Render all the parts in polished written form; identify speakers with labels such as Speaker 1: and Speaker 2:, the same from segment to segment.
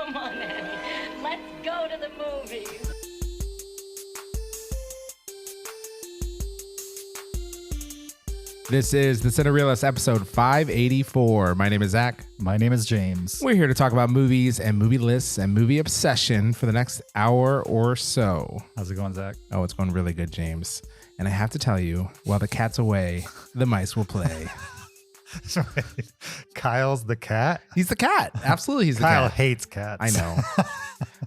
Speaker 1: Come on, Annie. Let's go to the movies.
Speaker 2: This is the Cinereelists episode 584. My name is Zach.
Speaker 3: My name is James.
Speaker 2: We're here to talk about movies and movie lists and movie obsession for the next hour or so.
Speaker 3: How's it going, Zach?
Speaker 2: Oh, it's going really good, James. And I have to tell you, while the cat's away, the mice will play.
Speaker 3: Kyle's the cat?
Speaker 2: He's the cat. Absolutely, he's the
Speaker 3: Kyle
Speaker 2: cat.
Speaker 3: hates cats.
Speaker 2: I know.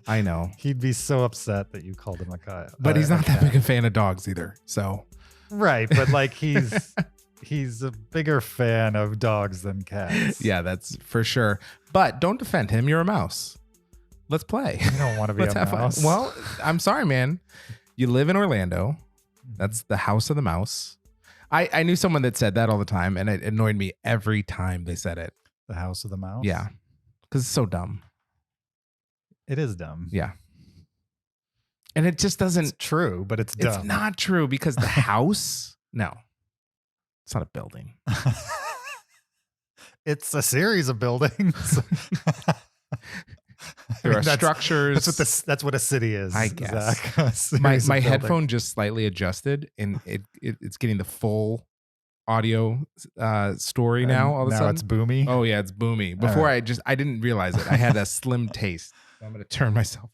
Speaker 2: I know.
Speaker 3: He'd be so upset that you called him a cat.
Speaker 2: But he's not that big a fan of dogs either. So
Speaker 3: right, but like he's a bigger fan of dogs than cats.
Speaker 2: yeah, that's for sure. But don't defend him. You're a mouse. Let's play.
Speaker 3: You don't want to be
Speaker 2: Let's
Speaker 3: a
Speaker 2: have
Speaker 3: mouse.
Speaker 2: fun. Well, I'm sorry, man. You live in Orlando. That's the house of the mouse. I knew someone that said that all the time, and it annoyed me every time they said it.
Speaker 3: The house of the mouse?
Speaker 2: Yeah, because it's so dumb.
Speaker 3: It is dumb.
Speaker 2: Yeah. And it just doesn't...
Speaker 3: It's true, but it's dumb.
Speaker 2: It's not true because the house... No. It's not a building.
Speaker 3: It's a series of buildings.
Speaker 2: There are structures.
Speaker 3: That's what a city is.
Speaker 2: I guess.
Speaker 3: Zach.
Speaker 2: My headphone just slightly adjusted, and it's getting the full audio story now. All of a sudden,
Speaker 3: it's boomy.
Speaker 2: Oh yeah, it's boomy. Before
Speaker 3: right.
Speaker 2: I didn't realize it. I had a slim taste. I'm gonna turn myself.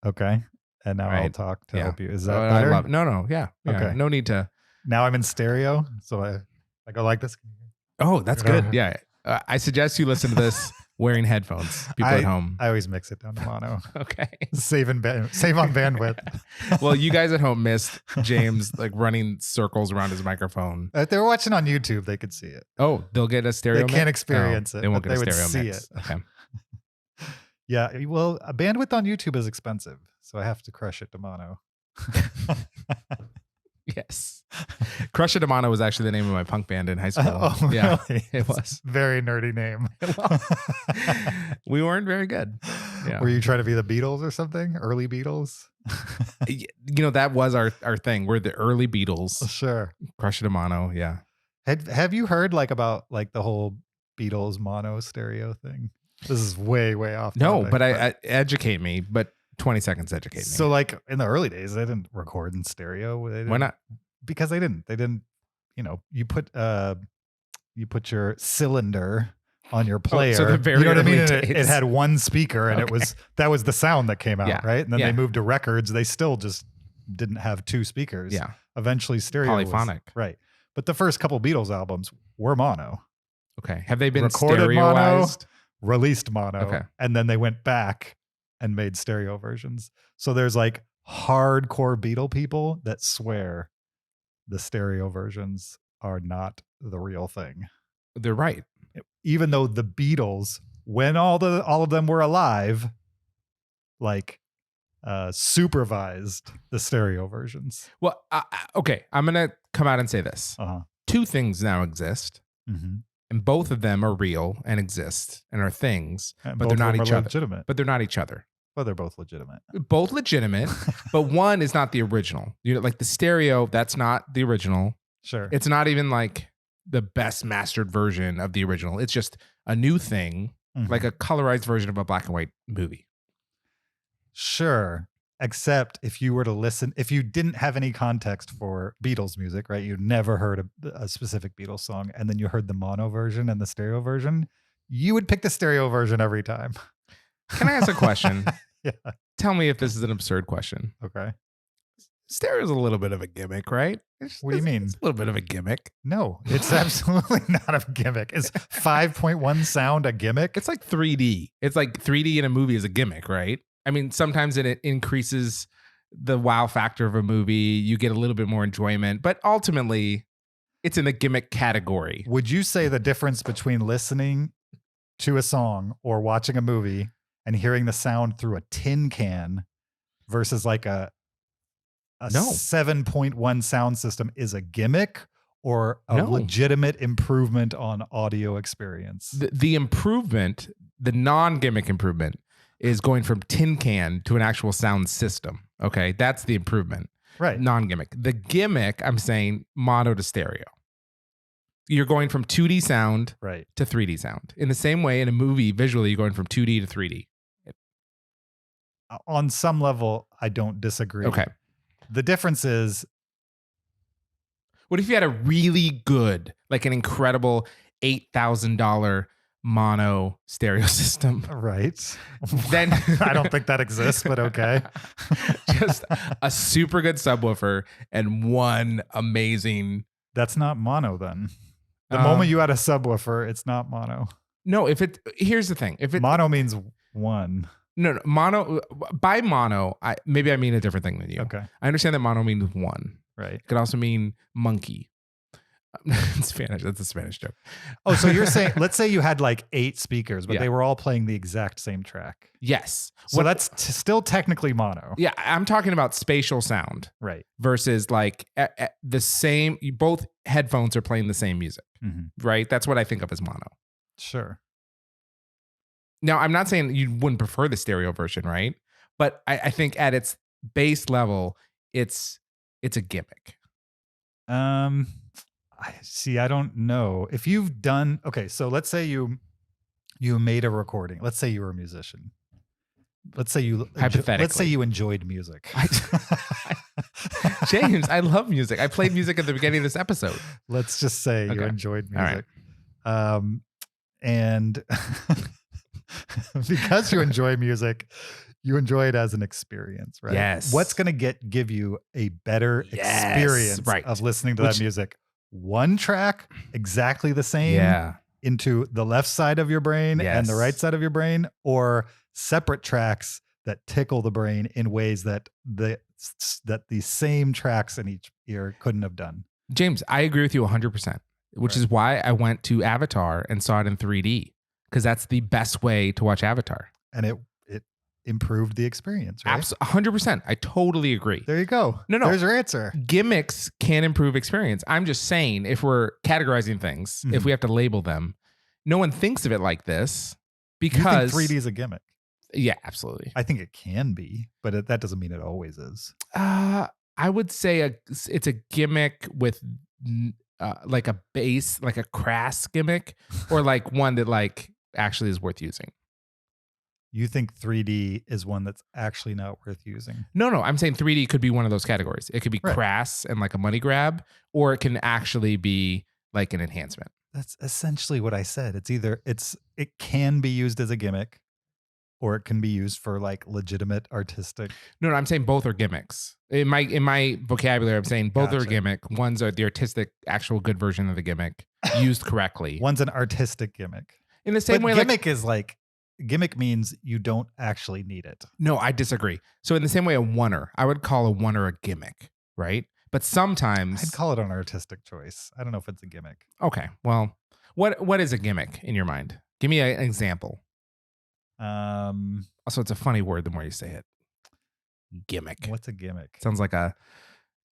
Speaker 3: Okay, and now
Speaker 2: Right.
Speaker 3: I'll talk to
Speaker 2: Yeah.
Speaker 3: help you. Is that
Speaker 2: I
Speaker 3: better?
Speaker 2: love. No. Yeah.
Speaker 3: Okay.
Speaker 2: No need to.
Speaker 3: Now I'm in stereo, so I go like this.
Speaker 2: Oh, that's good. Yeah. I suggest you listen to this wearing headphones. People at home.
Speaker 3: I always mix it down to mono.
Speaker 2: Okay.
Speaker 3: Save on bandwidth.
Speaker 2: Well, you guys at home missed James like running circles around his microphone.
Speaker 3: If they were watching on YouTube, they could see it.
Speaker 2: Oh, they'll get a stereo
Speaker 3: They
Speaker 2: mix?
Speaker 3: can't experience
Speaker 2: Oh,
Speaker 3: it,
Speaker 2: They won't
Speaker 3: but
Speaker 2: get a
Speaker 3: they would
Speaker 2: stereo
Speaker 3: see
Speaker 2: mix.
Speaker 3: it.
Speaker 2: Okay.
Speaker 3: Yeah, well, a bandwidth on YouTube is expensive, so I have to crush it to mono.
Speaker 2: Yes. Crush It Amano was actually the name of my punk band in high school.
Speaker 3: Oh,
Speaker 2: yeah,
Speaker 3: really?
Speaker 2: it was.
Speaker 3: Very nerdy name.
Speaker 2: We weren't very good. Yeah.
Speaker 3: Were you trying to be the Beatles or something? Early Beatles?
Speaker 2: You know, that was our thing. We're the early Beatles.
Speaker 3: Sure.
Speaker 2: Crush It Amano. Yeah.
Speaker 3: Have you heard about the whole Beatles mono stereo thing? This is way off.
Speaker 2: No,
Speaker 3: topic,
Speaker 2: but I educate me. But 20 seconds educate me.
Speaker 3: So in the early days, they didn't record in stereo.
Speaker 2: Why not?
Speaker 3: Because they didn't. You put your cylinder on your player.
Speaker 2: so the very
Speaker 3: you know what I mean?
Speaker 2: early
Speaker 3: And it
Speaker 2: days.
Speaker 3: had one speaker, and
Speaker 2: Okay.
Speaker 3: that was the sound that came out,
Speaker 2: Yeah.
Speaker 3: right? And then
Speaker 2: Yeah.
Speaker 3: they moved to records. They still just didn't have two speakers.
Speaker 2: Yeah.
Speaker 3: Eventually, stereo was-
Speaker 2: Polyphonic.
Speaker 3: right? But the first couple Beatles albums were mono,
Speaker 2: Okay. Have they been
Speaker 3: Recorded mono.
Speaker 2: stereoized?
Speaker 3: released mono,
Speaker 2: Okay.
Speaker 3: and then they went back and made stereo versions. So there's hardcore Beatle people that swear the stereo versions are not the real thing.
Speaker 2: They're right.
Speaker 3: Even though the Beatles, when all of them were alive, supervised the stereo versions.
Speaker 2: Well, okay. I'm going to come out and say this.
Speaker 3: Uh-huh.
Speaker 2: Two things now exist.
Speaker 3: Mm-hmm.
Speaker 2: And both of them are real and exist and are things,
Speaker 3: And
Speaker 2: but
Speaker 3: both
Speaker 2: they're not
Speaker 3: of them
Speaker 2: each
Speaker 3: are
Speaker 2: other.
Speaker 3: legitimate.
Speaker 2: But they're not each other.
Speaker 3: Well, they're both legitimate.
Speaker 2: Both legitimate, but one is not the original. You know, like the stereo, that's not the original.
Speaker 3: Sure.
Speaker 2: It's not even like the best mastered version of the original. It's just a new thing,
Speaker 3: Mhm.
Speaker 2: like a colorized version of a black and white movie.
Speaker 3: Sure. Except if you were to listen, if you didn't have any context for Beatles music, right? You never heard a specific Beatles song, and then you heard the mono version and the stereo version, you would pick the stereo version every time.
Speaker 2: Can I ask a question?
Speaker 3: Yeah.
Speaker 2: Tell me if this is an absurd question.
Speaker 3: Okay.
Speaker 2: Stereo is a little bit of a gimmick, right?
Speaker 3: What do you mean?
Speaker 2: It's a little bit of a gimmick.
Speaker 3: No, it's absolutely not a gimmick. Is 5.1 sound a gimmick?
Speaker 2: It's like 3D. It's like 3D in a movie is a gimmick, right? I mean, sometimes it increases the wow factor of a movie. You get a little bit more enjoyment, but ultimately it's in the gimmick category.
Speaker 3: Would you say the difference between listening to a song or watching a movie and hearing the sound through a tin can versus a
Speaker 2: No.
Speaker 3: 7.1 sound system is a gimmick or a
Speaker 2: No.
Speaker 3: legitimate improvement on audio experience?
Speaker 2: The improvement, the non-gimmick improvement, is going from tin can to an actual sound system. Okay, that's the improvement.
Speaker 3: Right.
Speaker 2: Non-gimmick. The gimmick, I'm saying mono to stereo. You're going from 2D sound
Speaker 3: Right.
Speaker 2: to 3D sound. In the same way, in a movie, visually, you're going from 2D to 3D.
Speaker 3: on some level, I don't disagree.
Speaker 2: Okay.
Speaker 3: The difference is,
Speaker 2: What if you had a really good, like an incredible $8,000 mono stereo system?
Speaker 3: right?
Speaker 2: Then
Speaker 3: I don't think that exists, but okay.
Speaker 2: Just a super good subwoofer and one amazing.
Speaker 3: That's not mono then. The moment you add a subwoofer, it's not mono.
Speaker 2: No, here's the thing. If it
Speaker 3: Mono means one.
Speaker 2: no mono by mono, I mean a different thing than you.
Speaker 3: Okay.
Speaker 2: I understand that mono means one.
Speaker 3: Right.
Speaker 2: It could also mean monkey. In Spanish. That's a Spanish joke.
Speaker 3: Oh, so you're saying, let's say you had like 8 speakers, but
Speaker 2: Yeah.
Speaker 3: they were all playing the exact same track.
Speaker 2: Yes.
Speaker 3: So that's still technically mono.
Speaker 2: Yeah, I'm talking about spatial sound
Speaker 3: Right.
Speaker 2: versus like the same. Both headphones are playing the same music, right? That's what I think of as mono.
Speaker 3: Sure.
Speaker 2: Now, I'm not saying you wouldn't prefer the stereo version, right? But I think at its base level, it's a gimmick.
Speaker 3: I don't know. If you've done, okay, so let's say you made a recording. Let's say you were a musician. Let's say you enjoyed music.
Speaker 2: James, I love music. I played music at the beginning of this episode.
Speaker 3: Let's just say you
Speaker 2: Okay.
Speaker 3: enjoyed
Speaker 2: All
Speaker 3: music. And because you enjoy music, you enjoy it as an experience, right?
Speaker 2: Yes.
Speaker 3: What's going to give you a better experience
Speaker 2: right.
Speaker 3: of listening to that music? One track, exactly the same,
Speaker 2: Yeah.
Speaker 3: into the left side of your brain and the
Speaker 2: Yes.
Speaker 3: right side of your brain, or separate tracks that tickle the brain in ways that the same tracks in each ear couldn't have done.
Speaker 2: James, I agree with you 100%, which is why I went to Avatar and saw it in 3D, because that's the best way to watch Avatar.
Speaker 3: And it improved the experience, right?
Speaker 2: 100%. I totally agree.
Speaker 3: There you go.
Speaker 2: No.
Speaker 3: There's your answer.
Speaker 2: Gimmicks can improve experience. I'm just saying, if we're categorizing things, if we have to label them, no one thinks of it like this because
Speaker 3: You think 3D is a gimmick?
Speaker 2: Yeah, absolutely.
Speaker 3: I think it can be, but that doesn't mean it always is.
Speaker 2: I would say it's a gimmick with like a base, like a crass gimmick, or like one that like actually is worth using.
Speaker 3: You think 3D is one that's actually not worth using?
Speaker 2: No, I'm saying 3D could be one of those categories. It could be crass and like a money grab, or it can actually be like an enhancement.
Speaker 3: That's essentially what I said. It's either it can be used as a gimmick, or it can be used for like legitimate artistic.
Speaker 2: No, I'm saying both are gimmicks. In my vocabulary, I'm saying both are a
Speaker 3: Gotcha.
Speaker 2: gimmick. One's are the artistic, actual good version of the gimmick used correctly.
Speaker 3: One's an artistic gimmick.
Speaker 2: In the same
Speaker 3: But
Speaker 2: way,
Speaker 3: gimmick means you don't actually need it.
Speaker 2: No, I disagree. So in the same way, I would call a oneer a gimmick, right? But sometimes
Speaker 3: I'd call it an artistic choice. I don't know if it's a gimmick.
Speaker 2: Okay, well, what is a gimmick in your mind? Give me an example. Also, it's a funny word the more you say it. Gimmick.
Speaker 3: What's a gimmick?
Speaker 2: Sounds like a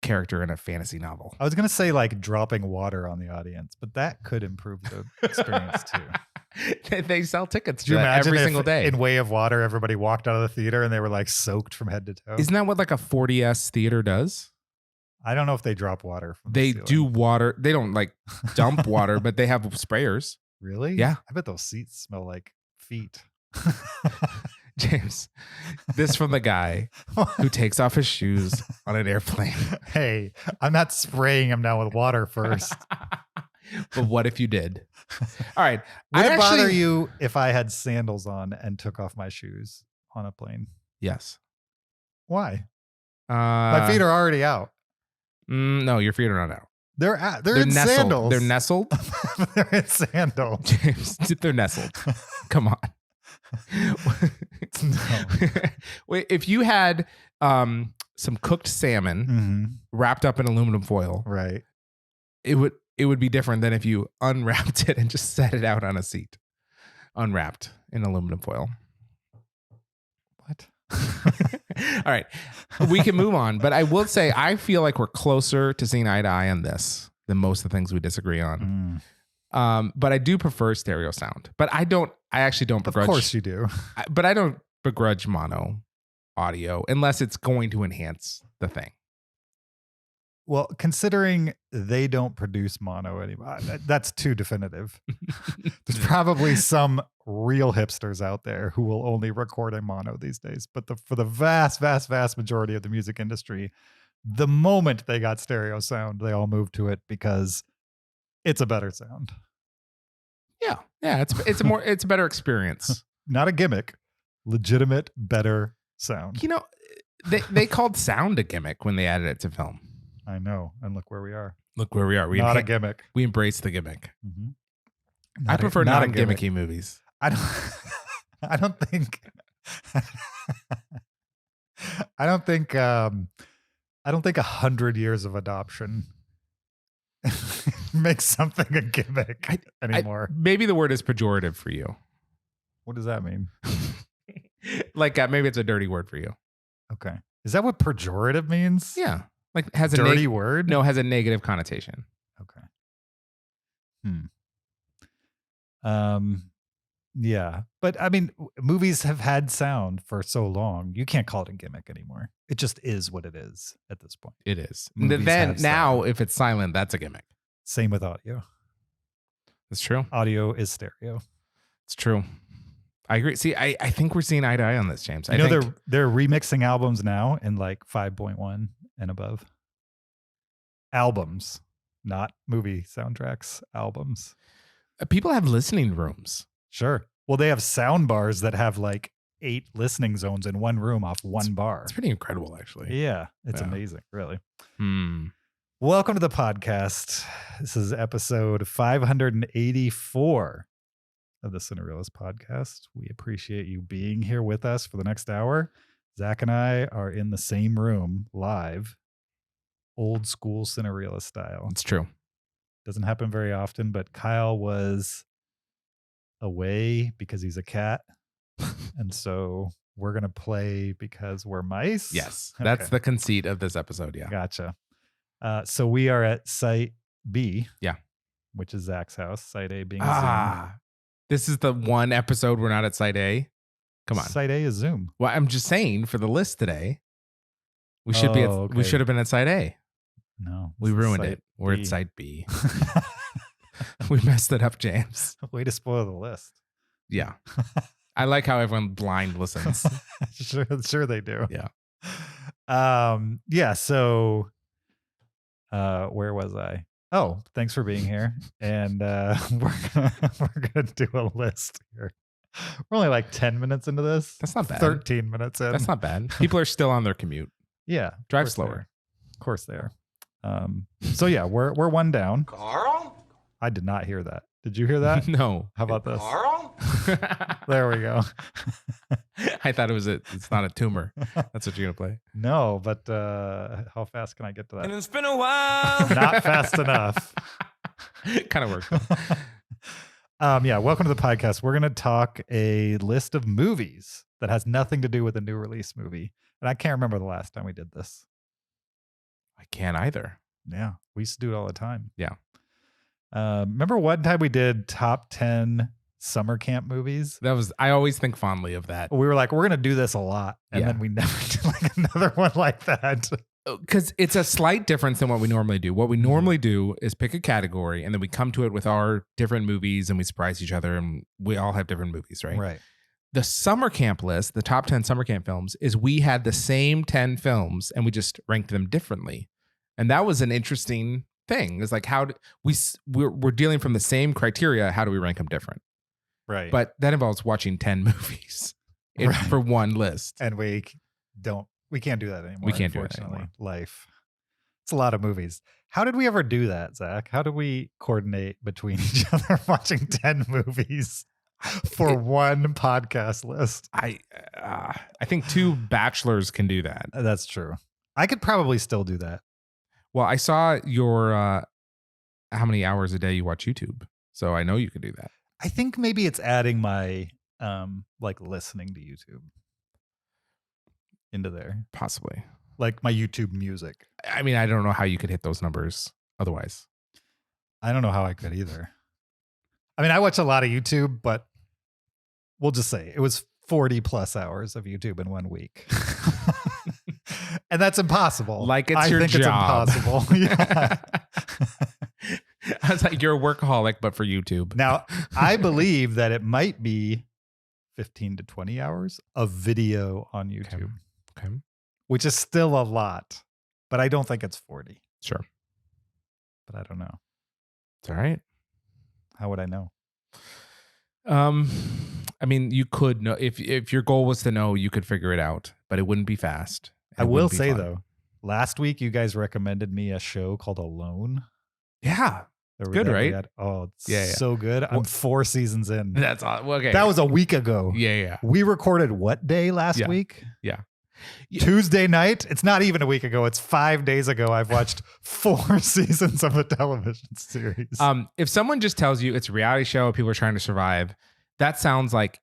Speaker 2: character in a fantasy novel.
Speaker 3: I was going to say like dropping water on the audience, but that could improve the experience too.
Speaker 2: They sell tickets
Speaker 3: Do you
Speaker 2: to that
Speaker 3: imagine
Speaker 2: every
Speaker 3: if
Speaker 2: single day.
Speaker 3: in Way of Water, everybody walked out of the theater and they were like soaked from head to toe?
Speaker 2: Isn't that what like a 40S theater does?
Speaker 3: I don't know if they drop water from
Speaker 2: They
Speaker 3: the
Speaker 2: do
Speaker 3: ceiling.
Speaker 2: water. They don't like dump water, but they have sprayers.
Speaker 3: Really?
Speaker 2: Yeah.
Speaker 3: I bet those seats smell like feet.
Speaker 2: James, this from the guy who takes off his shoes on an airplane.
Speaker 3: Hey, I'm not spraying them down with water first.
Speaker 2: But what if you did? All right.
Speaker 3: Would it bother you if I had sandals on and took off my shoes on a plane?
Speaker 2: Yes.
Speaker 3: Why? My feet are already out.
Speaker 2: No, your feet are not out.
Speaker 3: They're in
Speaker 2: nestled.
Speaker 3: sandals.
Speaker 2: They're nestled.
Speaker 3: They're in sandals.
Speaker 2: James, they're nestled. Come on.
Speaker 3: No.
Speaker 2: Wait, if you had some cooked salmon wrapped up in aluminum foil,
Speaker 3: Right.
Speaker 2: it would be different than if you unwrapped it and just set it out on a seat, unwrapped in aluminum foil.
Speaker 3: What?
Speaker 2: All right, we can move on, but I will say I feel like we're closer to seeing eye to eye on this than most of the things we disagree on. But I do prefer stereo sound. But I actually don't begrudge.
Speaker 3: Of course you do.
Speaker 2: But I don't begrudge mono audio unless it's going to enhance the thing.
Speaker 3: Well, considering they don't produce mono anymore, that's too definitive. There's probably some real hipsters out there who will only record in mono these days. But for the vast, vast, vast majority of the music industry, the moment they got stereo sound, they all moved to it because it's a better sound.
Speaker 2: Yeah, it's a better experience.
Speaker 3: Not a gimmick, legitimate better sound.
Speaker 2: You know, they called sound a gimmick when they added it to film.
Speaker 3: I know, and look where we are.
Speaker 2: Look where we are.
Speaker 3: Not a gimmick.
Speaker 2: We embrace the gimmick.
Speaker 3: Mm-hmm.
Speaker 2: I prefer non-gimmicky movies.
Speaker 3: I don't think. I don't think 100 years of adoption makes something a gimmick anymore.
Speaker 2: Maybe the word is pejorative for you.
Speaker 3: What does that mean?
Speaker 2: Like maybe it's a dirty word for you.
Speaker 3: Okay. Is that what pejorative means?
Speaker 2: Yeah. Like has
Speaker 3: dirty word?
Speaker 2: No, has a negative connotation.
Speaker 3: Okay. Yeah. But I mean, movies have had sound for so long. You can't call it a gimmick anymore. It just is what it is at this point.
Speaker 2: It is.
Speaker 3: Movies
Speaker 2: Then
Speaker 3: have
Speaker 2: now,
Speaker 3: sound.
Speaker 2: if it's silent, that's a gimmick.
Speaker 3: Same with audio.
Speaker 2: That's true.
Speaker 3: Audio is stereo.
Speaker 2: It's true. I agree. See, I think we're seeing eye to eye on this, James.
Speaker 3: You know, they're remixing albums now in like 5.1 and above. Albums, not movie soundtracks. Albums.
Speaker 2: People have listening rooms.
Speaker 3: Sure. Well, they have sound bars that have like 8 listening zones in one room off one bar.
Speaker 2: It's pretty incredible, actually.
Speaker 3: Yeah, it's amazing, really.
Speaker 2: Hmm.
Speaker 3: Welcome to the podcast. This is episode 584 of the Cinereelists podcast. We appreciate you being here with us for the next hour. Zach and I are in the same room live, old school Cinereelist style.
Speaker 2: It's true.
Speaker 3: Doesn't happen very often, but Kyle was away because he's a cat. And so we're going to play because we're mice.
Speaker 2: Yes. That's the conceit of this episode. Yeah.
Speaker 3: Gotcha. So we are at Site B.
Speaker 2: Yeah.
Speaker 3: Which is Zach's house. Site A being Zoom.
Speaker 2: This is the one episode we're not at Site A. Come on.
Speaker 3: Site A is Zoom.
Speaker 2: Well, I'm just saying for the list today, we should be at, we should have been at Site A.
Speaker 3: No.
Speaker 2: We ruined it. We're at Site B. We messed it up, James.
Speaker 3: Way to spoil the list.
Speaker 2: Yeah. I like how everyone blind listens.
Speaker 3: Sure they do.
Speaker 2: Yeah.
Speaker 3: Yeah, so where was I? Oh, thanks for being here. And we're gonna do a list here. We're only like 10 minutes into this.
Speaker 2: That's not bad.
Speaker 3: 13 minutes in.
Speaker 2: That's not bad. People are still on their commute.
Speaker 3: Yeah.
Speaker 2: Drive slower.
Speaker 3: Of course they are. So yeah, we're one down.
Speaker 4: Carl?
Speaker 3: I did not hear that. Did you hear that?
Speaker 2: No.
Speaker 3: How about this?
Speaker 4: Carl?
Speaker 3: There we go.
Speaker 2: I thought it's not a tumor. That's what you're going to play.
Speaker 3: No, but how fast can I get to that?
Speaker 4: And it's been a while.
Speaker 3: Not fast enough.
Speaker 2: Kind of works.
Speaker 3: Yeah, welcome to the podcast. We're going to talk a list of movies that has nothing to do with a new release movie. And I can't remember the last time we did this.
Speaker 2: I can't either.
Speaker 3: Yeah, we used to do it all the time.
Speaker 2: Yeah.
Speaker 3: Remember one time we did top 10 summer camp movies?
Speaker 2: I always think fondly of that.
Speaker 3: We were like, we're going to do this a lot. And then we never did like another one like that.
Speaker 2: Because it's a slight difference than what we normally do. What we normally do is pick a category and then we come to it with our different movies and we surprise each other and we all have different movies, right?
Speaker 3: Right.
Speaker 2: The summer camp list, the top 10 summer camp films, is we had the same 10 films and we just ranked them differently. And that was an interesting thing. It's like, we're dealing from the same criteria. How do we rank them different?
Speaker 3: Right.
Speaker 2: But that involves watching 10 movies for one list.
Speaker 3: And we can't do that anymore.
Speaker 2: We can't do it
Speaker 3: unfortunately.
Speaker 2: anymore.
Speaker 3: Life. It's a lot of movies. How did we ever do that, Zach? How do we coordinate between each other watching 10 movies for one podcast list?
Speaker 2: I think 2 bachelors can do that.
Speaker 3: That's true. I could probably still do that.
Speaker 2: Well, I saw your how many hours a day you watch YouTube, so I know you could do that.
Speaker 3: I think maybe it's adding my like listening to YouTube into there.
Speaker 2: Possibly.
Speaker 3: Like my YouTube music.
Speaker 2: I mean, I don't know how you could hit those numbers otherwise.
Speaker 3: I don't know how I could either. I mean, I watch a lot of YouTube, but we'll just say it was 40 plus hours of YouTube in 1 week. And that's impossible.
Speaker 2: Like it's
Speaker 3: I
Speaker 2: your
Speaker 3: think
Speaker 2: job.
Speaker 3: It's impossible. Yeah.
Speaker 2: I was like, you're a workaholic, but for YouTube.
Speaker 3: Now, I believe that it might be 15 to 20 hours of video on YouTube,
Speaker 2: Okay.
Speaker 3: which is still a lot, but I don't think it's 40.
Speaker 2: Sure.
Speaker 3: But I don't know.
Speaker 2: It's all right.
Speaker 3: How would I know?
Speaker 2: I mean, you could know if your goal was to know, you could figure it out, but it wouldn't be fast.
Speaker 3: I will say though, last week you guys recommended me a show called Alone.
Speaker 2: Yeah. It's good, right?
Speaker 3: It's so good. I'm 4 seasons in.
Speaker 2: That's all. Well, okay.
Speaker 3: That was a week ago.
Speaker 2: Yeah.
Speaker 3: We recorded what day last week?
Speaker 2: Yeah.
Speaker 3: Tuesday night. It's not even a week ago. It's 5 days ago. I've watched 4 seasons of a television series.
Speaker 2: If someone just tells you it's a reality show, people are trying to survive, that sounds like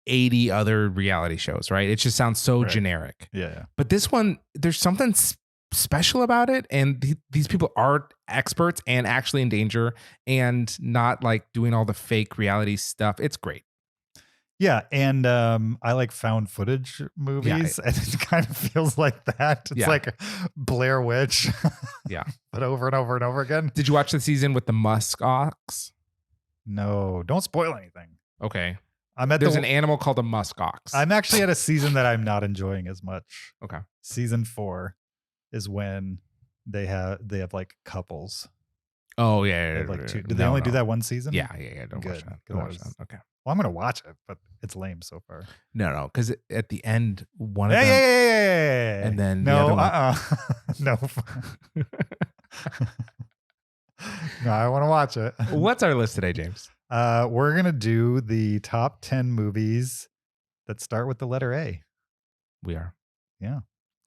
Speaker 2: 80 other reality shows, right? It just sounds so generic.
Speaker 3: Yeah.
Speaker 2: But this one, there's something special about it, and these people are experts and actually in danger and not like doing all the fake reality stuff. It's great.
Speaker 3: Yeah, and I like found footage movies, and it kind of feels like that. It's like Blair Witch.
Speaker 2: Yeah.
Speaker 3: But over and over and over again.
Speaker 2: Did you watch the season with the musk ox?
Speaker 3: No, don't spoil anything.
Speaker 2: Okay.
Speaker 3: There's
Speaker 2: an animal called a musk ox.
Speaker 3: I'm actually at a season that I'm not enjoying as much.
Speaker 2: Okay.
Speaker 3: Season 4 is when they have like couples.
Speaker 2: Oh yeah.
Speaker 3: Like 2. Did they only do that one season?
Speaker 2: Yeah. Don't watch that. Don't watch that. Okay.
Speaker 3: Well, I'm gonna watch it, but it's lame so far.
Speaker 2: No, because at the end, one of them, and then
Speaker 3: no,
Speaker 2: the other one.
Speaker 3: No, no, I want to watch it.
Speaker 2: What's our list today, James?
Speaker 3: We're gonna do the top 10 movies that start with the letter A.
Speaker 2: We are,
Speaker 3: yeah,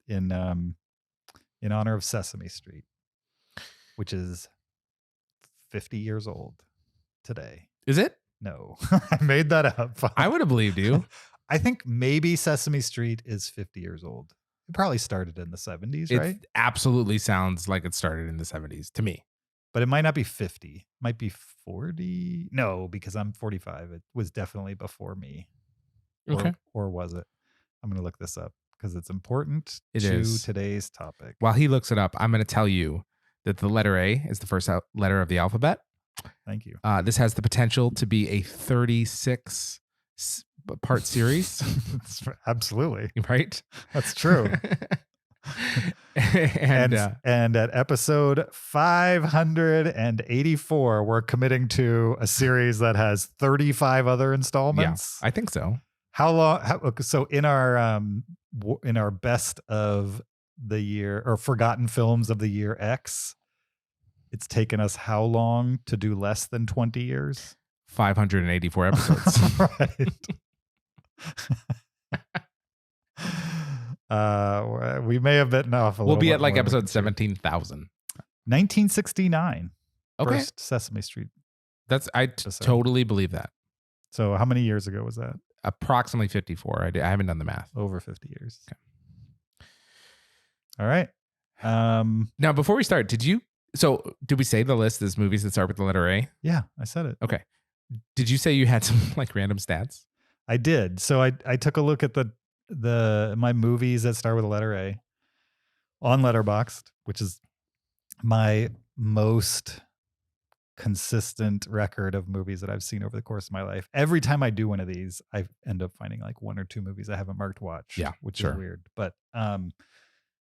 Speaker 3: in honor of Sesame Street, which is 50 years old today.
Speaker 2: Is it?
Speaker 3: No, I made that up.
Speaker 2: I would have believed you.
Speaker 3: I think maybe Sesame Street is 50 years old. It probably started in the 70s, right?
Speaker 2: It absolutely sounds like it started in the 70s to me.
Speaker 3: But it might not be 50. It might be 40. No, because I'm 45. It was definitely before me.
Speaker 2: Okay.
Speaker 3: Or was it? I'm going to look this up because it's important
Speaker 2: to
Speaker 3: today's topic.
Speaker 2: While he looks it up, I'm going to tell you that the letter A is the first letter of the alphabet.
Speaker 3: Thank you.
Speaker 2: This has the potential to be a 36 part series.
Speaker 3: Absolutely.
Speaker 2: Right?
Speaker 3: That's true. and at episode 584, we're committing to a series that has 35 other installments.
Speaker 2: Yeah, I think so.
Speaker 3: How long? So in our best of the year or forgotten films of the year X, it's taken us how long to do less than 20 years?
Speaker 2: 584 episodes.
Speaker 3: Right. We may have bitten off a little.
Speaker 2: We'll be at like episode 17,000.
Speaker 3: 1969.
Speaker 2: Okay.
Speaker 3: First Sesame Street.
Speaker 2: I totally believe that.
Speaker 3: So how many years ago was that?
Speaker 2: Approximately 54. I haven't done the math.
Speaker 3: Over 50 years.
Speaker 2: Okay.
Speaker 3: All right.
Speaker 2: Now, before we start, did we say the list is movies that start with the letter A?
Speaker 3: Yeah, I said it.
Speaker 2: Okay. Did you say you had some like random stats?
Speaker 3: I did. So I took a look at my movies that start with the letter A on Letterboxd, which is my most consistent record of movies that I've seen over the course of my life. Every time I do one of these, I end up finding like 1 or 2 movies I haven't marked watch.
Speaker 2: Yeah,
Speaker 3: which is weird. But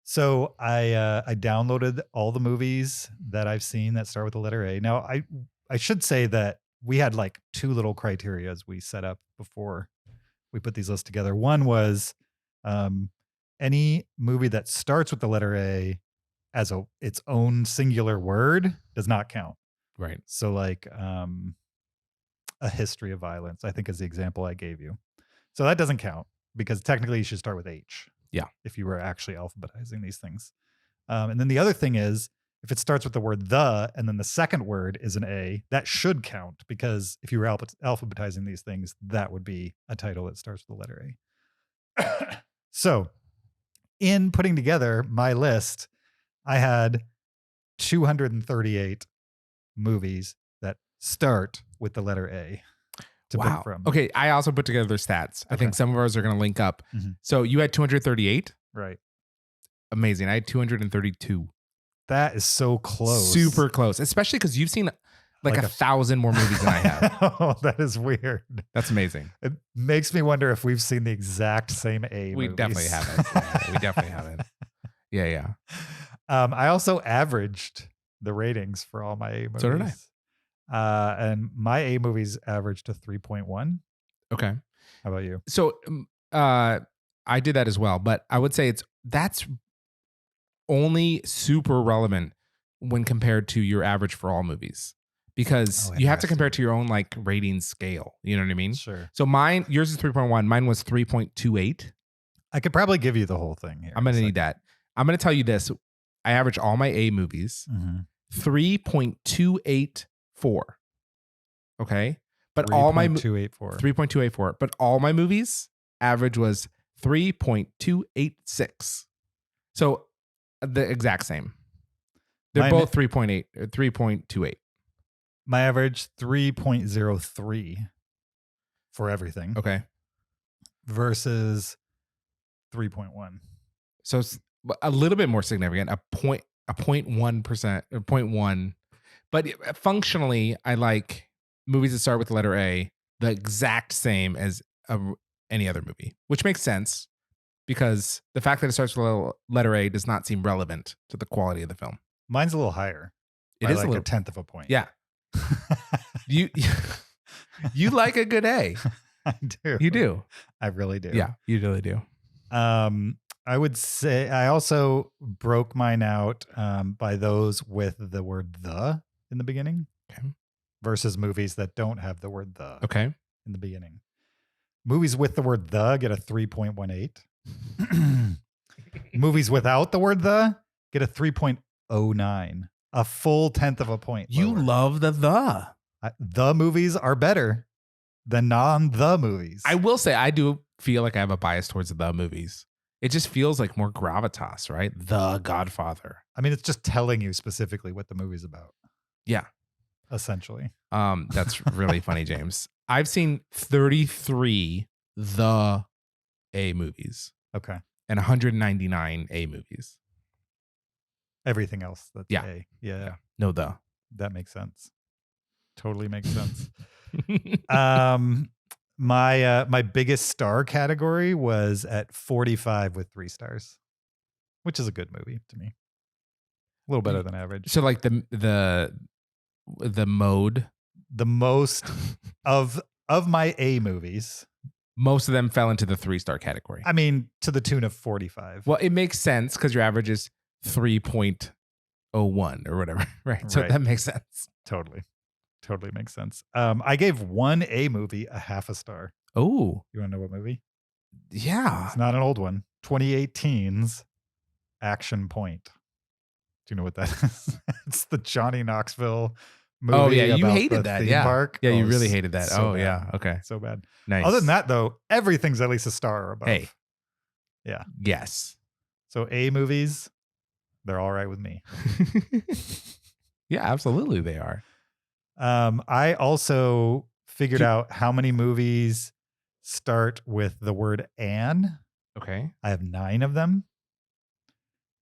Speaker 3: so I downloaded all the movies that I've seen that start with the letter A. Now I should say that we had like 2 little criterias we set up before we put these lists together. One was any movie that starts with the letter A as its own singular word does not count.
Speaker 2: Right.
Speaker 3: So like A History of Violence, I think is the example I gave you. So that doesn't count because technically you should start with H.
Speaker 2: Yeah.
Speaker 3: If you were actually alphabetizing these things. And then the other thing is if it starts with the word the and then the second word is an A, that should count because if you were alphabetizing these things, that would be a title that starts with the letter A. So in putting together my list, I had 238 movies that start with the letter A to pick from.
Speaker 2: Okay, I also put together stats. I think some of ours are going to link up.
Speaker 3: Mm-hmm.
Speaker 2: So you had 238?
Speaker 3: Right.
Speaker 2: amazing. I had 232.
Speaker 3: That is so close.
Speaker 2: Super close, especially because you've seen like
Speaker 3: Like
Speaker 2: 1,000 more movies than I have.
Speaker 3: Oh, that is weird.
Speaker 2: That's amazing.
Speaker 3: It makes me wonder if we've seen the exact same A
Speaker 2: We
Speaker 3: movies.
Speaker 2: definitely haven't. Yeah, we definitely haven't. Yeah.
Speaker 3: I also averaged the ratings for all my A movies.
Speaker 2: So did I.
Speaker 3: And my A movies averaged to 3.1.
Speaker 2: Okay.
Speaker 3: How about you?
Speaker 2: So I did that as well, but I would say that's only super relevant when compared to your average for all movies, because you have to compare it to your own like rating scale. You know what I mean?
Speaker 3: Sure.
Speaker 2: So yours is 3.1. Mine was 3.28.
Speaker 3: I could probably give you the whole thing here.
Speaker 2: I'm going to need that. I'm going to tell you this. I average all my A movies 3.284. Okay. But all my 3.284. But all my movies average was 3.286. So the exact same. They're both 3.8 or 3.28.
Speaker 3: My average 3.03 for everything.
Speaker 2: Okay.
Speaker 3: Versus 3.1.
Speaker 2: So it's a little bit more significant, a 0.1% or 0.1. But functionally, I like movies that start with the letter A the exact same as any other movie, which makes sense because the fact that it starts with the letter A does not seem relevant to the quality of the film.
Speaker 3: Mine's a little higher.
Speaker 2: It is
Speaker 3: like
Speaker 2: a little
Speaker 3: 1/10 of a point.
Speaker 2: Yeah. you like a good A.
Speaker 3: I do.
Speaker 2: You do.
Speaker 3: I really do.
Speaker 2: Yeah, you really do.
Speaker 3: I would say I also broke mine out by those with the word the in the beginning versus movies that don't have the word the
Speaker 2: in
Speaker 3: the beginning. Movies with the word the get a 3.18. Movies without the word the get a 3.09. A full 1/10 of a point.
Speaker 2: You
Speaker 3: lower.
Speaker 2: love the.
Speaker 3: The movies are better than non-the movies.
Speaker 2: I will say I do feel like I have a bias towards the movies. It just feels like more gravitas, right? The Godfather.
Speaker 3: I mean, it's just telling you specifically what the movie's about.
Speaker 2: Yeah.
Speaker 3: Essentially.
Speaker 2: That's really funny, James. I've seen 33 the A movies.
Speaker 3: Okay.
Speaker 2: And 199 A movies.
Speaker 3: Everything else that's
Speaker 2: yeah.
Speaker 3: A. Yeah.
Speaker 2: No the.
Speaker 3: That makes sense. Totally makes sense. My biggest star category was at 45 with 3 stars, which is a good movie to me. A little better than average.
Speaker 2: So like the mode,
Speaker 3: the most of my A movies,
Speaker 2: most of them fell into the 3-star category.
Speaker 3: I mean, to the tune of 45.
Speaker 2: Well, it makes sense because your average is 3.01 or whatever, right? So that makes sense.
Speaker 3: Totally makes sense. I gave one A movie a 1/2 star.
Speaker 2: Oh,
Speaker 3: you want to know what movie?
Speaker 2: Yeah,
Speaker 3: it's not an old one. 2018's Action Point. Do you know what that is? It's the Johnny Knoxville movie.
Speaker 2: Oh yeah, you
Speaker 3: about
Speaker 2: hated
Speaker 3: the
Speaker 2: that.
Speaker 3: theme
Speaker 2: Yeah,
Speaker 3: park.
Speaker 2: yeah, you really hated that.
Speaker 3: So
Speaker 2: oh
Speaker 3: bad.
Speaker 2: Yeah, okay,
Speaker 3: so bad.
Speaker 2: Nice.
Speaker 3: Other than that, though, everything's at least a star or above.
Speaker 2: Hey,
Speaker 3: yeah,
Speaker 2: yes.
Speaker 3: So A movies, they're all right with me.
Speaker 2: Yeah, absolutely, they are.
Speaker 3: I also figured out how many movies start with the word "an."
Speaker 2: Okay.
Speaker 3: I have 9 of them.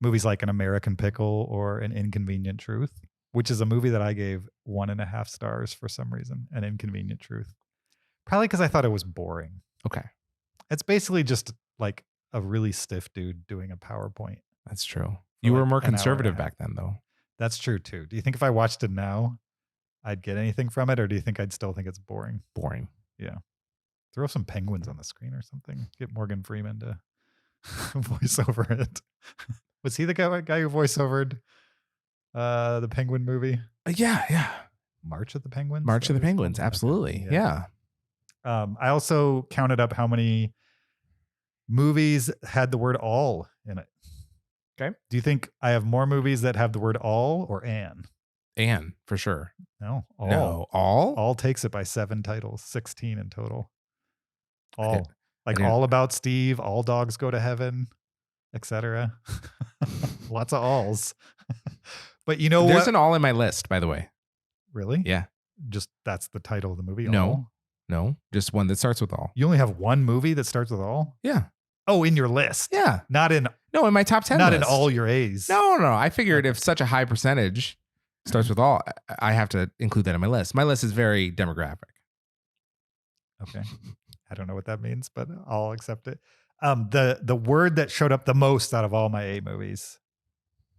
Speaker 3: Movies like An American Pickle or An Inconvenient Truth, which is a movie that I gave 1.5 stars for some reason. An Inconvenient Truth. Probably because I thought it was boring.
Speaker 2: Okay.
Speaker 3: It's basically just like a really stiff dude doing a PowerPoint.
Speaker 2: That's true. You were more conservative back then, though.
Speaker 3: That's true, too. Do you think if I watched it now, I'd get anything from it, or do you think I'd still think it's boring?
Speaker 2: Boring.
Speaker 3: Yeah. Throw some penguins on the screen or something. Get Morgan Freeman to voice over it. Was he the guy who voice overed the Penguin movie?
Speaker 2: Yeah.
Speaker 3: March of the Penguins?
Speaker 2: March of the Penguins, absolutely. Yeah.
Speaker 3: I also counted up how many movies had the word all in it.
Speaker 2: Okay.
Speaker 3: Do you think I have more movies that have the word all or an?
Speaker 2: An, for sure.
Speaker 3: No, all.
Speaker 2: No, all?
Speaker 3: All takes it by 7 titles, 16 in total. All. Like
Speaker 2: I
Speaker 3: All About Steve, All Dogs Go to Heaven, etc. Lots of alls. But you know what?
Speaker 2: There's an all in my list, by the way.
Speaker 3: Really?
Speaker 2: Yeah.
Speaker 3: Just that's the title of the movie?
Speaker 2: No.
Speaker 3: All?
Speaker 2: No, just one that starts with all.
Speaker 3: You only have one movie that starts with all?
Speaker 2: Yeah.
Speaker 3: Oh, in your list.
Speaker 2: Yeah.
Speaker 3: Not in
Speaker 2: My top 10
Speaker 3: not
Speaker 2: list.
Speaker 3: in all your A's.
Speaker 2: No. I figured if such a high percentage starts with all, I have to include that in my list. My list is very demographic.
Speaker 3: Okay. I don't know what that means, but I'll accept it. The word that showed up the most out of all my A movies.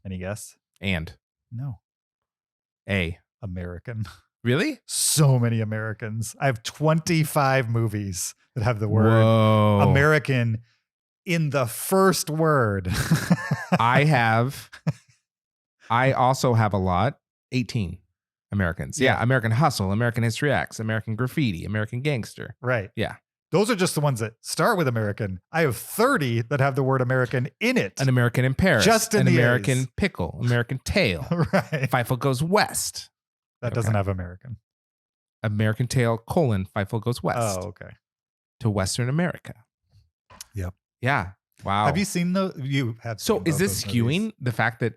Speaker 3: Any guess?
Speaker 2: And
Speaker 3: No.
Speaker 2: A.
Speaker 3: American.
Speaker 2: Really?
Speaker 3: So many Americans. I have 25 movies that have the word
Speaker 2: Whoa.
Speaker 3: American in the first word.
Speaker 2: I also have a lot. 18 Americans. Yeah. American Hustle, American History X, American Graffiti, American Gangster.
Speaker 3: Right.
Speaker 2: Yeah.
Speaker 3: Those are just the ones that start with American. I have 30 that have the word American in it.
Speaker 2: An American in Paris.
Speaker 3: Just in
Speaker 2: an
Speaker 3: the
Speaker 2: American
Speaker 3: A's.
Speaker 2: Pickle, American Tail.
Speaker 3: Right.
Speaker 2: Fifo Goes West.
Speaker 3: That doesn't have American.
Speaker 2: American Tail, Fifo Goes West.
Speaker 3: Oh, okay.
Speaker 2: To Western America.
Speaker 3: Yep.
Speaker 2: Yeah. Wow.
Speaker 3: Have you seen those? You have.
Speaker 2: So
Speaker 3: seen
Speaker 2: is
Speaker 3: both
Speaker 2: this
Speaker 3: those
Speaker 2: skewing
Speaker 3: movies.
Speaker 2: the fact that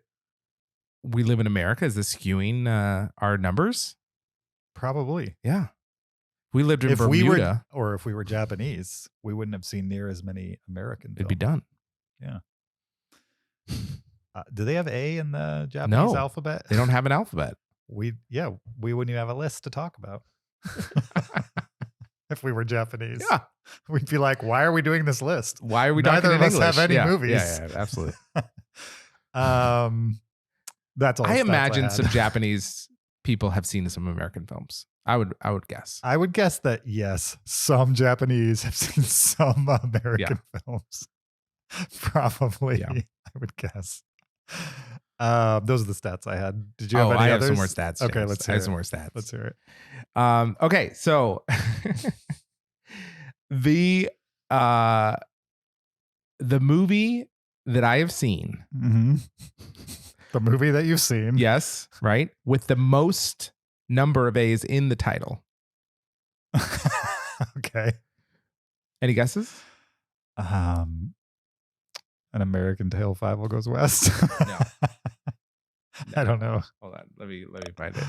Speaker 2: we live in America? Is this skewing our numbers?
Speaker 3: Probably.
Speaker 2: Yeah. We lived in
Speaker 3: If
Speaker 2: Bermuda.
Speaker 3: if we were Japanese, we wouldn't have seen near as many American
Speaker 2: It'd be
Speaker 3: films.
Speaker 2: done.
Speaker 3: Yeah. Do they have A in the Japanese alphabet?
Speaker 2: They don't have an alphabet.
Speaker 3: We wouldn't even have a list to talk about. If we were Japanese.
Speaker 2: Yeah.
Speaker 3: We'd be like, why are we doing this list?
Speaker 2: Why are we
Speaker 3: Neither
Speaker 2: talking
Speaker 3: of
Speaker 2: in
Speaker 3: us
Speaker 2: English?
Speaker 3: have any
Speaker 2: Yeah,
Speaker 3: movies.
Speaker 2: Yeah, absolutely.
Speaker 3: That's all.
Speaker 2: I
Speaker 3: the stats
Speaker 2: imagine
Speaker 3: had.
Speaker 2: some Japanese people have seen some American films. I would guess.
Speaker 3: I would guess that yes, some Japanese have seen some American films. Probably,
Speaker 2: Yeah.
Speaker 3: I would guess. Those are the stats I had. Did you have any
Speaker 2: I
Speaker 3: others?
Speaker 2: have some more stats.
Speaker 3: Okay,
Speaker 2: James.
Speaker 3: let's
Speaker 2: I
Speaker 3: hear
Speaker 2: have
Speaker 3: it.
Speaker 2: some more stats.
Speaker 3: Let's hear it.
Speaker 2: Okay, so the movie that I have seen,
Speaker 3: Mm-hmm. The movie that you've seen.
Speaker 2: yes, right, with the most number of A's in the title.
Speaker 3: Okay.
Speaker 2: Any guesses?
Speaker 3: An American Tail 5 Goes West.
Speaker 2: No.
Speaker 3: I don't know.
Speaker 2: Hold on, let me find it.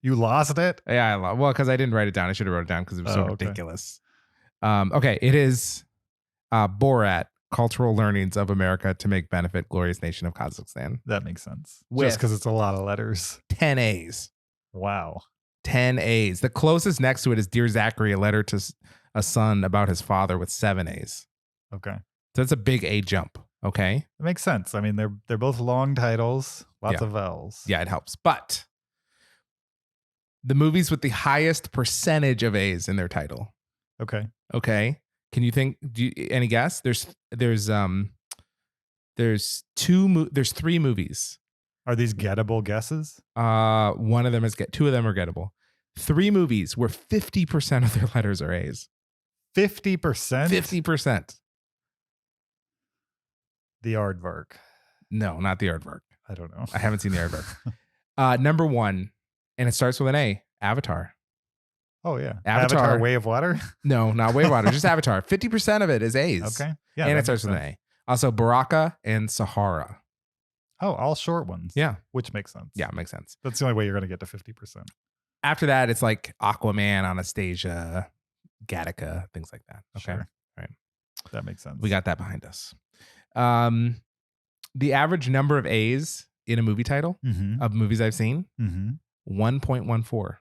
Speaker 3: You lost it?
Speaker 2: Well, because I didn't write it down. I should have wrote it down because it was so
Speaker 3: Oh, okay.
Speaker 2: ridiculous. Okay, it is Borat: Cultural Learnings of America to Make Benefit Glorious Nation of Kazakhstan.
Speaker 3: That makes sense.
Speaker 2: With-
Speaker 3: Just because it's a lot of letters.
Speaker 2: 10 A's.
Speaker 3: Wow.
Speaker 2: 10 A's. The closest next to it is Dear Zachary, a letter to a son about his father with 7 A's.
Speaker 3: Okay.
Speaker 2: So that's a big A jump. Okay.
Speaker 3: It makes sense. I mean, they're both long titles, lots
Speaker 2: Yeah.
Speaker 3: of vowels.
Speaker 2: Yeah, it helps. But the movies with the highest percentage of A's in their title.
Speaker 3: Okay.
Speaker 2: Okay. Can you think? Any guess? There's 3 movies.
Speaker 3: Are these gettable guesses?
Speaker 2: One of them is 2 of them are gettable. 3 movies where 50% of their letters are A's.
Speaker 3: 50%?
Speaker 2: 50%.
Speaker 3: The Aardvark.
Speaker 2: No, not the Aardvark.
Speaker 3: I don't know.
Speaker 2: I haven't seen the Aardvark. Number 1, and it starts with an A. Avatar.
Speaker 3: Oh, yeah.
Speaker 2: Avatar.
Speaker 3: Way of Water?
Speaker 2: No, not Way of Water. Just Avatar. 50% of it is A's.
Speaker 3: Okay. Yeah.
Speaker 2: and
Speaker 3: that
Speaker 2: it starts
Speaker 3: makes
Speaker 2: with an
Speaker 3: sense.
Speaker 2: A. Also, Baraka and Sahara.
Speaker 3: Oh, all short ones.
Speaker 2: Yeah.
Speaker 3: Which makes sense.
Speaker 2: Yeah, makes sense.
Speaker 3: That's the only way you're going to get to 50%.
Speaker 2: After that, it's like Aquaman, Anastasia, Gattaca, things like that. Okay.
Speaker 3: Sure.
Speaker 2: Right.
Speaker 3: That makes sense.
Speaker 2: We got that behind us. The average number of A's in a movie title
Speaker 3: Mm-hmm.
Speaker 2: of movies I've seen,
Speaker 3: Mm-hmm.
Speaker 2: 1.14.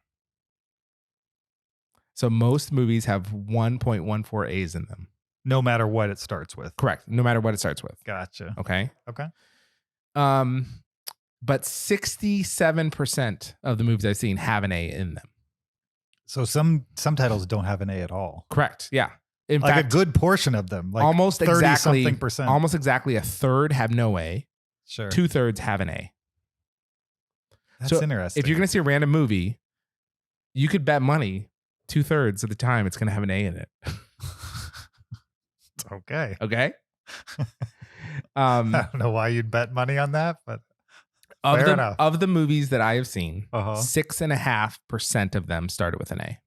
Speaker 2: So most movies have 1.14 A's in them.
Speaker 3: No matter what it starts with.
Speaker 2: Correct. No matter what it starts with.
Speaker 3: Gotcha.
Speaker 2: Okay.
Speaker 3: Okay.
Speaker 2: But 67% of the movies I've seen have an A in them.
Speaker 3: So some titles don't have an A at all.
Speaker 2: Correct. Yeah. In
Speaker 3: Like
Speaker 2: fact,
Speaker 3: a good portion of them. Like
Speaker 2: almost
Speaker 3: 30
Speaker 2: exactly
Speaker 3: something percent.
Speaker 2: almost exactly a third have no A.
Speaker 3: Sure.
Speaker 2: 2/3 have an A.
Speaker 3: That's
Speaker 2: so
Speaker 3: interesting.
Speaker 2: If you're going to see a random movie, you could bet money 2/3 of the time it's going to have an A in it.
Speaker 3: Okay.
Speaker 2: Okay.
Speaker 3: I don't know why you'd bet money on that, but
Speaker 2: Of
Speaker 3: fair
Speaker 2: the,
Speaker 3: enough.
Speaker 2: of the movies that I have seen,
Speaker 3: Uh-huh.
Speaker 2: 6.5% of them started with an A.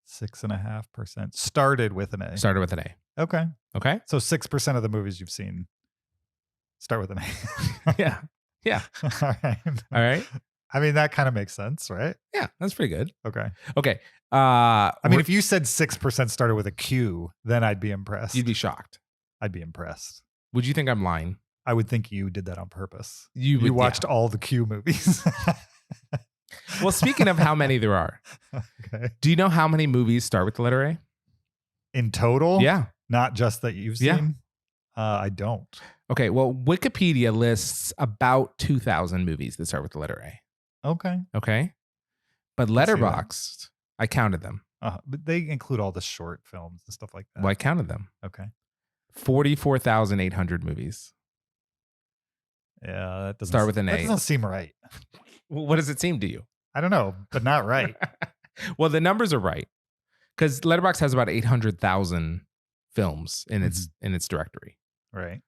Speaker 3: 6.5% started with an A.
Speaker 2: Started with an A.
Speaker 3: Okay.
Speaker 2: Okay.
Speaker 3: So 6% of the movies you've seen start with an A.
Speaker 2: Yeah. Yeah.
Speaker 3: All right.
Speaker 2: All right.
Speaker 3: I mean, that kind of makes sense, right?
Speaker 2: Yeah, that's pretty good.
Speaker 3: Okay.
Speaker 2: Okay.
Speaker 3: I mean, if you said 6% started with a Q, then I'd be impressed.
Speaker 2: you'd be shocked.
Speaker 3: I'd be impressed.
Speaker 2: Would you think I'm lying?
Speaker 3: I would think you did that on purpose.
Speaker 2: You
Speaker 3: You watched all the Q movies.
Speaker 2: Well, speaking of how many there are,
Speaker 3: Okay.
Speaker 2: do you know how many movies start with the letter A?
Speaker 3: In total?
Speaker 2: Yeah.
Speaker 3: Not just that you've
Speaker 2: Yeah.
Speaker 3: seen? I don't.
Speaker 2: Okay. Well, Wikipedia lists about 2,000 movies that start with the letter A.
Speaker 3: Okay.
Speaker 2: Okay. But
Speaker 3: see that.
Speaker 2: Letterboxd, I counted them.
Speaker 3: But they include all the short films and stuff like that.
Speaker 2: Well, I counted them.
Speaker 3: Okay.
Speaker 2: 44,800 movies.
Speaker 3: Yeah, that doesn't
Speaker 2: Start with an
Speaker 3: that
Speaker 2: A.
Speaker 3: doesn't seem right.
Speaker 2: Well, what does it seem to you?
Speaker 3: I don't know, but not right.
Speaker 2: Well, the numbers are right because Letterboxd has about 800,000 films in its directory.
Speaker 3: Right.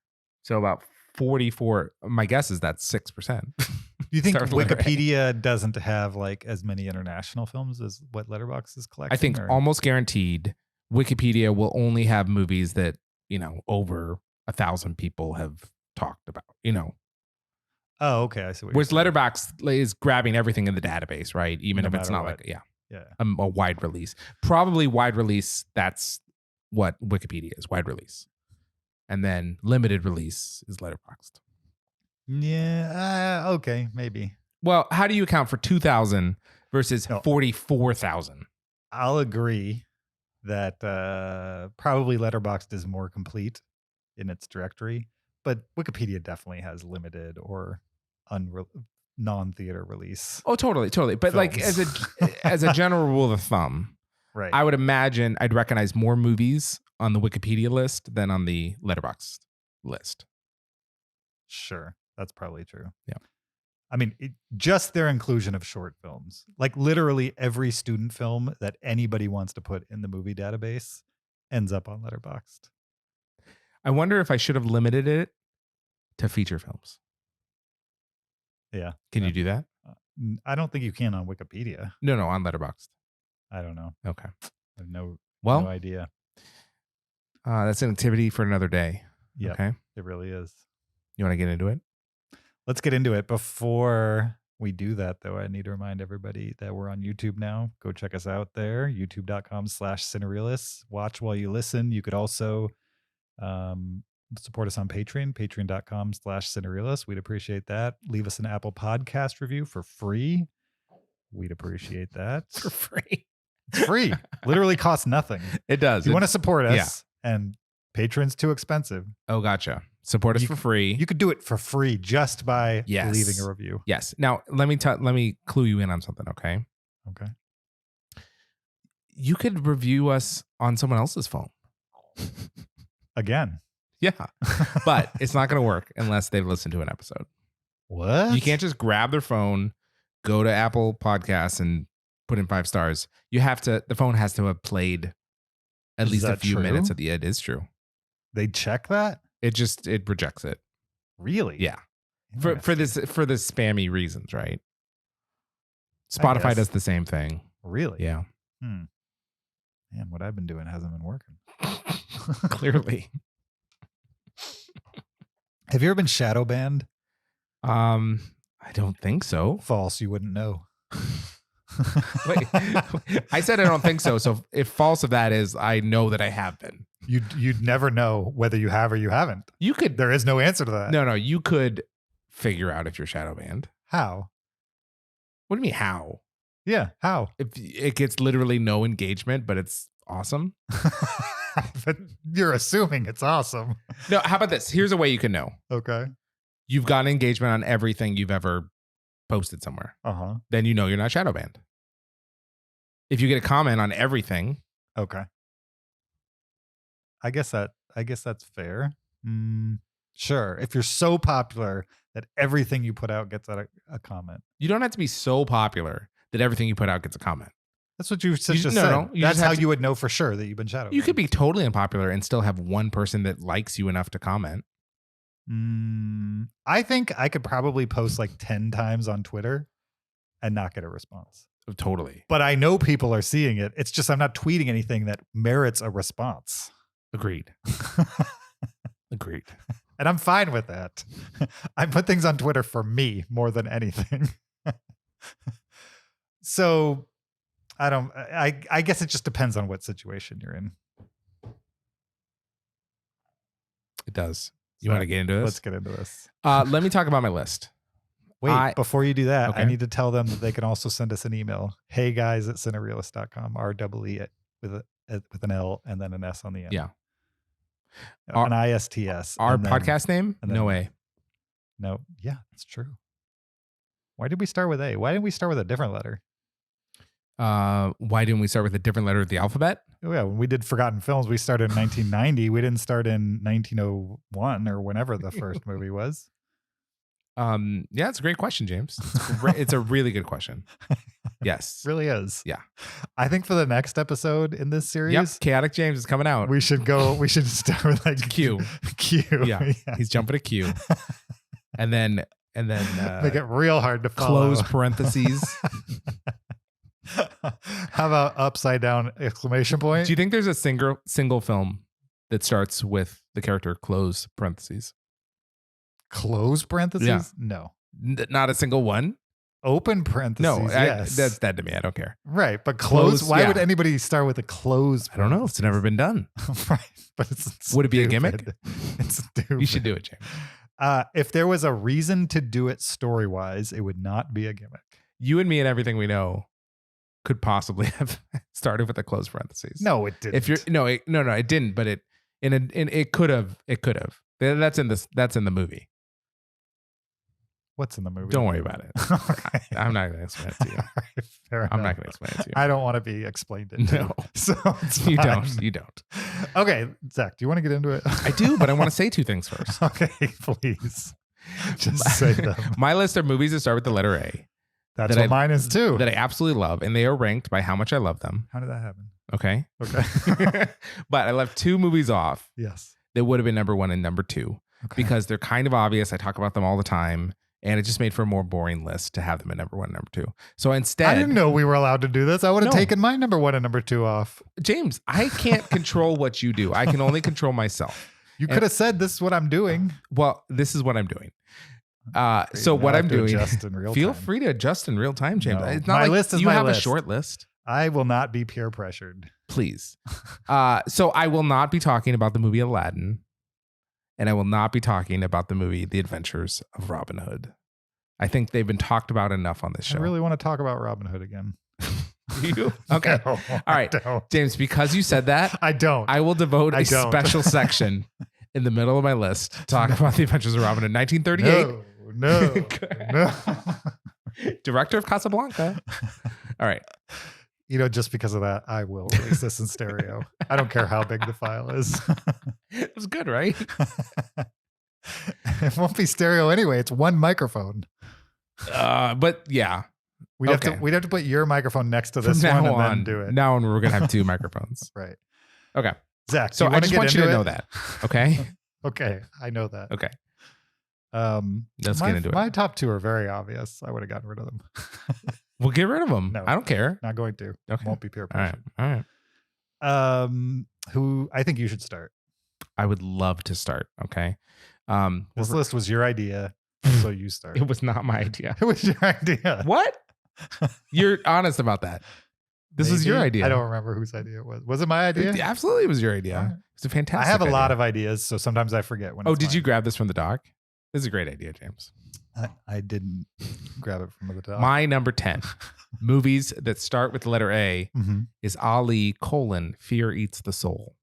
Speaker 2: So about 44. My guess is that's 6%.
Speaker 3: Do you think
Speaker 2: Start with letter A.
Speaker 3: Wikipedia doesn't have like as many international films as what Letterboxd is collecting?
Speaker 2: I think almost guaranteed Wikipedia will only have movies that, over 1,000 people have talked about,
Speaker 3: Oh, okay. I see what
Speaker 2: Whereas
Speaker 3: you're saying.
Speaker 2: Letterboxd is grabbing everything in the database, right? Even
Speaker 3: No
Speaker 2: if it's
Speaker 3: matter
Speaker 2: not
Speaker 3: what.
Speaker 2: like,
Speaker 3: Yeah.
Speaker 2: a wide release. Probably wide release, that's what Wikipedia is, wide release. And then limited release is Letterboxd.
Speaker 3: Yeah. Okay. Maybe.
Speaker 2: Well, how do you account for 2,000 versus
Speaker 3: No.
Speaker 2: 44,000?
Speaker 3: I'll agree that probably Letterboxd is more complete in its directory, but Wikipedia definitely has limited or non-theater release.
Speaker 2: Oh, totally. But like as
Speaker 3: films.
Speaker 2: as a general rule of thumb,
Speaker 3: Right.
Speaker 2: I would imagine I'd recognize more movies on the Wikipedia list than on the Letterboxd list.
Speaker 3: Sure. That's probably true.
Speaker 2: Yeah.
Speaker 3: I mean, just their inclusion of short films, like literally every student film that anybody wants to put in the movie database ends up on Letterboxd.
Speaker 2: I wonder if I should have limited it to feature films.
Speaker 3: Yeah.
Speaker 2: Can you do that?
Speaker 3: I don't think you can on Wikipedia.
Speaker 2: No, on Letterboxd.
Speaker 3: I don't know.
Speaker 2: Okay.
Speaker 3: I have no
Speaker 2: Well,
Speaker 3: idea.
Speaker 2: that's an activity for another day.
Speaker 3: Yeah,
Speaker 2: Okay.
Speaker 3: it really is.
Speaker 2: You want to get into it?
Speaker 3: Let's get into it. Before we do that, though, I need to remind everybody that we're on YouTube now. Go check us out there, youtube.com/Cinereelists. Watch while you listen. You could also support us on Patreon, patreon.com/Cinereelists. We'd appreciate that. Leave us an Apple Podcast review for free. We'd appreciate that.
Speaker 2: For free.
Speaker 3: It's free. Literally costs nothing.
Speaker 2: It does.
Speaker 3: If you want to support us, and Patreon's too expensive,
Speaker 2: Oh, gotcha. Support us for free.
Speaker 3: you could do it for free just by
Speaker 2: Yes.
Speaker 3: leaving a review.
Speaker 2: Yes. Now, let me clue you in on something, okay?
Speaker 3: Okay.
Speaker 2: You could review us on someone else's phone.
Speaker 3: Again.
Speaker 2: Yeah. But it's not going to work unless they've listened to an episode.
Speaker 3: What?
Speaker 2: You can't just grab their phone, go to Apple Podcasts and put in 5 stars. You have to, the phone has to have played at
Speaker 3: Is
Speaker 2: least a
Speaker 3: that
Speaker 2: few
Speaker 3: true?
Speaker 2: minutes of the, it is true.
Speaker 3: They check that?
Speaker 2: It rejects it.
Speaker 3: Really?
Speaker 2: Yeah. For
Speaker 3: Interesting.
Speaker 2: the spammy reasons, right? Spotify
Speaker 3: guess.
Speaker 2: does the same thing.
Speaker 3: Really?
Speaker 2: Yeah.
Speaker 3: Man, what I've been doing hasn't been working.
Speaker 2: Clearly.
Speaker 3: Have you ever been shadow banned?
Speaker 2: I don't think so.
Speaker 3: False. You wouldn't know.
Speaker 2: Wait, I said I don't think so. So if false of that is, I know that I have been.
Speaker 3: You'd never know whether you have or you haven't.
Speaker 2: You could.
Speaker 3: There is no answer to that.
Speaker 2: No. You could figure out if you're shadow banned.
Speaker 3: How?
Speaker 2: What do you mean how?
Speaker 3: Yeah. How?
Speaker 2: If it gets literally no engagement, but it's awesome.
Speaker 3: But you're assuming it's awesome.
Speaker 2: No. How about this? Here's a way you can know.
Speaker 3: Okay.
Speaker 2: You've gotten engagement on everything you've ever posted somewhere.
Speaker 3: Uh-huh.
Speaker 2: Then you know you're not shadow banned. If you get a comment on everything,
Speaker 3: Okay. I guess that's fair. Sure. If you're so popular that everything you put out gets a comment.
Speaker 2: you don't have to be so popular that everything you put out gets a comment.
Speaker 3: That's what you just
Speaker 2: No,
Speaker 3: said.
Speaker 2: no, you
Speaker 3: That's
Speaker 2: just
Speaker 3: how
Speaker 2: have to-
Speaker 3: you would know for sure that you've been shadow
Speaker 2: You could
Speaker 3: banned.
Speaker 2: be totally unpopular and still have one person that likes you enough to comment.
Speaker 3: I think I could probably post like 10 times on Twitter and not get a response.
Speaker 2: Totally.
Speaker 3: But I know people are seeing it. It's just I'm not tweeting anything that merits a response.
Speaker 2: Agreed. Agreed.
Speaker 3: And I'm fine with that. I put things on Twitter for me more than anything. So I guess it just depends on what situation you're in.
Speaker 2: It does. You want to get into this?
Speaker 3: Let's get into this.
Speaker 2: Let me talk about my list.
Speaker 3: Wait, before you do that,
Speaker 2: Okay.
Speaker 3: I need to tell them that they can also send us an email. heyguys@cinereelists.com. REE with an L and then an S on the end.
Speaker 2: Yeah.
Speaker 3: An ISTS.
Speaker 2: Our podcast name? No way.
Speaker 3: No. Yeah, it's true. Why did we start with A? Why didn't we start with a different letter?
Speaker 2: Why didn't we start with a different letter of the alphabet?
Speaker 3: Oh, yeah, when we did Forgotten Films, we started in 1990. We didn't start in 1901 or whenever the first movie was.
Speaker 2: Yeah, it's a great question, James. It's a really good question. Yes.
Speaker 3: It really is.
Speaker 2: Yeah.
Speaker 3: I think for the next episode in this series,
Speaker 2: Yep, Chaotic James is coming out.
Speaker 3: we should start with like
Speaker 2: Q.
Speaker 3: Q.
Speaker 2: Yeah. He's jumping to Q. And then
Speaker 3: make it real hard to follow.
Speaker 2: close parentheses.
Speaker 3: How about upside down exclamation point?
Speaker 2: Do you think there's a single film that starts with the character close parentheses?
Speaker 3: Close parentheses?
Speaker 2: Yeah.
Speaker 3: No.
Speaker 2: Not a single one?
Speaker 3: Open parentheses.
Speaker 2: No,
Speaker 3: yes.
Speaker 2: that's dead to me. I don't care.
Speaker 3: Right, but close. Why
Speaker 2: yeah.
Speaker 3: would anybody start with a close?
Speaker 2: I don't know. It's never been done.
Speaker 3: Right, but it's
Speaker 2: Would it be a
Speaker 3: stupid.
Speaker 2: gimmick?
Speaker 3: It's stupid.
Speaker 2: You should do it, James.
Speaker 3: If there was a reason to do it story wise, it would not be a gimmick.
Speaker 2: You and me and everything we know could possibly have started with a close parentheses.
Speaker 3: No, it didn't.
Speaker 2: If you're no, it didn't. But it could have. It could have. That's in the movie.
Speaker 3: What's in the movie?
Speaker 2: Don't worry about it.
Speaker 3: Okay.
Speaker 2: I'm not going to explain it to you.
Speaker 3: Fair
Speaker 2: I'm
Speaker 3: enough.
Speaker 2: not going to explain it to you.
Speaker 3: I don't want to be explained it to.
Speaker 2: No.
Speaker 3: So it's
Speaker 2: You
Speaker 3: fine.
Speaker 2: don't. You don't.
Speaker 3: Okay, Zach, do you want to get into it?
Speaker 2: I do, but I want to say two things first.
Speaker 3: Okay, please. Just say them.
Speaker 2: My list are movies that start with the letter A
Speaker 3: That's
Speaker 2: that
Speaker 3: what mine is too.
Speaker 2: that I absolutely love, and they are ranked by how much I love them.
Speaker 3: How did that happen?
Speaker 2: Okay.
Speaker 3: Okay.
Speaker 2: But I left two movies off
Speaker 3: Yes.
Speaker 2: that would have been number one and number two
Speaker 3: Okay.
Speaker 2: because they're kind of obvious. I talk about them all the time, and it just made for a more boring list to have them at number one and number two. So instead,
Speaker 3: I didn't know we were allowed to do this. I would have
Speaker 2: No.
Speaker 3: taken my number one and number two off.
Speaker 2: James, I can't control what you do. I can only control myself.
Speaker 3: You
Speaker 2: And-
Speaker 3: could have said this is what I'm doing.
Speaker 2: Well, this is what I'm doing.
Speaker 3: Great,
Speaker 2: So
Speaker 3: now
Speaker 2: what
Speaker 3: I
Speaker 2: I'm
Speaker 3: have to
Speaker 2: doing,
Speaker 3: adjust in real
Speaker 2: feel
Speaker 3: time.
Speaker 2: free to adjust in real time, James.
Speaker 3: No.
Speaker 2: It's not
Speaker 3: My
Speaker 2: like
Speaker 3: list is
Speaker 2: you
Speaker 3: my
Speaker 2: have
Speaker 3: list.
Speaker 2: a short list.
Speaker 3: I will not be peer pressured.
Speaker 2: Please. So I will not be talking about the movie Aladdin, and I will not be talking about the movie The Adventures of Robin Hood. I think they've been talked about enough on this show.
Speaker 3: I really want to talk about Robin Hood again.
Speaker 2: Do you? Okay.
Speaker 3: No,
Speaker 2: All right.
Speaker 3: I don't.
Speaker 2: James, because you said that,
Speaker 3: I don't.
Speaker 2: I will devote
Speaker 3: I
Speaker 2: a
Speaker 3: don't.
Speaker 2: special section in the middle of my list to talk about The Adventures of Robin Hood. 1938.
Speaker 3: No.
Speaker 2: Director of Casablanca. All right.
Speaker 3: You know, just because of that, I will release this in stereo. I don't care how big the file is.
Speaker 2: It was good, right?
Speaker 3: It won't be stereo anyway. It's one microphone.
Speaker 2: But yeah.
Speaker 3: We'd have to put your microphone next to
Speaker 2: From
Speaker 3: this
Speaker 2: now
Speaker 3: one and
Speaker 2: on,
Speaker 3: then do it.
Speaker 2: Now on, we're going to have two microphones.
Speaker 3: Right.
Speaker 2: Okay.
Speaker 3: Zach,
Speaker 2: So I just want you to know that. Okay.
Speaker 3: Okay. I know that.
Speaker 2: Okay.
Speaker 3: my,
Speaker 2: Let's get into it.
Speaker 3: My top two are very obvious. I would have gotten rid of them.
Speaker 2: We'll get rid of them.
Speaker 3: No.
Speaker 2: I don't care.
Speaker 3: Not going to.
Speaker 2: Okay.
Speaker 3: Won't be peer
Speaker 2: All right.
Speaker 3: pressure.
Speaker 2: All right.
Speaker 3: Who I think you should start.
Speaker 2: I would love to start. Okay.
Speaker 3: This list was your idea, so you start.
Speaker 2: It was not my idea.
Speaker 3: It was your idea.
Speaker 2: What? You're honest about that. This was your
Speaker 3: Maybe.
Speaker 2: idea.
Speaker 3: I don't remember whose idea it was. Was it my idea?
Speaker 2: It absolutely was your idea.
Speaker 3: All right.
Speaker 2: It's a fantastic
Speaker 3: I have a lot
Speaker 2: idea.
Speaker 3: of ideas, so sometimes I forget when.
Speaker 2: Oh,
Speaker 3: it's
Speaker 2: did you
Speaker 3: mine.
Speaker 2: grab this from the doc? This is a great idea, James.
Speaker 3: I didn't grab it from the top.
Speaker 2: My number 10 movies that start with the letter A
Speaker 3: Mhm.
Speaker 2: is Ali: Fear Eats the Soul.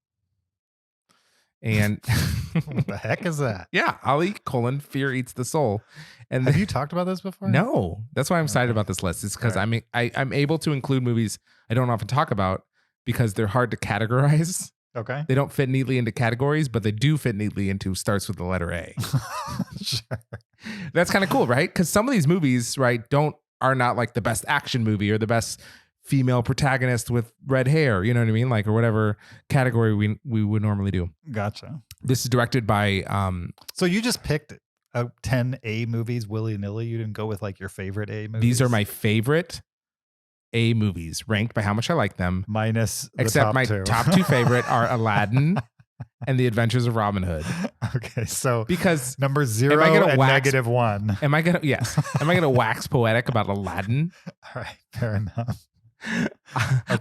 Speaker 2: And
Speaker 3: What the heck is that?
Speaker 2: yeah, Ali: Fear Eats the Soul. And
Speaker 3: Have you talked about this before?
Speaker 2: No, that's why I'm excited
Speaker 3: Okay.
Speaker 2: about this list. It's because
Speaker 3: All
Speaker 2: I'm able to include movies I don't often talk about because they're hard to categorize.
Speaker 3: Okay.
Speaker 2: They don't fit neatly into categories, but they do fit neatly into starts with the letter A.
Speaker 3: Sure.
Speaker 2: That's kind of cool, right? Because some of these movies, right, are not like the best action movie or the best female protagonist with red hair. You know what I mean? Like, or whatever category we would normally do.
Speaker 3: Gotcha.
Speaker 2: This is directed by
Speaker 3: So you just picked 10 A movies willy nilly. You didn't go with like your favorite A movies.
Speaker 2: these are my favorite A movies, ranked by how much I like them.
Speaker 3: minus the
Speaker 2: Except
Speaker 3: top
Speaker 2: my
Speaker 3: two.
Speaker 2: top two favorite are Aladdin and the Adventures of Robin Hood.
Speaker 3: Okay, so
Speaker 2: Because
Speaker 3: number 0
Speaker 2: gonna
Speaker 3: and
Speaker 2: wax-
Speaker 3: -1.
Speaker 2: am I gonna wax poetic about Aladdin?
Speaker 3: All right, fair enough.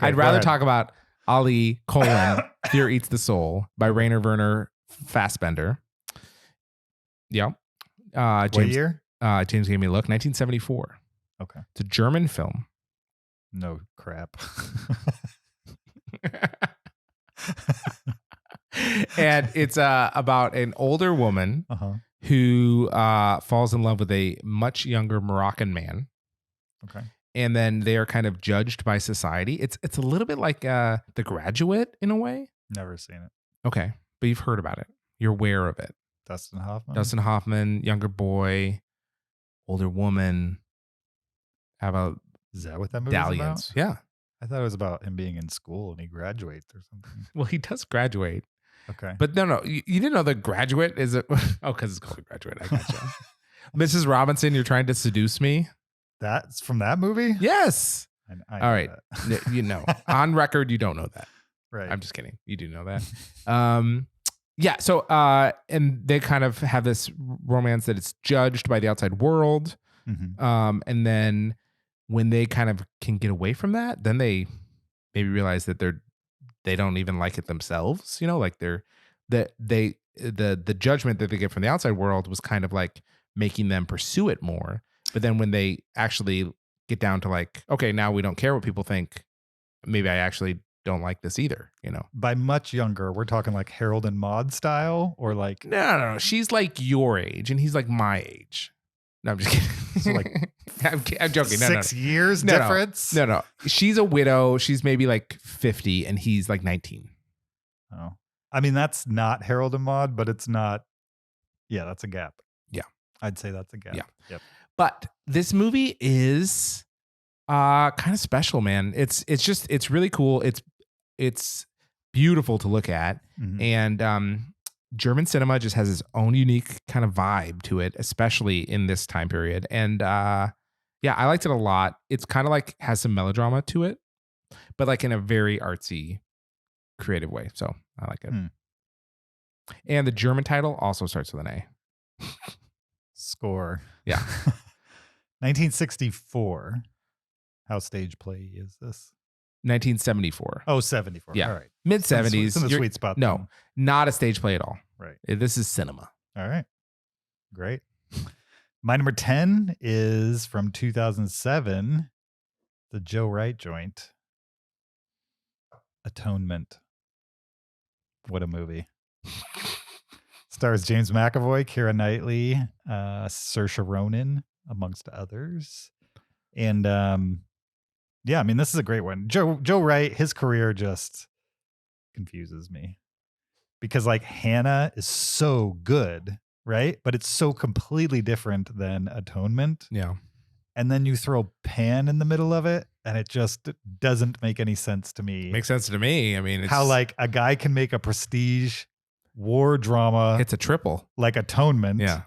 Speaker 2: I'd rather talk about Ali: Fear Eats the Soul by Rainer Werner Fassbender. Yeah.
Speaker 3: What year?
Speaker 2: James gave me a look. 1974.
Speaker 3: Okay.
Speaker 2: It's a German film.
Speaker 3: No crap.
Speaker 2: And it's about an older woman who falls in love with a much younger Moroccan man.
Speaker 3: Okay.
Speaker 2: And then they are kind of judged by society. It's a little bit like The Graduate in a way.
Speaker 3: Never seen it.
Speaker 2: Okay. But you've heard about it. You're aware of it.
Speaker 3: Dustin Hoffman?
Speaker 2: Dustin Hoffman, younger boy, older woman. How about
Speaker 3: Is that what that movie's
Speaker 2: dalliance?
Speaker 3: about?
Speaker 2: Yeah.
Speaker 3: I thought it was about him being in school and he graduates or something.
Speaker 2: Well, he does graduate.
Speaker 3: Okay.
Speaker 2: But no, you didn't know The Graduate is a because it's called The Graduate. I gotcha. Mrs. Robinson, you're trying to seduce me?
Speaker 3: That's from that movie?
Speaker 2: Yes.
Speaker 3: I
Speaker 2: All right.
Speaker 3: that.
Speaker 2: You know, on record, you don't know that.
Speaker 3: Right.
Speaker 2: I'm just kidding. You do know that. Yeah. So, and they kind of have this romance that it's judged by the outside world.
Speaker 3: Mhm.
Speaker 2: And then when they kind of can get away from that, then they maybe realize that they don't even like it themselves. You know, like the judgment that they get from the outside world was kind of like making them pursue it more. But then when they actually get down to like, okay, now we don't care what people think. Maybe I actually don't like this either, you know.
Speaker 3: By much younger, we're talking like Harold and Maude style or like
Speaker 2: No. She's like your age and he's like my age. No, I'm just kidding.
Speaker 3: So like
Speaker 2: I'm joking. No,
Speaker 3: 6 years
Speaker 2: No, no.
Speaker 3: difference?
Speaker 2: No. She's a widow. She's maybe like 50 and he's like 19.
Speaker 3: Oh. I mean, that's not Harold and Maude, but it's not. Yeah, that's a gap.
Speaker 2: Yeah.
Speaker 3: I'd say that's a gap.
Speaker 2: Yeah.
Speaker 3: Yep.
Speaker 2: But this movie is kind of special, man. It's really cool. It's beautiful to look at.
Speaker 3: Mhm.
Speaker 2: And German cinema just has its own unique kind of vibe to it, especially in this time period. And yeah, I liked it a lot. It's kind of like has some melodrama to it, but like in a very artsy, creative way. So I like it.
Speaker 3: Hmm.
Speaker 2: And the German title also starts with an A.
Speaker 3: Score.
Speaker 2: Yeah.
Speaker 3: 1964. How stage play is this?
Speaker 2: 1974.
Speaker 3: Oh, 74.
Speaker 2: Yeah.
Speaker 3: All right.
Speaker 2: Mid
Speaker 3: It's in
Speaker 2: 70s.
Speaker 3: the sweet spot.
Speaker 2: No,
Speaker 3: then.
Speaker 2: not a stage play at all.
Speaker 3: Right.
Speaker 2: This is cinema.
Speaker 3: All right. Great. My number 10 is from 2007, the Joe Wright joint, Atonement. What a movie. Stars James McAvoy, Keira Knightley, Saoirse Ronan, amongst others. And yeah, I mean, this is a great one. Joe Wright, his career just confuses me. Because like Hannah is so good, right? But it's so completely different than Atonement.
Speaker 2: Yeah.
Speaker 3: And then you throw Pan in the middle of it, and it just doesn't make any sense to me.
Speaker 2: Makes sense to me. I mean, it's
Speaker 3: How like a guy can make a prestige war drama
Speaker 2: it's a triple.
Speaker 3: like Atonement.
Speaker 2: Yeah.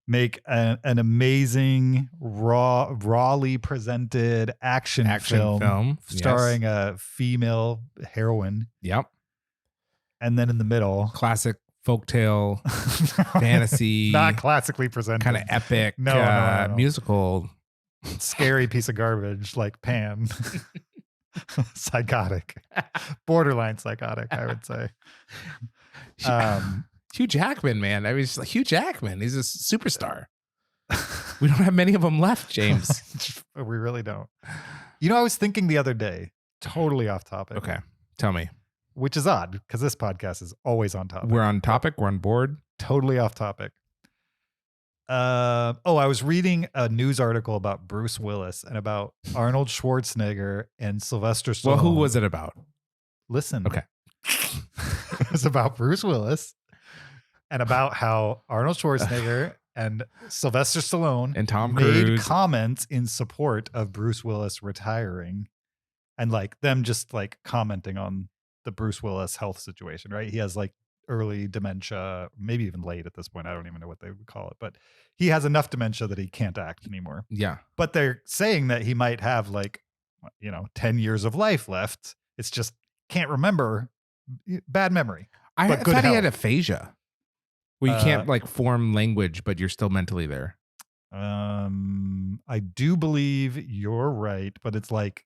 Speaker 3: Make an amazing, rawly presented action film starring a female heroine.
Speaker 2: Yep.
Speaker 3: And then in the middle,
Speaker 2: Classic folktale, fantasy,
Speaker 3: not classically presented,
Speaker 2: kind of epic
Speaker 3: No.
Speaker 2: musical.
Speaker 3: Scary piece of garbage like Pan. Psychotic, borderline psychotic, I would say.
Speaker 2: Hugh Jackman, man. I mean, it's like Hugh Jackman. He's a superstar. We don't have many of them left, James.
Speaker 3: We really don't. You know, I was thinking the other day, totally off topic.
Speaker 2: Okay. Tell me.
Speaker 3: Which is odd because this podcast is always on topic.
Speaker 2: We're on topic. We're on board.
Speaker 3: Totally off topic. I was reading a news article about Bruce Willis and about Arnold Schwarzenegger and Sylvester Stallone.
Speaker 2: Well, who was it about?
Speaker 3: Listen.
Speaker 2: Okay.
Speaker 3: It was about Bruce Willis and about how Arnold Schwarzenegger and Sylvester Stallone
Speaker 2: And Tom
Speaker 3: made
Speaker 2: Cruise.
Speaker 3: comments in support of Bruce Willis retiring and like them just like commenting on the Bruce Willis health situation, right? He has like early dementia, maybe even late at this point. I don't even know what they would call it, but he has enough dementia that he can't act anymore.
Speaker 2: Yeah.
Speaker 3: But they're saying that he might have like, 10 years of life left. It's just can't remember. Bad memory.
Speaker 2: I
Speaker 3: but good
Speaker 2: thought he had
Speaker 3: health.
Speaker 2: aphasia, where you can't like form language, but you're still mentally there.
Speaker 3: I do believe you're right, but it's like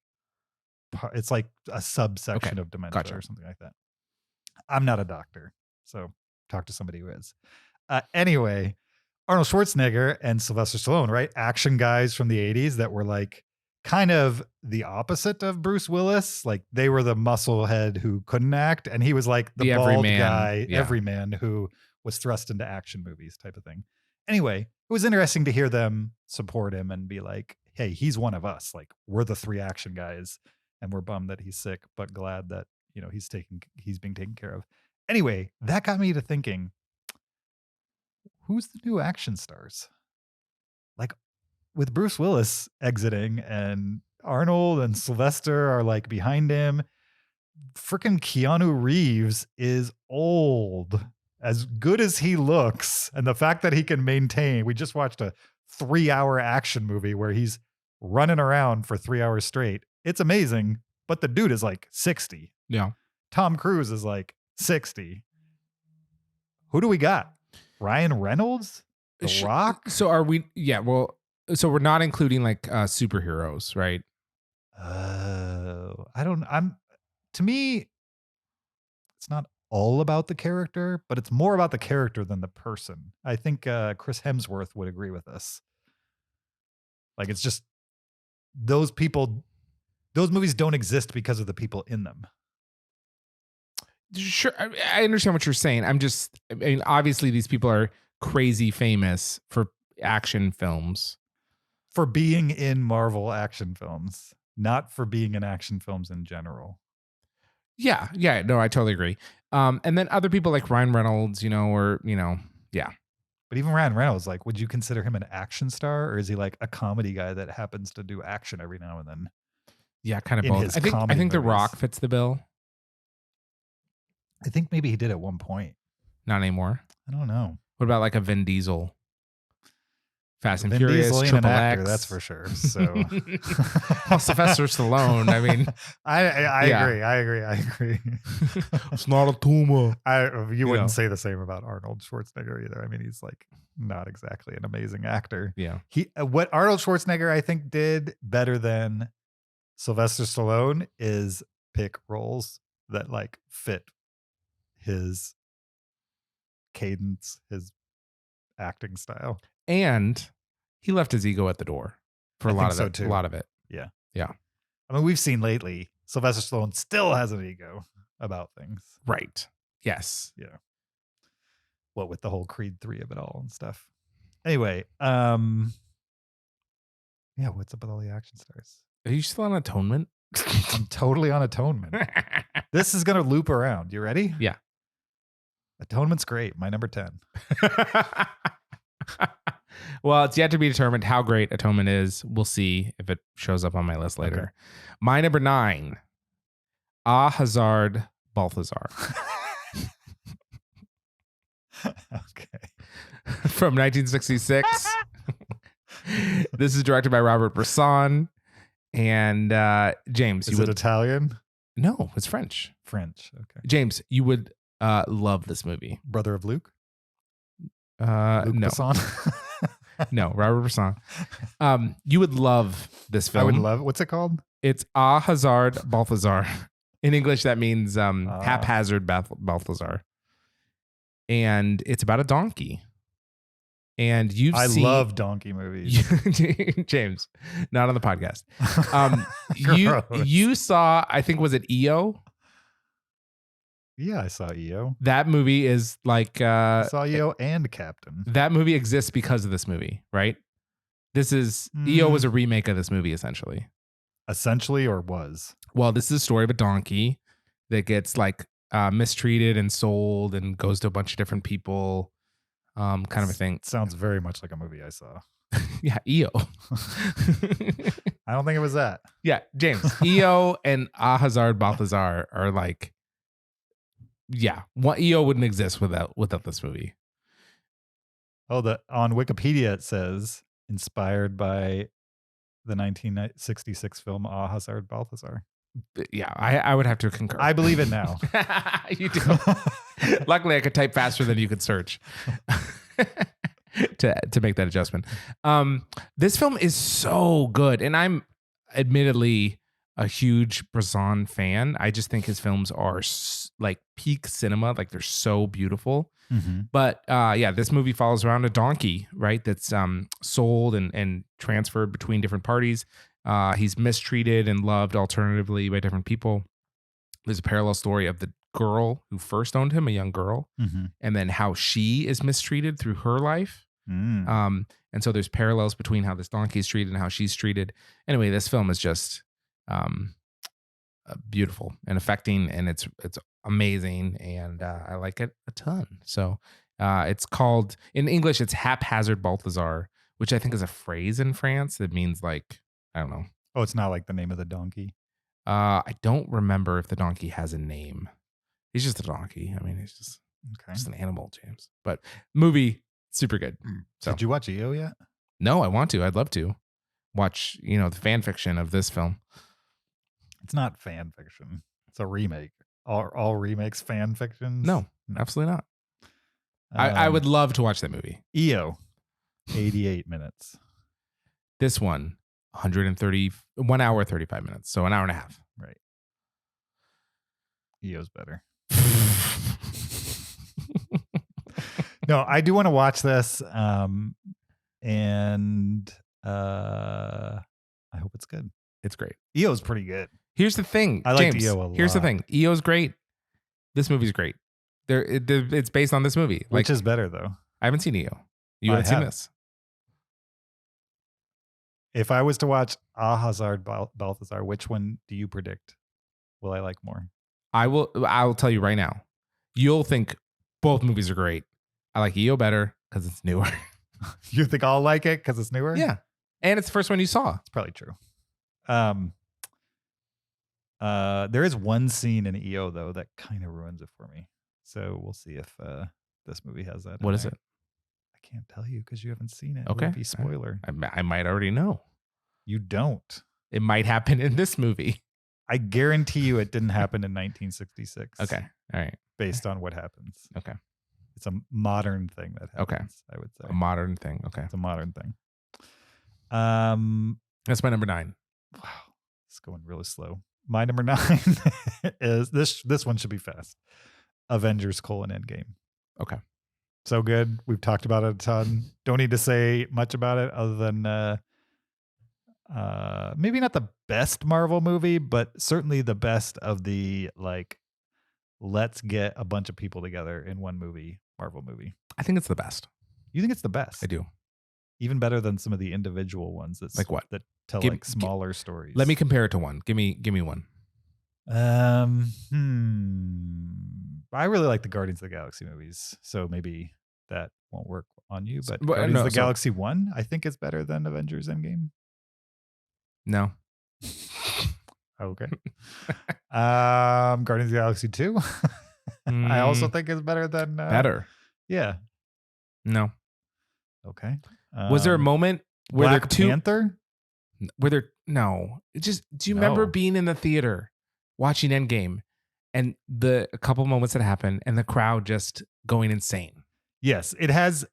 Speaker 3: a subsection of dementia
Speaker 2: gotcha.
Speaker 3: or something like that. I'm not a doctor, so talk to somebody who is. Anyway, Arnold Schwarzenegger and Sylvester Stallone, right? Action guys from the 80s that were like kind of the opposite of Bruce Willis. Like they were the muscle head who couldn't act, and he was like the bald
Speaker 2: everyman
Speaker 3: guy,
Speaker 2: yeah.
Speaker 3: everyman who was thrust into action movies type of thing. Anyway, it was interesting to hear them support him and be like, hey, he's one of us. Like we're the three action guys, and we're bummed that he's sick, but glad that, you know, he's being taken care of. Anyway, that got me to thinking, who's the new action stars? Like with Bruce Willis exiting and Arnold and Sylvester are like behind him, freaking Keanu Reeves is old. As good as he looks, and the fact that he can maintain, we just watched a 3-hour action movie where he's running around for 3 hours straight. It's amazing, but the dude is like 60.
Speaker 2: Yeah.
Speaker 3: Tom Cruise is like 60. Who do we got? Ryan Reynolds? The Rock?
Speaker 2: So are we? Yeah. Well, so we're not including like superheroes, right?
Speaker 3: To me, it's not all about the character, but it's more about the character than the person. I think Chris Hemsworth would agree with this. Like it's just those movies don't exist because of the people in them.
Speaker 2: Sure, I understand what you're saying. I mean, obviously these people are crazy famous for action films.
Speaker 3: For being in Marvel action films, not for being in action films in general.
Speaker 2: Yeah, no, I totally agree. And then other people like Ryan Reynolds, yeah.
Speaker 3: But even Ryan Reynolds, like, would you consider him an action star, or is he like a comedy guy that happens to do action every now and then?
Speaker 2: Yeah, kind of
Speaker 3: In
Speaker 2: both.
Speaker 3: his
Speaker 2: I think
Speaker 3: comedy
Speaker 2: The
Speaker 3: movies.
Speaker 2: Rock fits the bill.
Speaker 3: I think maybe he did at one point.
Speaker 2: Not anymore.
Speaker 3: I don't know.
Speaker 2: What about like a Vin Diesel? Fast and
Speaker 3: Vin
Speaker 2: Furious,
Speaker 3: Diesel ain't
Speaker 2: Triple
Speaker 3: an actor,
Speaker 2: X.
Speaker 3: that's for sure. So,
Speaker 2: well, Sylvester Stallone. I mean,
Speaker 3: I
Speaker 2: Yeah.
Speaker 3: agree.
Speaker 2: it's not a tumor.
Speaker 3: You
Speaker 2: know.
Speaker 3: wouldn't say the same about Arnold Schwarzenegger either. I mean, he's like not exactly an amazing actor.
Speaker 2: Yeah.
Speaker 3: What Arnold Schwarzenegger I think did better than Sylvester Stallone is pick roles that like fit his cadence, his acting style.
Speaker 2: And he left his ego at the door for a lot of it.
Speaker 3: too.
Speaker 2: A lot of it.
Speaker 3: Yeah.
Speaker 2: Yeah.
Speaker 3: I mean, we've seen lately Sylvester Stallone still has an ego about things.
Speaker 2: Right. Yes.
Speaker 3: Yeah. What with the whole Creed 3 of it all and stuff. Anyway, yeah, what's up with all the action stars?
Speaker 2: Are you still on Atonement?
Speaker 3: I'm totally on Atonement. This is going to loop around. You ready?
Speaker 2: Yeah.
Speaker 3: Atonement's great. My number 10.
Speaker 2: Well, it's yet to be determined how great Atonement is. We'll see if it shows up on my list later.
Speaker 3: Okay.
Speaker 2: My number 9, Ah Hazard Balthazar.
Speaker 3: Okay.
Speaker 2: From 1966. This is directed by Robert Bresson. And James,
Speaker 3: Is it Italian?
Speaker 2: No, it's French.
Speaker 3: French. Okay.
Speaker 2: James, you would love this movie.
Speaker 3: Brother of Luke? Luc
Speaker 2: No.
Speaker 3: Besson?
Speaker 2: No, Robert Bresson. You would love this film.
Speaker 3: I would love. What's it called?
Speaker 2: It's Ah Hazard Balthazar. In English, that means haphazard Balthazar. And it's about a donkey. And
Speaker 3: I love donkey movies.
Speaker 2: James, not on the podcast.
Speaker 3: Gross.
Speaker 2: You saw, I think, was it EO?
Speaker 3: Yeah, I saw EO.
Speaker 2: That movie is like
Speaker 3: I saw EO and Captain.
Speaker 2: that movie exists because of this movie, right? This is EO was a remake of this movie, essentially.
Speaker 3: Essentially, or was?
Speaker 2: Well, this is a story of a donkey that gets like mistreated and sold and goes to a bunch of different people, kind of a thing.
Speaker 3: Sounds very much like a movie I saw.
Speaker 2: Yeah, EO.
Speaker 3: I don't think it was that.
Speaker 2: Yeah, James. EO and Ah Hazard Balthazar are like, yeah, EO wouldn't exist without this movie.
Speaker 3: Oh, on Wikipedia it says inspired by the 1966 film Ah Hazard Balthazar.
Speaker 2: Yeah, I would have to concur.
Speaker 3: I believe it now.
Speaker 2: You do. Luckily, I could type faster than you could search to make that adjustment. This film is so good, and I'm admittedly a huge Bresson fan. I just think his films are like peak cinema, like they're so beautiful.
Speaker 3: Mm-hmm.
Speaker 2: But yeah, this movie follows around a donkey, right? That's sold and transferred between different parties. He's mistreated and loved alternatively by different people. There's a parallel story of the girl who first owned him, a young girl,
Speaker 3: Mm-hmm.
Speaker 2: and then how she is mistreated through her life.
Speaker 3: Mm.
Speaker 2: And so there's parallels between how this donkey is treated and how she's treated. Anyway, this film is just beautiful and affecting, and it's amazing, and I like it a ton. So it's called, in English, it's Haphazard Balthazar, which I think is a phrase in France that means like, I don't know.
Speaker 3: Oh, it's not like the name of the donkey.
Speaker 2: I don't remember if the donkey has a name. He's just a donkey. I mean, he's just an animal, James. But movie, super good. So
Speaker 3: Did you watch EO yet?
Speaker 2: no, I want to. I'd love to watch, the fan fiction of this film.
Speaker 3: It's not fan fiction. It's a remake. All remakes fan fictions?
Speaker 2: No, absolutely not. I would love to watch that movie.
Speaker 3: EO, 88 minutes.
Speaker 2: This one, 1 hour, 35 minutes. So an hour and a half.
Speaker 3: Right. EO's better. No, I do want to watch this. And I hope it's good.
Speaker 2: It's great.
Speaker 3: EO's pretty good.
Speaker 2: Here's the thing.
Speaker 3: I liked
Speaker 2: James,
Speaker 3: EO a lot.
Speaker 2: Here's the thing. EO's great. This movie's great. It's based on this movie.
Speaker 3: Which is better, though?
Speaker 2: I haven't seen EO. You
Speaker 3: I
Speaker 2: haven't seen
Speaker 3: have.
Speaker 2: this.
Speaker 3: If I was to watch Hazard Balthazar, which one do you predict will I like more?
Speaker 2: I'll tell you right now. You'll think both movies are great. I like EO better because it's newer.
Speaker 3: You think I'll like it because it's newer?
Speaker 2: Yeah. And it's the first one you saw.
Speaker 3: It's probably true. There is one scene in EO, though, that kind of ruins it for me. So we'll see if this movie has that.
Speaker 2: What is it?
Speaker 3: I can't tell you because you haven't seen it.
Speaker 2: Okay.
Speaker 3: It would be spoiler.
Speaker 2: I might already know.
Speaker 3: You don't.
Speaker 2: It might happen in this movie.
Speaker 3: I guarantee you it didn't happen in 1966.
Speaker 2: Okay. All right.
Speaker 3: Based on what happens.
Speaker 2: Okay.
Speaker 3: It's a modern thing that happens,
Speaker 2: Okay.
Speaker 3: I would say.
Speaker 2: A modern thing. Okay.
Speaker 3: It's a modern thing.
Speaker 2: That's my number 9.
Speaker 3: Wow. It's going really slow. My number 9 is this one should be fast. Avengers: Endgame.
Speaker 2: Okay.
Speaker 3: So good. We've talked about it a ton. Don't need to say much about it other than maybe not the best Marvel movie, but certainly the best of the let's get a bunch of people together in one movie Marvel movie.
Speaker 2: I think it's the best.
Speaker 3: You think it's the best?
Speaker 2: I do.
Speaker 3: Even better than some of the individual ones that's
Speaker 2: Like what?
Speaker 3: that tell smaller stories.
Speaker 2: Let me compare it to one. Give me one.
Speaker 3: I really like the Guardians of the Galaxy movies, so maybe that won't work on you. But
Speaker 2: Well,
Speaker 3: Guardians
Speaker 2: no,
Speaker 3: of the
Speaker 2: so-
Speaker 3: Galaxy 1, I think is better than Avengers Endgame.
Speaker 2: No.
Speaker 3: Okay. Guardians of the Galaxy 2, I also think is better than
Speaker 2: better.
Speaker 3: Yeah.
Speaker 2: No.
Speaker 3: Okay.
Speaker 2: Was there a moment where
Speaker 3: Black
Speaker 2: there
Speaker 3: Panther?
Speaker 2: no. Do you remember
Speaker 3: No.
Speaker 2: being in the theater watching Endgame and a couple moments that happened and the crowd just going insane?
Speaker 3: Yes, it has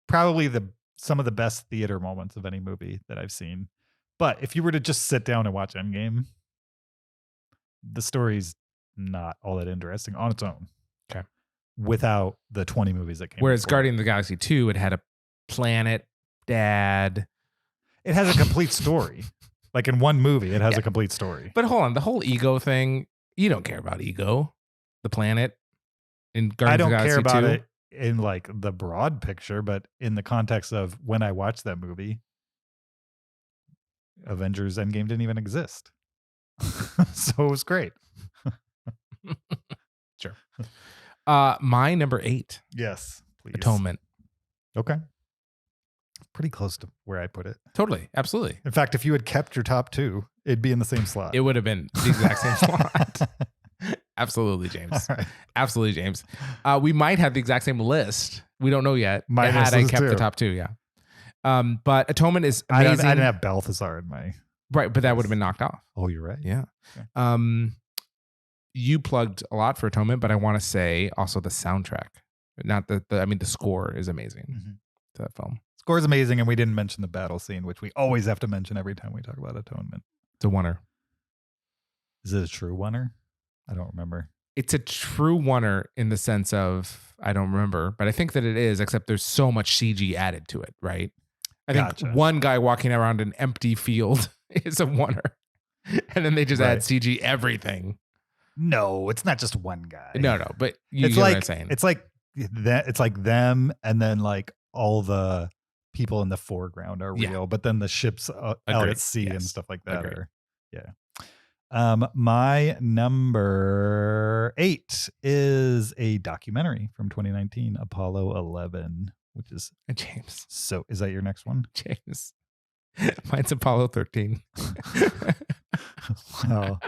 Speaker 3: probably some of the best theater moments of any movie that I've seen. But if you were to just sit down and watch Endgame, the story's not all that interesting on its own.
Speaker 2: Okay.
Speaker 3: Without the 20 movies that came
Speaker 2: Whereas
Speaker 3: before.
Speaker 2: Guardian of the Galaxy 2, it had a planet, dad.
Speaker 3: It has a complete story. Like in one movie, it has
Speaker 2: Yeah.
Speaker 3: a complete story.
Speaker 2: But hold on, the whole ego thing, you don't care about ego, the planet in
Speaker 3: I
Speaker 2: Guardians
Speaker 3: don't
Speaker 2: of the
Speaker 3: care
Speaker 2: Galaxy
Speaker 3: about
Speaker 2: 2.
Speaker 3: it in the broad picture, but in the context of when I watched that movie, Avengers Endgame didn't even exist. So it was great.
Speaker 2: Sure. My number 8,
Speaker 3: Yes, please.
Speaker 2: Atonement.
Speaker 3: Okay. Pretty close to where I put it.
Speaker 2: Totally. Absolutely.
Speaker 3: In fact, if you had kept your top 2, it'd be in the same slot.
Speaker 2: It would have been the exact same slot. Absolutely, James.
Speaker 3: All right.
Speaker 2: Absolutely, James. We might have the exact same list. We don't know yet.
Speaker 3: Might
Speaker 2: had
Speaker 3: have
Speaker 2: I
Speaker 3: those
Speaker 2: kept the
Speaker 3: too.
Speaker 2: top 2, yeah. But Atonement is
Speaker 3: I
Speaker 2: amazing.
Speaker 3: didn't have Balthazar in my.
Speaker 2: Right, but that would have been knocked off.
Speaker 3: Oh, you're right.
Speaker 2: Yeah.
Speaker 3: Okay.
Speaker 2: you plugged a lot for Atonement, but I want to say also the soundtrack. Not the score is amazing to that film.
Speaker 3: Score is amazing, and we didn't mention the battle scene, which we always have to mention every time we talk about Atonement.
Speaker 2: It's a oneer.
Speaker 3: Is it a true oneer? I don't remember.
Speaker 2: It's a true oneer in the sense of, I don't remember, but I think that it is, except there's so much CG added to it, right? I think one guy walking around an empty field is a oneer. And then they just add CG everything.
Speaker 3: No, it's not just one guy.
Speaker 2: No, but you get what I'm saying.
Speaker 3: It's like them, and then like all the people in the foreground are real, but then the ships out at sea and stuff like that are, my number 8 is a documentary from 2019, Apollo 11, which is
Speaker 2: James.
Speaker 3: So is that your next one?
Speaker 2: James. Mine's Apollo 13.
Speaker 3: Wow.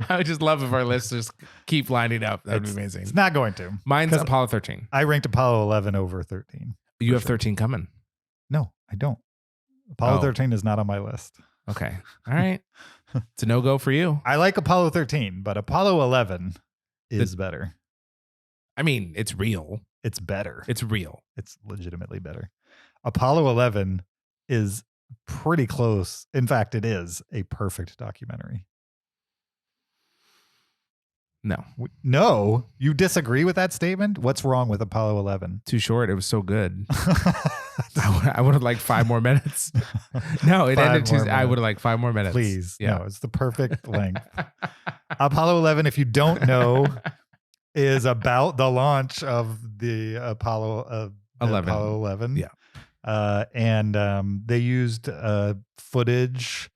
Speaker 2: I would just love if our listeners keep lining up. That'd be amazing.
Speaker 3: It's not going to.
Speaker 2: Mine's Apollo 13.
Speaker 3: I ranked Apollo 11 over 13.
Speaker 2: You have 13 coming.
Speaker 3: No, I don't. Apollo 13 is not on my list.
Speaker 2: Okay. All right. It's a no-go for you.
Speaker 3: I like Apollo 13, but Apollo 11 is better.
Speaker 2: I mean, it's real.
Speaker 3: It's better.
Speaker 2: It's real.
Speaker 3: It's legitimately better. Apollo 11 is pretty close. In fact, it is a perfect documentary. No, you disagree with that statement? What's wrong with Apollo 11?
Speaker 2: Too short. It was so good. I would have liked 5 more minutes. No, it ended too. I would have liked 5 more minutes.
Speaker 3: Please. Yeah. No, it's the perfect length. Apollo 11, if you don't know, is about the launch of the Apollo 11.
Speaker 2: Yeah.
Speaker 3: And they used footage.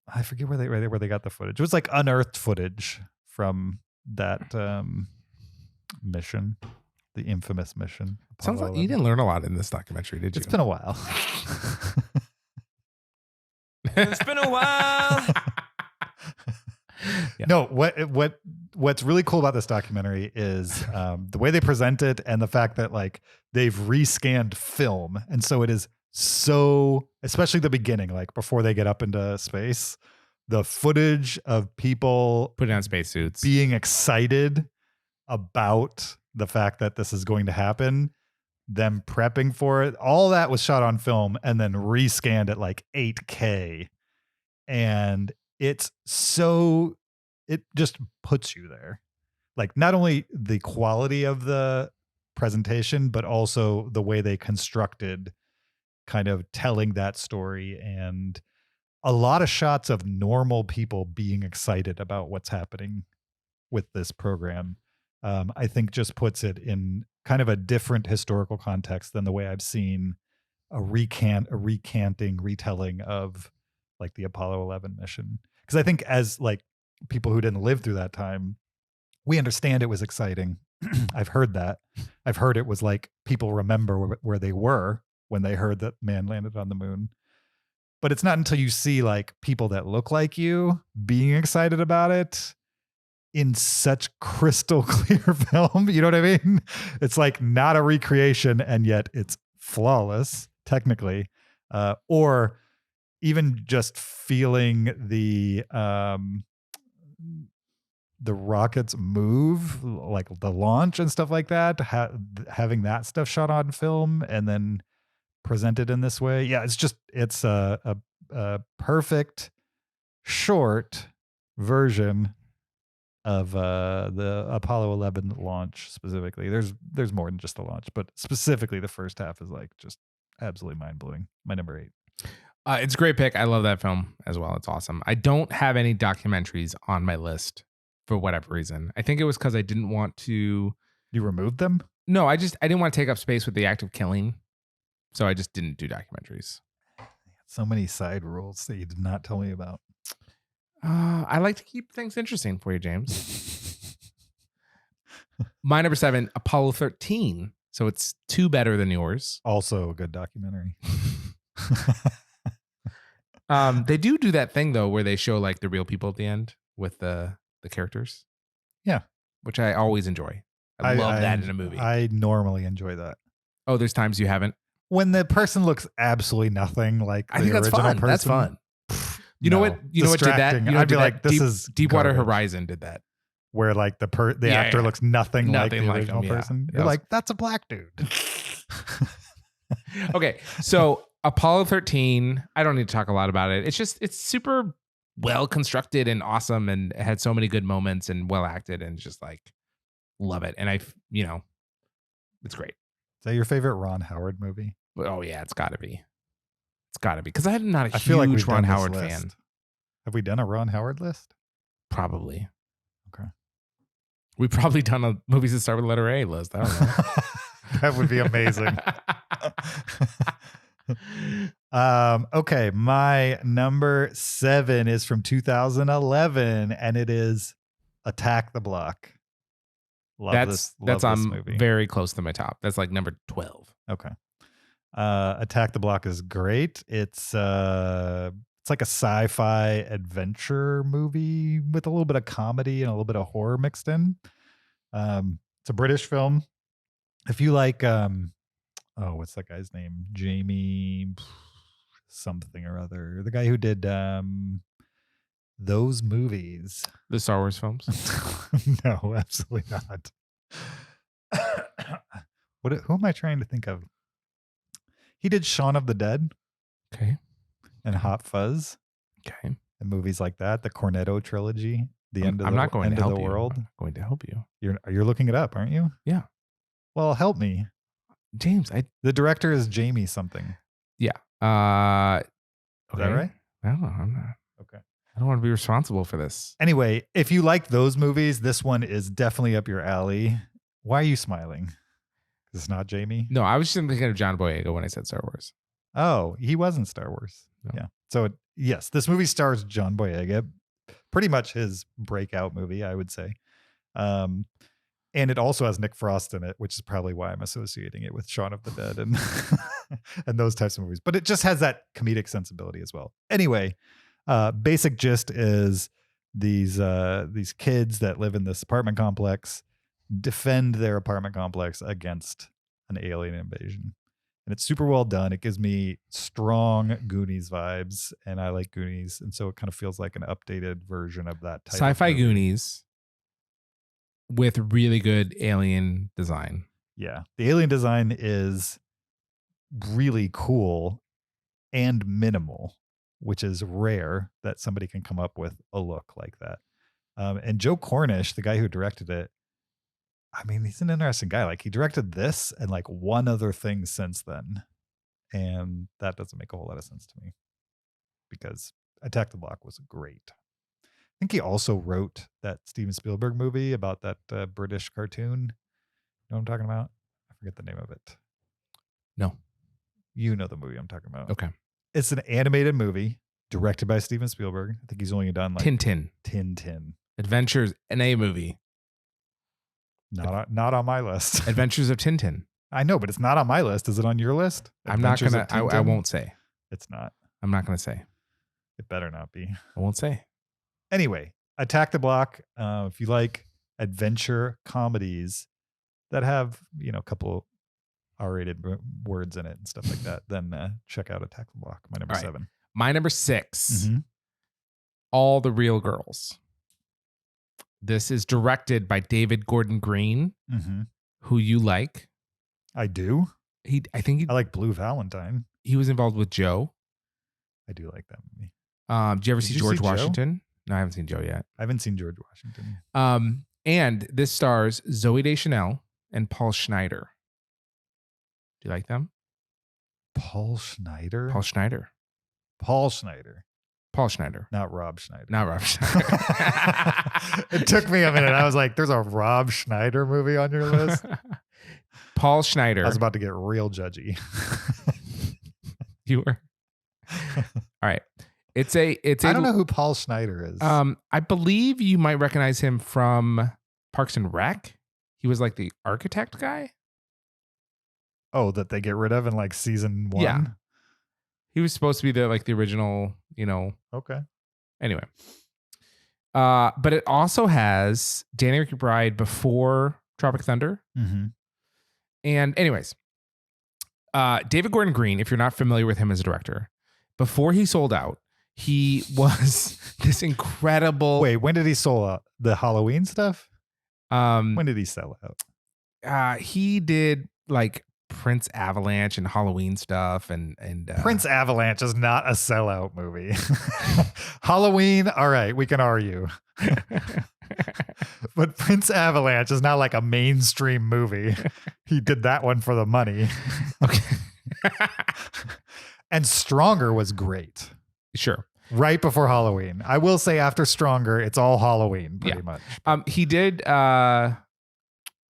Speaker 3: I forget where they got the footage. It was like unearthed footage from that mission, the infamous mission.
Speaker 2: Sounds like you didn't learn a lot in this documentary, did you?
Speaker 3: It's been a while.
Speaker 4: It's been a while.
Speaker 3: Yeah. No, what's really cool about this documentary is the way they present it, and the fact that like they've rescanned film, and so it is so, especially the beginning, like before they get up into space, the footage of people
Speaker 2: putting on spacesuits,
Speaker 3: being excited about the fact that this is going to happen, them prepping for it, all that was shot on film and then rescanned at like 8K. And it just puts you there. Like not only the quality of the presentation, but also the way they constructed kind of telling that story, and a lot of shots of normal people being excited about what's happening with this program. I think just puts it in kind of a different historical context than the way I've seen a retelling of like the Apollo 11 mission. Because I think as like people who didn't live through that time, we understand it was exciting. I've heard that. I've heard it was like people remember where they were when they heard that man landed on the moon. But it's not until you see like people that look like you being excited about it in such crystal clear film. You know what I mean? It's like not a recreation, and yet it's flawless technically. Or even just feeling the rockets move, like the launch and stuff like that, having that stuff shot on film and then presented in this way. Yeah, it's a perfect short version of the Apollo 11 launch specifically. There's more than just the launch, but specifically the first half is like just absolutely mind-blowing. My number 8.
Speaker 2: It's a great pick. I love that film as well. It's awesome. I don't have any documentaries on my list for whatever reason. I think it was because I didn't want to.
Speaker 3: You removed them?
Speaker 2: No, I didn't want to take up space with the act of killing. So I just didn't do documentaries.
Speaker 3: So many side rules that you did not tell me about.
Speaker 2: I like to keep things interesting for you, James. My number 7, Apollo 13. So it's 2 better than yours.
Speaker 3: Also a good documentary.
Speaker 2: They do that thing though, where they show like the real people at the end with the characters.
Speaker 3: Yeah.
Speaker 2: Which I always enjoy. I love that in a movie.
Speaker 3: I normally enjoy that.
Speaker 2: Oh, there's times you haven't?
Speaker 3: When the person looks absolutely nothing like the original person.
Speaker 2: That's fun. You know what did that?
Speaker 3: I'd be like,
Speaker 2: Deepwater Horizon did that.
Speaker 3: where like the
Speaker 2: Yeah,
Speaker 3: actor
Speaker 2: yeah.
Speaker 3: looks nothing like the
Speaker 2: Nothing like
Speaker 3: original
Speaker 2: him, yeah.
Speaker 3: person.
Speaker 2: That
Speaker 3: You're
Speaker 2: was-
Speaker 3: like, that's a black dude.
Speaker 2: Okay, so Apollo 13, I don't need to talk a lot about it. It's super well constructed and awesome, and it had so many good moments and well acted, and just like love it. And it's great.
Speaker 3: Is that your favorite Ron Howard movie?
Speaker 2: But, oh yeah, it's got to be. It's got to be because I'm not a
Speaker 3: I feel like
Speaker 2: huge
Speaker 3: we've
Speaker 2: Ron
Speaker 3: done this
Speaker 2: Howard
Speaker 3: list.
Speaker 2: fan.
Speaker 3: Have we done a Ron Howard list?
Speaker 2: Probably.
Speaker 3: Okay.
Speaker 2: We've probably done a movies that start with the letter A list. I don't know.
Speaker 3: That would be amazing. Okay, my number 7 is from 2011, and it is Attack the Block. Love
Speaker 2: That's
Speaker 3: this movie.
Speaker 2: very close to my top. That's like number 12.
Speaker 3: Okay. Attack the Block is great. It's like a sci-fi adventure movie with a little bit of comedy and a little bit of horror mixed in. It's a British film. If you like, what's that guy's name? Jamie something or other. The guy who did those movies.
Speaker 2: The Star Wars films.
Speaker 3: No, absolutely not. Who am I trying to think of? He did Shaun of the Dead.
Speaker 2: Okay.
Speaker 3: And Hot Fuzz.
Speaker 2: Okay.
Speaker 3: And movies like that. The Cornetto trilogy. End of
Speaker 2: I'm not going
Speaker 3: end
Speaker 2: to
Speaker 3: of
Speaker 2: help
Speaker 3: the
Speaker 2: you.
Speaker 3: world.
Speaker 2: I'm going to help you.
Speaker 3: You're looking it up, aren't you?
Speaker 2: Yeah.
Speaker 3: Well, help me.
Speaker 2: James,
Speaker 3: The director is Jamie something.
Speaker 2: Yeah.
Speaker 3: Is that right?
Speaker 2: I don't know. I'm not.
Speaker 3: Okay.
Speaker 2: I don't want to be responsible for this.
Speaker 3: Anyway, if you like those movies, this one is definitely up your alley. Why are you smiling? 'Cause it's not Jamie?
Speaker 2: No, I was just thinking of John Boyega when I said Star Wars.
Speaker 3: Oh, he was in Star Wars.
Speaker 2: No.
Speaker 3: Yeah. So yes, this movie stars John Boyega. Pretty much his breakout movie, I would say. And it also has Nick Frost in it, which is probably why I'm associating it with Shaun of the Dead and and those types of movies. But it just has that comedic sensibility as well. Anyway, basic gist is these kids that live in this apartment complex defend their apartment complex against an alien invasion. And it's super well done. It gives me strong Goonies vibes, and I like Goonies. And so it kind of feels like an updated version of that type
Speaker 2: Sci-fi
Speaker 3: of movie.
Speaker 2: Goonies with really good alien design.
Speaker 3: Yeah. The alien design is really cool and minimal, which is rare that somebody can come up with a look like that. And Joe Cornish, the guy who directed it, I mean, he's an interesting guy. Like, he directed this and like one other thing since then. And that doesn't make a whole lot of sense to me because Attack the Block was great. I think he also wrote that Steven Spielberg movie about that British cartoon. You know what I'm talking about? I forget the name of it.
Speaker 2: No.
Speaker 3: You know the movie I'm talking about.
Speaker 2: Okay.
Speaker 3: It's an animated movie directed by Steven Spielberg. I think he's only done like
Speaker 2: Tintin.
Speaker 3: Adventures
Speaker 2: in a movie.
Speaker 3: Not on my list.
Speaker 2: Adventures of Tintin.
Speaker 3: I know, but it's not on my list. Is it on your list?
Speaker 2: I'm not
Speaker 3: Adventures
Speaker 2: going
Speaker 3: of
Speaker 2: to, I
Speaker 3: Tintin?
Speaker 2: won't say.
Speaker 3: It's not.
Speaker 2: I'm not going to say.
Speaker 3: It better not be.
Speaker 2: I won't say.
Speaker 3: Anyway, Attack the Block. If you like adventure comedies that have, a couple R-rated words in it and stuff like that, then check out Attack the Block. My number
Speaker 2: All right.
Speaker 3: 7.
Speaker 2: My number 6,
Speaker 3: Mhm.
Speaker 2: All the Real Girls. This is directed by David Gordon Green,
Speaker 3: Mm-hmm.
Speaker 2: who you like.
Speaker 3: I do.
Speaker 2: I think
Speaker 3: I like Blue Valentine.
Speaker 2: he was involved with Joe.
Speaker 3: I do like that movie.
Speaker 2: Did you ever
Speaker 3: Did
Speaker 2: see
Speaker 3: you
Speaker 2: George
Speaker 3: see Joe?
Speaker 2: Washington? No, I haven't seen Joe yet.
Speaker 3: I haven't seen George Washington.
Speaker 2: And this stars Zooey Deschanel and Paul Schneider. Do you like them?
Speaker 3: Paul Schneider?
Speaker 2: Paul Schneider.
Speaker 3: Paul Schneider.
Speaker 2: Paul Schneider.
Speaker 3: Not Rob Schneider.
Speaker 2: Not Rob Schneider.
Speaker 3: It took me a minute. I was like, there's a Rob Schneider movie on your list?
Speaker 2: Paul Schneider.
Speaker 3: I was about to get real judgy.
Speaker 2: You were. All right. It's a
Speaker 3: I don't know who Paul Schneider is.
Speaker 2: I believe you might recognize him from Parks and Rec. He was like the architect guy.
Speaker 3: Oh, that they get rid of in like season 1?
Speaker 2: Yeah. He was supposed to be the original,
Speaker 3: Okay.
Speaker 2: Anyway. But it also has Danny McBride before Tropic Thunder.
Speaker 3: Mm-hmm.
Speaker 2: And anyways, David Gordon Green, if you're not familiar with him as a director, before he sold out, He was this incredible.
Speaker 3: Wait, when did he sell out? The Halloween stuff?
Speaker 2: When
Speaker 3: did he sell out?
Speaker 2: He did like Prince Avalanche and Halloween stuff, and
Speaker 3: Prince Avalanche is not a sellout movie. Halloween, all right, we can argue. But Prince Avalanche is not like a mainstream movie. He did that one for the money.
Speaker 2: Okay.
Speaker 3: And Stronger was great.
Speaker 2: Sure.
Speaker 3: Right before Halloween. I will say after Stronger, it's all Halloween pretty much.
Speaker 2: He did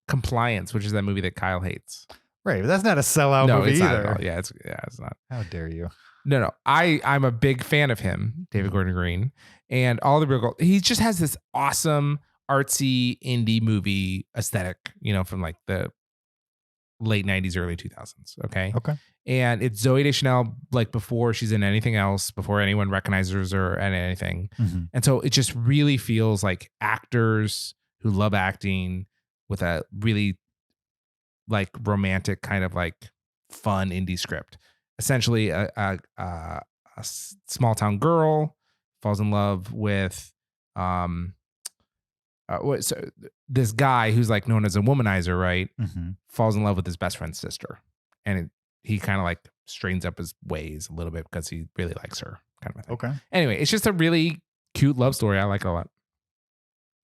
Speaker 2: Compliance, which is that movie that Kyle hates.
Speaker 3: Right, but that's not a sellout movie
Speaker 2: it's
Speaker 3: either.
Speaker 2: Not at all. Yeah, it's not.
Speaker 3: How dare you?
Speaker 2: No. I'm a big fan of him, David Gordon Green, and all the real girls. He just has this awesome artsy indie movie aesthetic, from like the late 90s, early 2000s. Okay. And it's Zooey Deschanel, like before she's in anything else, before anyone recognizes her at anything.
Speaker 3: Mm-hmm.
Speaker 2: And so it just really feels like actors who love acting with a really like romantic kind of like fun indie script. Essentially a small town girl falls in love with so this guy who's like known as a womanizer, right?
Speaker 3: Mm-hmm.
Speaker 2: Falls in love with his best friend's sister, and he kind of like straigens up his ways a little bit because he really likes her, kind of a thing.
Speaker 3: Okay.
Speaker 2: Anyway, it's just a really cute love story. I like it a lot.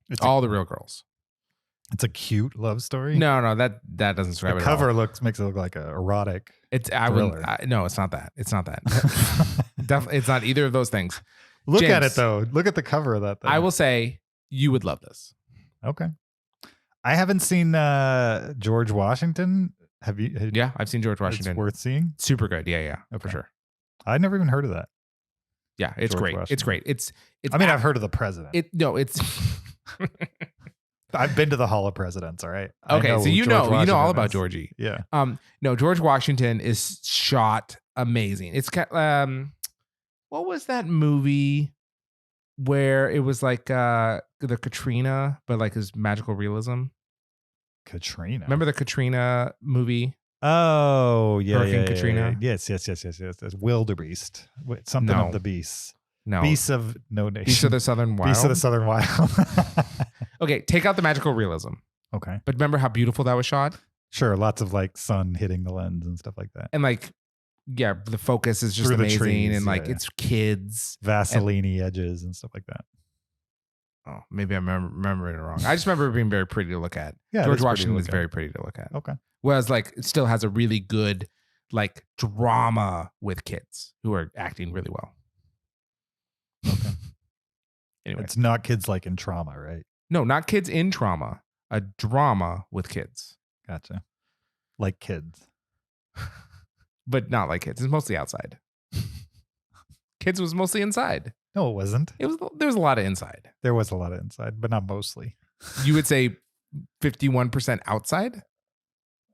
Speaker 3: It's
Speaker 2: all the real girls.
Speaker 3: It's a cute love story.
Speaker 2: No, that doesn't describe
Speaker 3: the
Speaker 2: it.
Speaker 3: Cover
Speaker 2: at all.
Speaker 3: makes it look like a erotic.
Speaker 2: No, it's not that. It's not that. Definitely, it's not either of those things.
Speaker 3: Look
Speaker 2: James,
Speaker 3: at it though. Look at the cover of that thing.
Speaker 2: I will say you would love this.
Speaker 3: Okay. I haven't seen George Washington. Have you?
Speaker 2: Yeah, I've seen George Washington.
Speaker 3: It's worth seeing.
Speaker 2: Super good. Yeah,
Speaker 3: Okay.
Speaker 2: for sure.
Speaker 3: I'd never even heard of that.
Speaker 2: Yeah, it's
Speaker 3: George
Speaker 2: great.
Speaker 3: Washington.
Speaker 2: It's great. It's.
Speaker 3: I mean, I've heard of the president.
Speaker 2: It's.
Speaker 3: I've been to the Hall of Presidents. All right.
Speaker 2: Okay, so you know all about
Speaker 3: is.
Speaker 2: Georgie.
Speaker 3: Yeah.
Speaker 2: No, George Washington is shot amazing. It's what was that movie where it was like the Katrina, but like his magical realism?
Speaker 3: Katrina.
Speaker 2: Remember the Katrina movie?
Speaker 3: Oh, yeah.
Speaker 2: Hurricane Katrina?
Speaker 3: Yes. It's Wildebeest. Something
Speaker 2: No.
Speaker 3: of the beasts.
Speaker 2: No.
Speaker 3: Beasts of no nation.
Speaker 2: Beasts of the Southern Wild.
Speaker 3: Beasts of the Southern Wild.
Speaker 2: Okay, take out the magical realism.
Speaker 3: Okay.
Speaker 2: But remember how beautiful that was shot?
Speaker 3: Sure. Lots of like sun hitting the lens and stuff like that.
Speaker 2: And like, yeah, the focus is just
Speaker 3: Through the
Speaker 2: amazing.
Speaker 3: trees,
Speaker 2: and like,
Speaker 3: yeah.
Speaker 2: it's kids.
Speaker 3: Vaseline edges and stuff like that.
Speaker 2: Oh, maybe I'm remembering it wrong. I just remember it being very pretty to look at.
Speaker 3: Yeah,
Speaker 2: George
Speaker 3: it is pretty to
Speaker 2: Washington
Speaker 3: look
Speaker 2: is
Speaker 3: at.
Speaker 2: very pretty to look at.
Speaker 3: Okay.
Speaker 2: Whereas like it still has a really good like drama with kids who are acting really well.
Speaker 3: Okay.
Speaker 2: Anyway,
Speaker 3: It's not kids like in trauma, right?
Speaker 2: no, not kids in trauma. A drama with kids,
Speaker 3: Gotcha. Like kids.
Speaker 2: but not like kids. It's mostly outside. Kids was mostly inside.
Speaker 3: No, it wasn't.
Speaker 2: There was a lot of inside.
Speaker 3: There was a lot of inside, but not mostly.
Speaker 2: You would say 51% outside?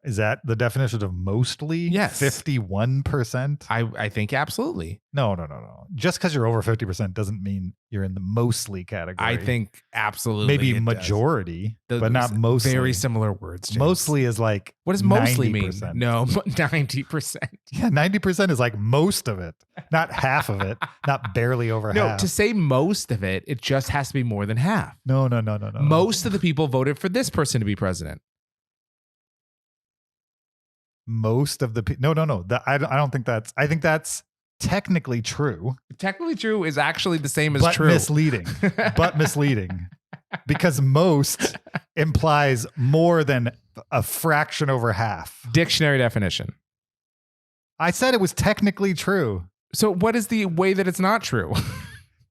Speaker 3: Is that the definition of mostly?
Speaker 2: Yes.
Speaker 3: 51%?
Speaker 2: I think absolutely.
Speaker 3: No. Just because you're over 50% doesn't mean you're in the mostly category.
Speaker 2: I think absolutely.
Speaker 3: maybe
Speaker 2: it does.
Speaker 3: majority,
Speaker 2: Those
Speaker 3: but not mostly.
Speaker 2: Very similar words. James.
Speaker 3: Mostly is like
Speaker 2: What does mostly
Speaker 3: 90%.
Speaker 2: mean? No, 90%.
Speaker 3: Yeah, 90% is like most of it, not half of it, not barely over
Speaker 2: No,
Speaker 3: half.
Speaker 2: to say most of it, it just has to be more than half.
Speaker 3: No.
Speaker 2: Most of the people voted for this person to be president.
Speaker 3: Most of the people. No. I don't think that's. I think that's technically true,
Speaker 2: Technically true is actually the same as
Speaker 3: but
Speaker 2: true.
Speaker 3: misleading. But misleading, because most implies more than a fraction over half.
Speaker 2: Dictionary definition.
Speaker 3: I said it was technically true.
Speaker 2: So what is the way that it's not true?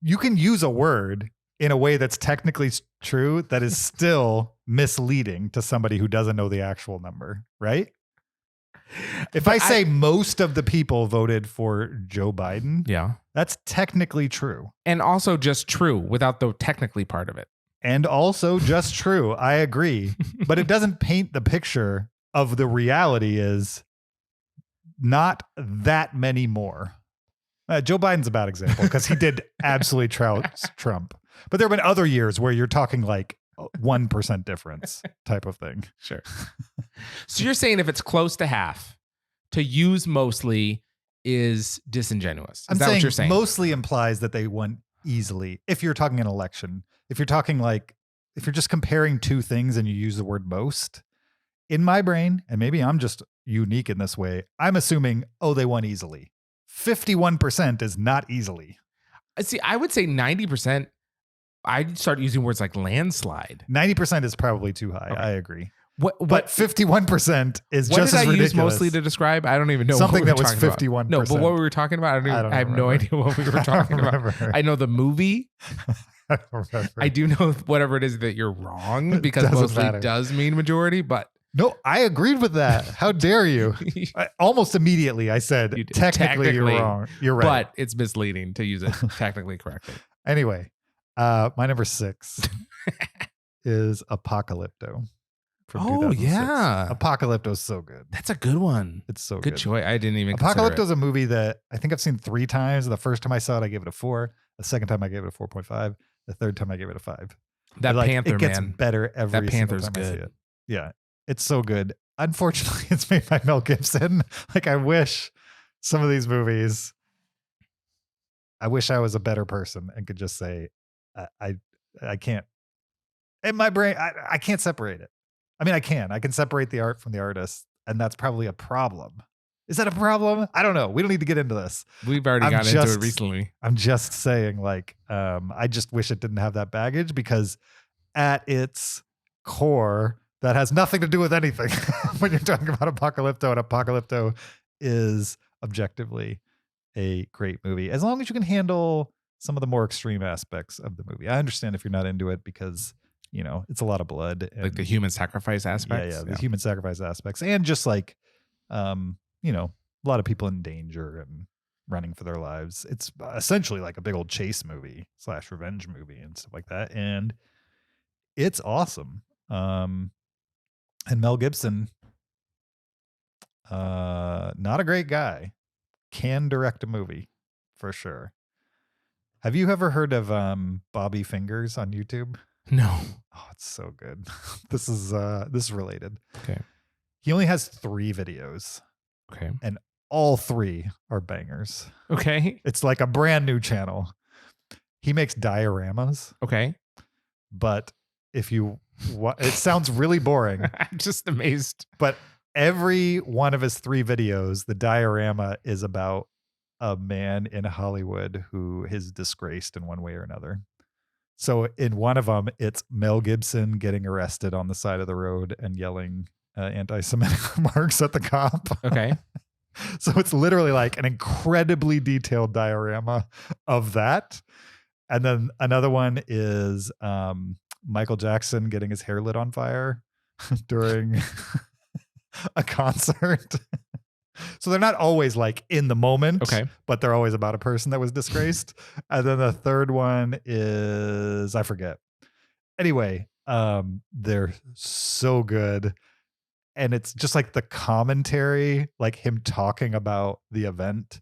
Speaker 3: You can use a word in a way that's technically true that is still misleading to somebody who doesn't know the actual number, right? If I say most of the people voted for Joe Biden,
Speaker 2: Yeah.
Speaker 3: that's technically true.
Speaker 2: And also just true without the technically part of it.
Speaker 3: And also just true. I agree. But it doesn't paint the picture of the reality is not that many more. Joe Biden's a bad example because he did absolutely trounce Trump. But there have been other years where you're talking like 1% difference type of thing.
Speaker 2: Sure. So you're saying if it's close to half, to use mostly is disingenuous. Is
Speaker 3: I'm
Speaker 2: that
Speaker 3: saying
Speaker 2: what you're saying?
Speaker 3: mostly implies that they won easily. If you're talking an election, if you're talking like, if you're just comparing two things and you use the word most, in my brain, and maybe I'm just unique in this way, I'm assuming, oh, they won easily. 51% is not easily.
Speaker 2: See, I would say 90%. I'd start using words like landslide.
Speaker 3: 90% is probably too high.
Speaker 2: Okay.
Speaker 3: I agree.
Speaker 2: What
Speaker 3: But 51% is
Speaker 2: what
Speaker 3: just
Speaker 2: did
Speaker 3: as
Speaker 2: I
Speaker 3: ridiculous.
Speaker 2: use mostly to describe? I don't even know.
Speaker 3: Something
Speaker 2: what we
Speaker 3: that
Speaker 2: were
Speaker 3: was
Speaker 2: talking about.
Speaker 3: 51%.
Speaker 2: No, but what we were talking about, I have no idea what we were talking about.
Speaker 3: Remember.
Speaker 2: I know the movie.
Speaker 3: I don't remember.
Speaker 2: I do know whatever it is that you're wrong
Speaker 3: It
Speaker 2: because
Speaker 3: doesn't
Speaker 2: mostly
Speaker 3: matter.
Speaker 2: does mean majority, but
Speaker 3: No, I agreed with that. How dare you? Almost immediately I said,
Speaker 2: You did.
Speaker 3: technically you're
Speaker 2: Technically.
Speaker 3: wrong. You're right.
Speaker 2: but it's misleading to use it technically correctly.
Speaker 3: Anyway, my number 6 is Apocalypto. From
Speaker 2: Oh,
Speaker 3: 2006.
Speaker 2: yeah.
Speaker 3: Apocalypto is so good.
Speaker 2: That's a good one.
Speaker 3: It's so
Speaker 2: Good
Speaker 3: good.
Speaker 2: choice. I didn't even consider
Speaker 3: Apocalypto
Speaker 2: it.
Speaker 3: is a movie that I think I've seen 3 times. The first time I saw it, I gave it a 4. The second time I gave it a 4.5. The third time I gave it a 5.
Speaker 2: That
Speaker 3: Like,
Speaker 2: Panther,
Speaker 3: it gets
Speaker 2: man.
Speaker 3: better every
Speaker 2: That
Speaker 3: single
Speaker 2: Panther's
Speaker 3: time I see
Speaker 2: good.
Speaker 3: it. Yeah, it's so good. Unfortunately, it's made by Mel Gibson. Like, I wish some of these movies, I wish I was a better person and could just say, I can't. In my brain, I can't separate it. I mean, I can separate the art from the artist, and that's probably a problem. Is that a problem? I don't know. We don't need to get into this.
Speaker 2: We've already
Speaker 3: I'm
Speaker 2: gotten into
Speaker 3: just-
Speaker 2: it recently.
Speaker 3: I'm just saying, like, I just wish it didn't have that baggage, because at its core, that has nothing to do with anything when you're talking about Apocalypto, and Apocalypto is objectively a great movie, as long as you can handle some of the more extreme aspects of the movie. I understand if you're not into it because, you know, it's a lot of blood. And,
Speaker 2: Like the human sacrifice aspects.
Speaker 3: Yeah, the human sacrifice aspects, and just like, you know, a lot of people in danger and running for their lives. It's essentially like a big old chase movie / revenge movie and stuff like that, and it's awesome. And Mel Gibson, not a great guy, can direct a movie for sure. Have you ever heard of Bobby Fingers on YouTube?
Speaker 2: No.
Speaker 3: Oh, it's so good. This is related.
Speaker 2: Okay.
Speaker 3: He only has 3 videos.
Speaker 2: Okay.
Speaker 3: All 3 are bangers.
Speaker 2: Okay.
Speaker 3: It's like a brand new channel. He makes dioramas,
Speaker 2: Okay.
Speaker 3: but if you it sounds really boring,
Speaker 2: I'm just amazed.
Speaker 3: but every one of his 3 videos, the diorama is about a man in Hollywood who is disgraced in one way or another. So in one of them, it's Mel Gibson getting arrested on the side of the road and yelling anti-Semitic remarks at the cop.
Speaker 2: Okay.
Speaker 3: So it's literally like an incredibly detailed diorama of that. And then another one is Michael Jackson getting his hair lit on fire during a concert. So they're not always like in the moment,
Speaker 2: Okay.
Speaker 3: but they're always about a person that was disgraced. And then the third one is, I forget. Anyway, they're so good. And it's just like the commentary, like him talking about the event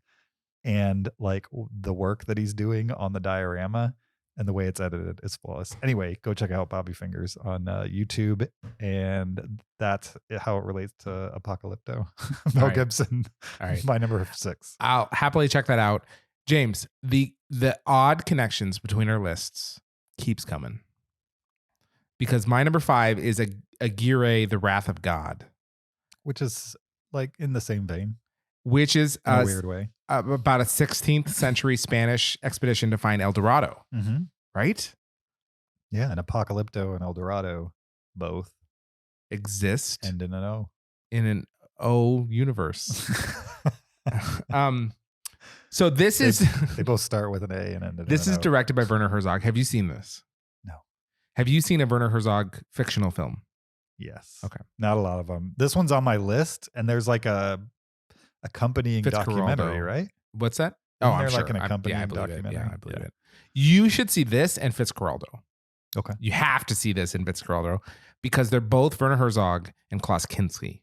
Speaker 3: and like the work that he's doing on the diorama, and the way it's edited is flawless. Anyway, go check out Bobby Fingers on YouTube, and that's how it relates to Apocalypto. Mel
Speaker 2: right.
Speaker 3: Gibson,
Speaker 2: All right.
Speaker 3: my number 6.
Speaker 2: I'll happily check that out. James, the odd connections between our lists keeps coming. Because my number 5 is Aguirre, The Wrath of God.
Speaker 3: Which is like in the same vein,
Speaker 2: Which is
Speaker 3: in a weird way.
Speaker 2: about a 16th century Spanish expedition to find El Dorado,
Speaker 3: Mm-hmm.
Speaker 2: right?
Speaker 3: Yeah, and Apocalypto and El Dorado both
Speaker 2: Exist
Speaker 3: end in an O.
Speaker 2: in an O universe. So this is
Speaker 3: They both start with an A and end in
Speaker 2: this
Speaker 3: an
Speaker 2: is
Speaker 3: O.
Speaker 2: directed by Werner Herzog. Have you seen this?
Speaker 3: No.
Speaker 2: Have you seen a Werner Herzog fictional film?
Speaker 3: Yes.
Speaker 2: Okay.
Speaker 3: Not a lot of them. This one's on my list, and there's like a accompanying documentary,
Speaker 2: Fitzcarraldo.
Speaker 3: right?
Speaker 2: What's that?
Speaker 3: Isn't
Speaker 2: I'm
Speaker 3: there like
Speaker 2: sure.
Speaker 3: an accompanying
Speaker 2: I believe
Speaker 3: documentary?
Speaker 2: it. Yeah, I believe
Speaker 3: Yeah.
Speaker 2: it. You should see this and Fitzcarraldo.
Speaker 3: Okay.
Speaker 2: You have to see this in Fitzcarraldo because they're both Werner Herzog and Klaus Kinski.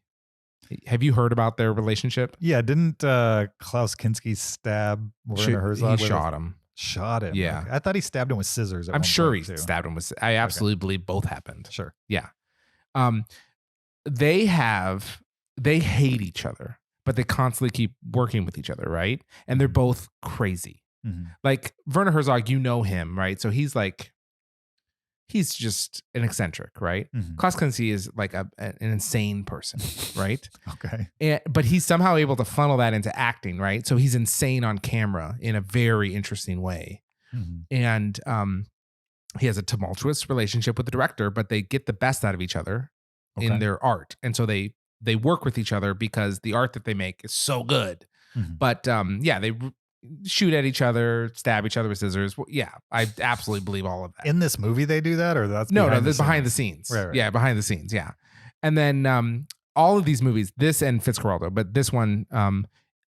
Speaker 2: Have you heard about their relationship?
Speaker 3: Yeah, didn't Klaus Kinski stab Werner Herzog?
Speaker 2: He
Speaker 3: with
Speaker 2: shot him.
Speaker 3: Shot him.
Speaker 2: Yeah.
Speaker 3: Okay. I thought he stabbed him with scissors. At
Speaker 2: I'm
Speaker 3: one
Speaker 2: sure he
Speaker 3: point, too.
Speaker 2: stabbed him with. I absolutely believe both happened.
Speaker 3: Sure.
Speaker 2: Yeah. They hate each other, but they constantly keep working with each other, right? And they're both crazy.
Speaker 3: Mhm.
Speaker 2: Like Werner Herzog, you know him, right? So he's just an eccentric, right?
Speaker 3: Mhm.
Speaker 2: Klaus Kinski is like an insane person, right?
Speaker 3: Okay.
Speaker 2: But he's somehow able to funnel that into acting, right? So he's insane on camera in a very interesting way.
Speaker 3: Mhm.
Speaker 2: And he has a tumultuous relationship with the director, but they get the best out of each other in
Speaker 3: Okay.
Speaker 2: their art. And so they work with each other because the art that they make is so good.
Speaker 3: Mhm.
Speaker 2: But they shoot at each other, stab each other with scissors. Well, yeah, I absolutely believe all of that.
Speaker 3: In this movie, they do that, or that's
Speaker 2: No,
Speaker 3: behind
Speaker 2: that's behind the scenes.
Speaker 3: Right.
Speaker 2: Yeah, behind the scenes. Yeah. And then all of these movies, this and Fitzcarraldo, but this one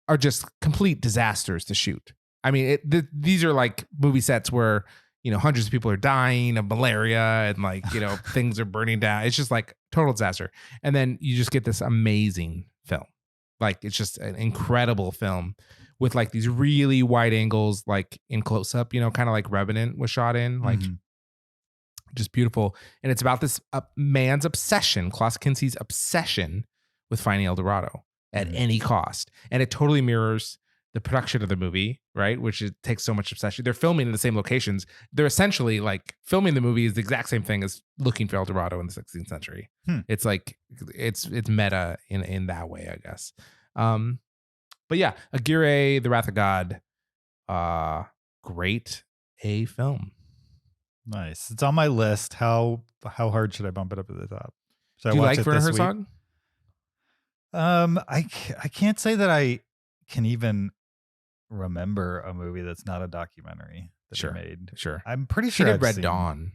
Speaker 2: are just complete disasters to shoot. I mean, these are like movie sets where, hundreds of people are dying of malaria and things are burning down. It's just like total disaster. And then you just get this amazing film. Like it's just an incredible film with like these really wide angles, like in close up, kind of like Revenant was shot in, like just beautiful. And it's about this man's obsession, Klaus Kinski's obsession with finding El Dorado at any cost. And it totally mirrors the production of the movie, right? Which takes so much obsession. They're filming in the same locations. They're essentially like filming the movie is the exact same thing as looking for El Dorado in the 16th century. It's like, it's meta in that way, I guess. But yeah, Aguirre, The Wrath of God, great A film.
Speaker 3: Nice. It's on my list. How hard should I bump it up to the top? Should
Speaker 2: Do you
Speaker 3: I watch
Speaker 2: like
Speaker 3: it
Speaker 2: Werner
Speaker 3: this
Speaker 2: Herzog?
Speaker 3: week? I can't say that I can even remember a movie that's not a documentary that he made.
Speaker 2: Sure.
Speaker 3: I'm pretty
Speaker 2: He
Speaker 3: sure
Speaker 2: did
Speaker 3: I've
Speaker 2: Red
Speaker 3: seen-
Speaker 2: Dawn.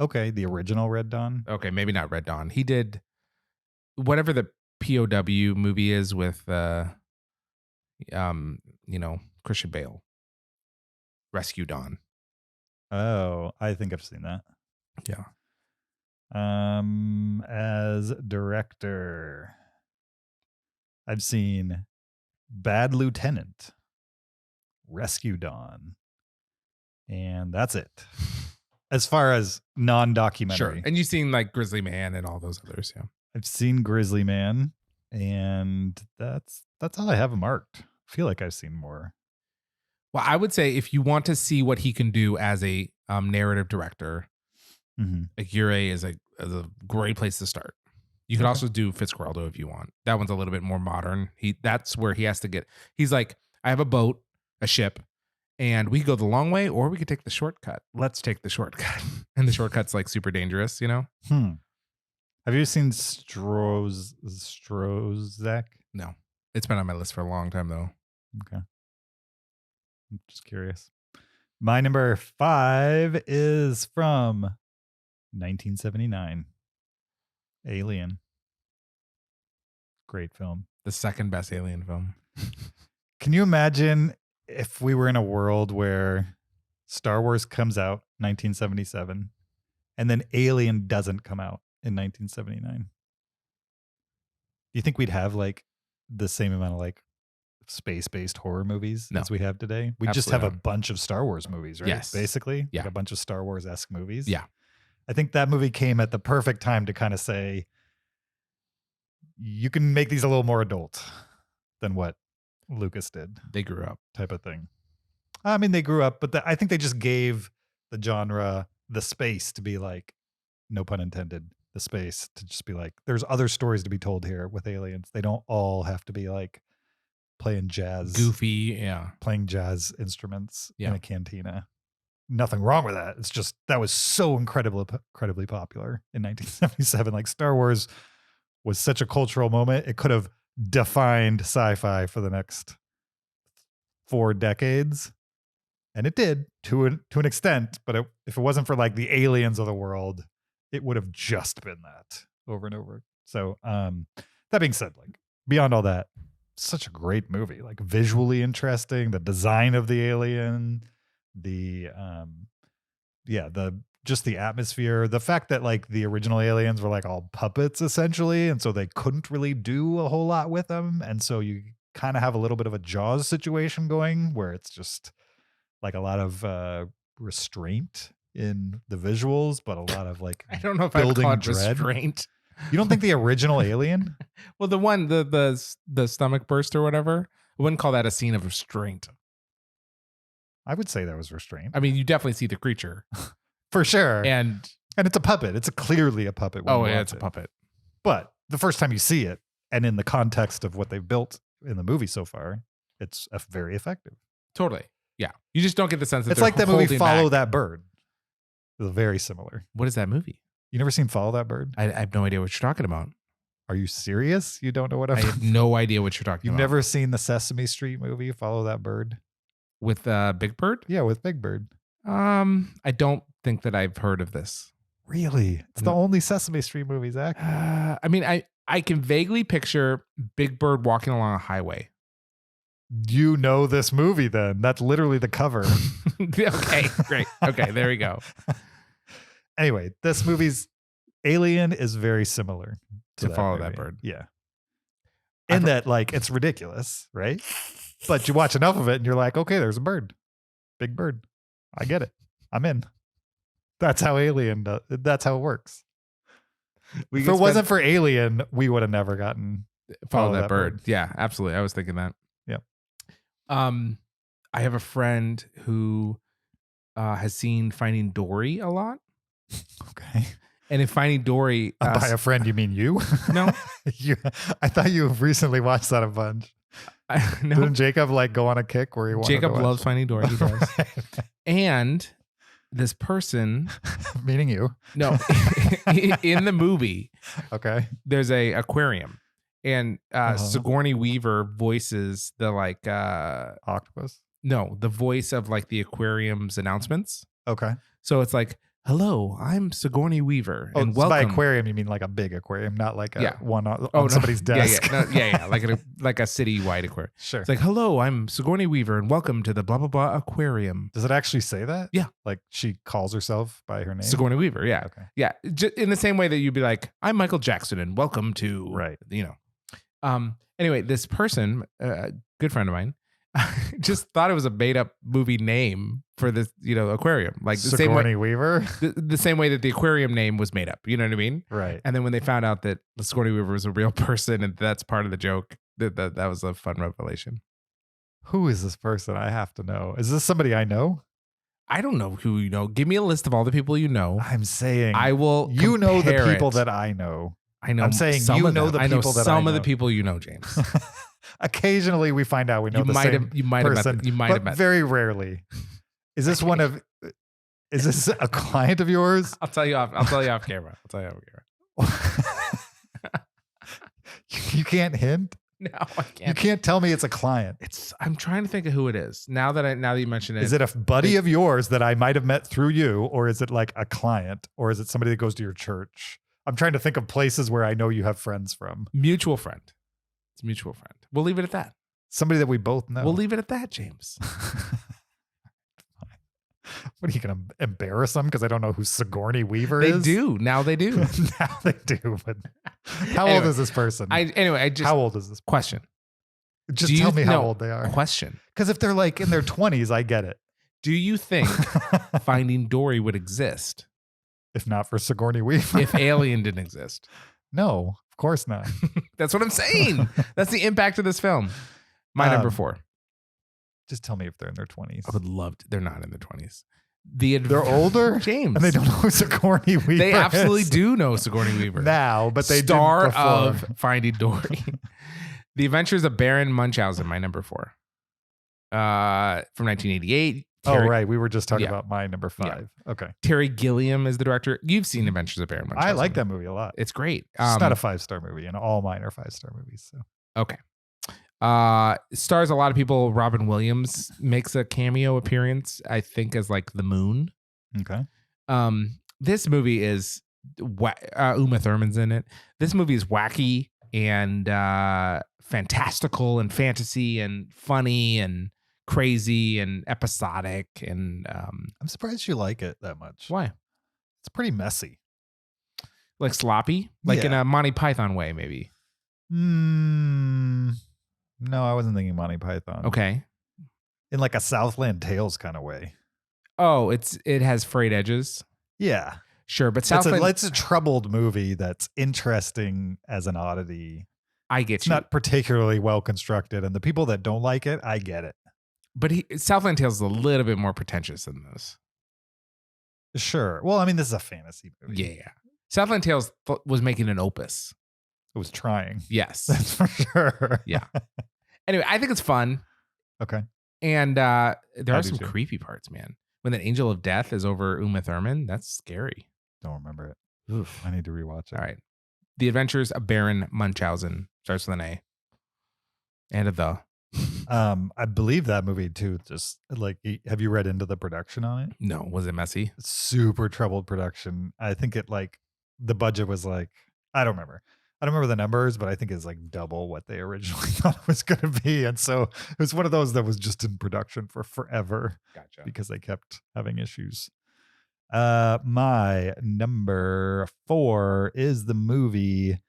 Speaker 3: Okay, the original Red Dawn.
Speaker 2: Okay, maybe not Red Dawn. He did whatever the POW movie is with Christian Bale. Rescue Dawn.
Speaker 3: Oh, I think I've seen that.
Speaker 2: Yeah.
Speaker 3: As director, I've seen Bad Lieutenant, Rescue Dawn, and that's it. As far as non-documentary.
Speaker 2: Sure. And you've seen like Grizzly Man and all those others, yeah.
Speaker 3: I've seen Grizzly Man, and that's all I have marked. I feel like I've seen more.
Speaker 2: Well, I would say if you want to see what he can do as a narrative director, Aguirre is a great place to start. You could also do Fitzcarraldo if you want. That one's a little bit more modern. That's where he has to get. He's like, I have a boat, a ship, and we could go the long way, or we could take the shortcut. Let's take the shortcut. And the shortcut's like super dangerous,
Speaker 3: Have you seen Strozek?
Speaker 2: No, it's been on my list for a long time though.
Speaker 3: Okay. I'm just curious. My number 5 is from 1979. Alien. Great film.
Speaker 2: The second best Alien film.
Speaker 3: Can you imagine if we were in a world where Star Wars comes out 1977 and then Alien doesn't come out in 1979? Do you think we'd have like the same amount of like space-based horror movies as we have today? We just have a bunch of Star Wars movies, right?
Speaker 2: Yes.
Speaker 3: Basically,
Speaker 2: Yeah.
Speaker 3: like a bunch of Star Wars-esque movies.
Speaker 2: Yeah.
Speaker 3: I think that movie came at the perfect time to kind of say, you can make these a little more adult than what Lucas did.
Speaker 2: They grew up.
Speaker 3: Type of thing. I mean, they grew up, but I think they just gave the genre the space to be like, no pun intended, the space to just be like, there's other stories to be told here with aliens. They don't all have to be like playing jazz.
Speaker 2: Goofy, yeah.
Speaker 3: Playing jazz instruments in
Speaker 2: Yeah.
Speaker 3: a cantina. Nothing wrong with that. It's just that was so incredibly popular in 1977. Like Star Wars was such a cultural moment. It could have defined sci-fi for the next 4 decades. And it did to an extent, but if it wasn't for like the aliens of the world, it would have just been that over and over. So that being said, like beyond all that, such a great movie, like visually interesting, the design of the alien, the just the atmosphere, the fact that like the original aliens were like all puppets essentially, and so they couldn't really do a whole lot with them, and so you kind of have a little bit of a Jaws situation going where it's just like a lot of restraint in the visuals, but a lot of like
Speaker 2: I don't know if I would
Speaker 3: building
Speaker 2: call it
Speaker 3: dread.
Speaker 2: restraint.
Speaker 3: You don't think the original Alien
Speaker 2: Well, the stomach burst or whatever, I wouldn't call that a scene of restraint.
Speaker 3: I would say that was restraint.
Speaker 2: I mean, you definitely see the creature.
Speaker 3: For sure.
Speaker 2: And
Speaker 3: it's a puppet. It's clearly a puppet. when you
Speaker 2: yeah,
Speaker 3: watch
Speaker 2: it's a
Speaker 3: it.
Speaker 2: puppet.
Speaker 3: But the first time you see it, and in the context of what they've built in the movie so far, it's very effective.
Speaker 2: Totally. Yeah. You just don't get the sense that
Speaker 3: It's
Speaker 2: they're
Speaker 3: like that movie
Speaker 2: holding
Speaker 3: Follow
Speaker 2: back.
Speaker 3: That Bird. It's very similar.
Speaker 2: What is that movie?
Speaker 3: You never seen Follow That Bird?
Speaker 2: I have no idea what you're talking about.
Speaker 3: Are you serious? You don't know what
Speaker 2: I have no idea what you're talking
Speaker 3: You've
Speaker 2: about.
Speaker 3: never seen the Sesame Street movie, Follow That Bird?
Speaker 2: With Big Bird?
Speaker 3: Yeah, with Big Bird.
Speaker 2: I don't think that I've heard of this.
Speaker 3: Really? It's the only Sesame Street movie, Zach.
Speaker 2: I mean, I can vaguely picture Big Bird walking along a highway.
Speaker 3: You know this movie then. That's literally the cover.
Speaker 2: Okay, great. Okay, there we go.
Speaker 3: Anyway, this movie's Alien is very similar
Speaker 2: To Follow That
Speaker 3: movie.
Speaker 2: Bird.
Speaker 3: Yeah. In that, like, it's ridiculous, right? But you watch enough of it and you're like, okay, there's a bird. Big bird. I get it. I'm in. That's how Alien does. That's how it works. If it wasn't for Alien, we would have never gotten
Speaker 2: Follow That Bird. Yeah, absolutely. I was thinking that.
Speaker 3: Yep.
Speaker 2: I have a friend who has seen Finding Dory a lot.
Speaker 3: Okay.
Speaker 2: And in Finding Dory,
Speaker 3: By a friend, you mean you?
Speaker 2: no,
Speaker 3: I thought you recently watched that a bunch.
Speaker 2: no.
Speaker 3: Didn't Jacob like go on a kick where he wanted
Speaker 2: Jacob
Speaker 3: to watch
Speaker 2: loves Finding Dory. He does. And this person,
Speaker 3: meaning you.
Speaker 2: no, in the movie,
Speaker 3: Okay.
Speaker 2: there's a aquarium, and Sigourney Weaver voices the
Speaker 3: Octopus.
Speaker 2: no, the voice of like the aquarium's announcements.
Speaker 3: Okay.
Speaker 2: So it's like, "Hello, I'm Sigourney Weaver,
Speaker 3: Oh,
Speaker 2: and
Speaker 3: so by
Speaker 2: welcome."
Speaker 3: aquarium, you mean like a big aquarium, not like a
Speaker 2: Yeah.
Speaker 3: one on
Speaker 2: no.
Speaker 3: somebody's desk.
Speaker 2: Yeah, like a citywide aquarium.
Speaker 3: Sure.
Speaker 2: It's like, "Hello, I'm Sigourney Weaver, and welcome to the blah blah blah aquarium."
Speaker 3: Does it actually say that?
Speaker 2: Yeah.
Speaker 3: Like she calls herself by her name?
Speaker 2: Sigourney Weaver, yeah.
Speaker 3: Okay.
Speaker 2: Yeah, in the same way that you'd be like, "I'm Michael Jackson, and welcome to,"
Speaker 3: Right.
Speaker 2: you know. Anyway, this person, good friend of mine, just thought it was a made up movie name for this, aquarium. Like the same way,
Speaker 3: Sigourney Weaver?
Speaker 2: the same way that the aquarium name was made up. You know what I mean?
Speaker 3: Right.
Speaker 2: And then when they found out that Sigourney Weaver was a real person and that's part of the joke, that was a fun revelation.
Speaker 3: Who is this person? I have to know. Is this somebody I know?
Speaker 2: I don't know who you know. Give me a list of all the people you know.
Speaker 3: I'm saying
Speaker 2: I will.
Speaker 3: you know the
Speaker 2: compare
Speaker 3: people
Speaker 2: it.
Speaker 3: that I know.
Speaker 2: I know.
Speaker 3: I'm saying
Speaker 2: some
Speaker 3: you
Speaker 2: of
Speaker 3: know
Speaker 2: them.
Speaker 3: the
Speaker 2: I know
Speaker 3: people that I
Speaker 2: some of
Speaker 3: know.
Speaker 2: the people you know, James.
Speaker 3: Occasionally we find out we know
Speaker 2: You
Speaker 3: the
Speaker 2: might
Speaker 3: same
Speaker 2: have- you might have met
Speaker 3: person,
Speaker 2: them. You might
Speaker 3: but
Speaker 2: have met them.
Speaker 3: very rarely. Is this one of? Is this a client of yours?
Speaker 2: I'll tell you off camera.
Speaker 3: You can't hint.
Speaker 2: No, I
Speaker 3: You
Speaker 2: can't.
Speaker 3: can't tell me it's a client.
Speaker 2: I'm trying to think of who it is. Now that you mention it,
Speaker 3: Is it a buddy of yours that I might have met through you, or is it like a client, or is it somebody that goes to your church? I'm trying to think of places where I know you have friends from.
Speaker 2: mutual friend? It's a mutual friend. We'll leave it at that.
Speaker 3: Somebody that we both know.
Speaker 2: We'll leave it at that, James.
Speaker 3: What are you going to embarrass them because I don't know who Sigourney Weaver
Speaker 2: They
Speaker 3: is?
Speaker 2: do. Now they do.
Speaker 3: Now they do. But how old
Speaker 2: Anyway,
Speaker 3: is this person?
Speaker 2: I just
Speaker 3: how old is this?
Speaker 2: question.
Speaker 3: Just
Speaker 2: Do you
Speaker 3: tell me how
Speaker 2: know-
Speaker 3: old they are.
Speaker 2: Question.
Speaker 3: Because if they're like in their 20s, I get it.
Speaker 2: Do you think Finding Dory would exist
Speaker 3: If not for Sigourney Weaver.
Speaker 2: if Alien didn't exist?
Speaker 3: No, of course not.
Speaker 2: That's what I'm saying. That's the impact of this film. My number 4.
Speaker 3: Just tell me if they're in their 20s.
Speaker 2: I would love to. They're not in their 20s.
Speaker 3: They're older?
Speaker 2: James.
Speaker 3: And they don't know who Sigourney Weaver
Speaker 2: They absolutely
Speaker 3: is.
Speaker 2: do know Sigourney Weaver.
Speaker 3: Now, but they
Speaker 2: Star
Speaker 3: didn't before.
Speaker 2: of Finding Dory. The Adventures of Baron Munchausen, my number 4. From 1988.
Speaker 3: Oh, right. We were just talking
Speaker 2: Yeah.
Speaker 3: about my number 5. Okay.
Speaker 2: Terry Gilliam is the director. You've seen Adventures of Baron Munchausen.
Speaker 3: I like that movie a lot.
Speaker 2: It's great.
Speaker 3: It's not a 5-star movie, and all mine are 5-star movies. So
Speaker 2: Okay. Stars a lot of people. Robin Williams makes a cameo appearance, I think, as like the moon.
Speaker 3: okay.
Speaker 2: This movie is Uma Thurman's in it. This movie is wacky and fantastical and fantasy and funny and crazy and episodic and
Speaker 3: I'm surprised you like it that much.
Speaker 2: why?
Speaker 3: It's pretty messy.
Speaker 2: Like sloppy? Like in
Speaker 3: Yeah.
Speaker 2: a Monty Python way, maybe.
Speaker 3: No, I wasn't thinking Monty Python.
Speaker 2: Okay.
Speaker 3: In like a Southland Tales kind of way.
Speaker 2: Oh, it has frayed edges.
Speaker 3: Yeah.
Speaker 2: Sure, but
Speaker 3: It's
Speaker 2: Southland
Speaker 3: a troubled movie that's interesting as an oddity.
Speaker 2: I get
Speaker 3: It's
Speaker 2: you.
Speaker 3: not particularly well constructed, and the people that don't like it, I get it.
Speaker 2: But Southland Tales is a little bit more pretentious than this.
Speaker 3: Sure. Well, I mean, this is a fantasy movie.
Speaker 2: Yeah. Southland Tales was making an opus.
Speaker 3: It was trying.
Speaker 2: Yes.
Speaker 3: That's for sure.
Speaker 2: Yeah. Anyway, I think it's fun.
Speaker 3: Okay.
Speaker 2: And there
Speaker 3: I
Speaker 2: are
Speaker 3: do
Speaker 2: some
Speaker 3: too.
Speaker 2: creepy parts, man. When that Angel of Death is over Uma Thurman, that's scary.
Speaker 3: Don't remember it.
Speaker 2: Oof.
Speaker 3: I need to rewatch it.
Speaker 2: All right. The Adventures of Baron Munchausen starts with an A. And a the.
Speaker 3: I believe that movie too. Just like, have you read into the production on it?
Speaker 2: No, was it messy?
Speaker 3: Super troubled production. I think it like the budget was like, I don't remember the numbers, but I think it's like double what they originally thought it was going to be. And so it was one of those that was just in production for forever.
Speaker 2: Gotcha.
Speaker 3: Because they kept having issues. My number 4 is the movie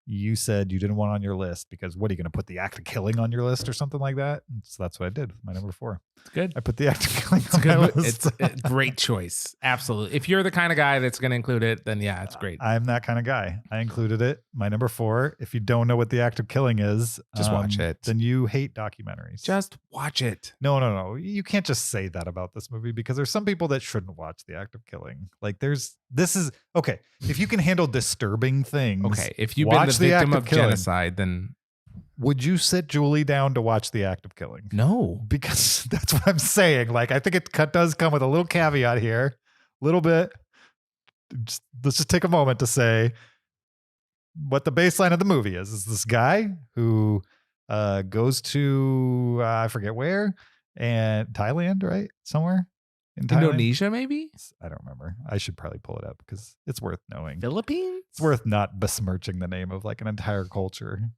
Speaker 3: you said you didn't want on your list because what are you going to put the act of killing on your list or something like that? And so that's what I did. My number 4.
Speaker 2: It's good.
Speaker 3: I put the act of killing
Speaker 2: It's
Speaker 3: on my
Speaker 2: good.
Speaker 3: list.
Speaker 2: It's a great choice. Absolutely. If you're the kind of guy that's going to include it, then yeah, it's great.
Speaker 3: I'm that kind of guy. I included it. My number 4. If you don't know what the act of killing is,
Speaker 2: Just watch it.
Speaker 3: Then you hate documentaries.
Speaker 2: Just watch it.
Speaker 3: No. You can't just say that about this movie because there's some people that shouldn't watch the act of killing. Like this is okay. If you can handle disturbing things,
Speaker 2: Okay. If you've been the victim of genocide, then
Speaker 3: would you sit Julie down to watch the act of killing?
Speaker 2: no.
Speaker 3: Because that's what I'm saying. Like, I think it does come with a little caveat here, a little bit. Let's just take a moment to say what the baseline of the movie is this guy who goes to, I forget where, and Thailand, right? Somewhere in Thailand.
Speaker 2: Indonesia, maybe?
Speaker 3: I don't remember. I should probably pull it up because it's worth knowing.
Speaker 2: Philippines?
Speaker 3: It's worth not besmirching the name of like an entire culture.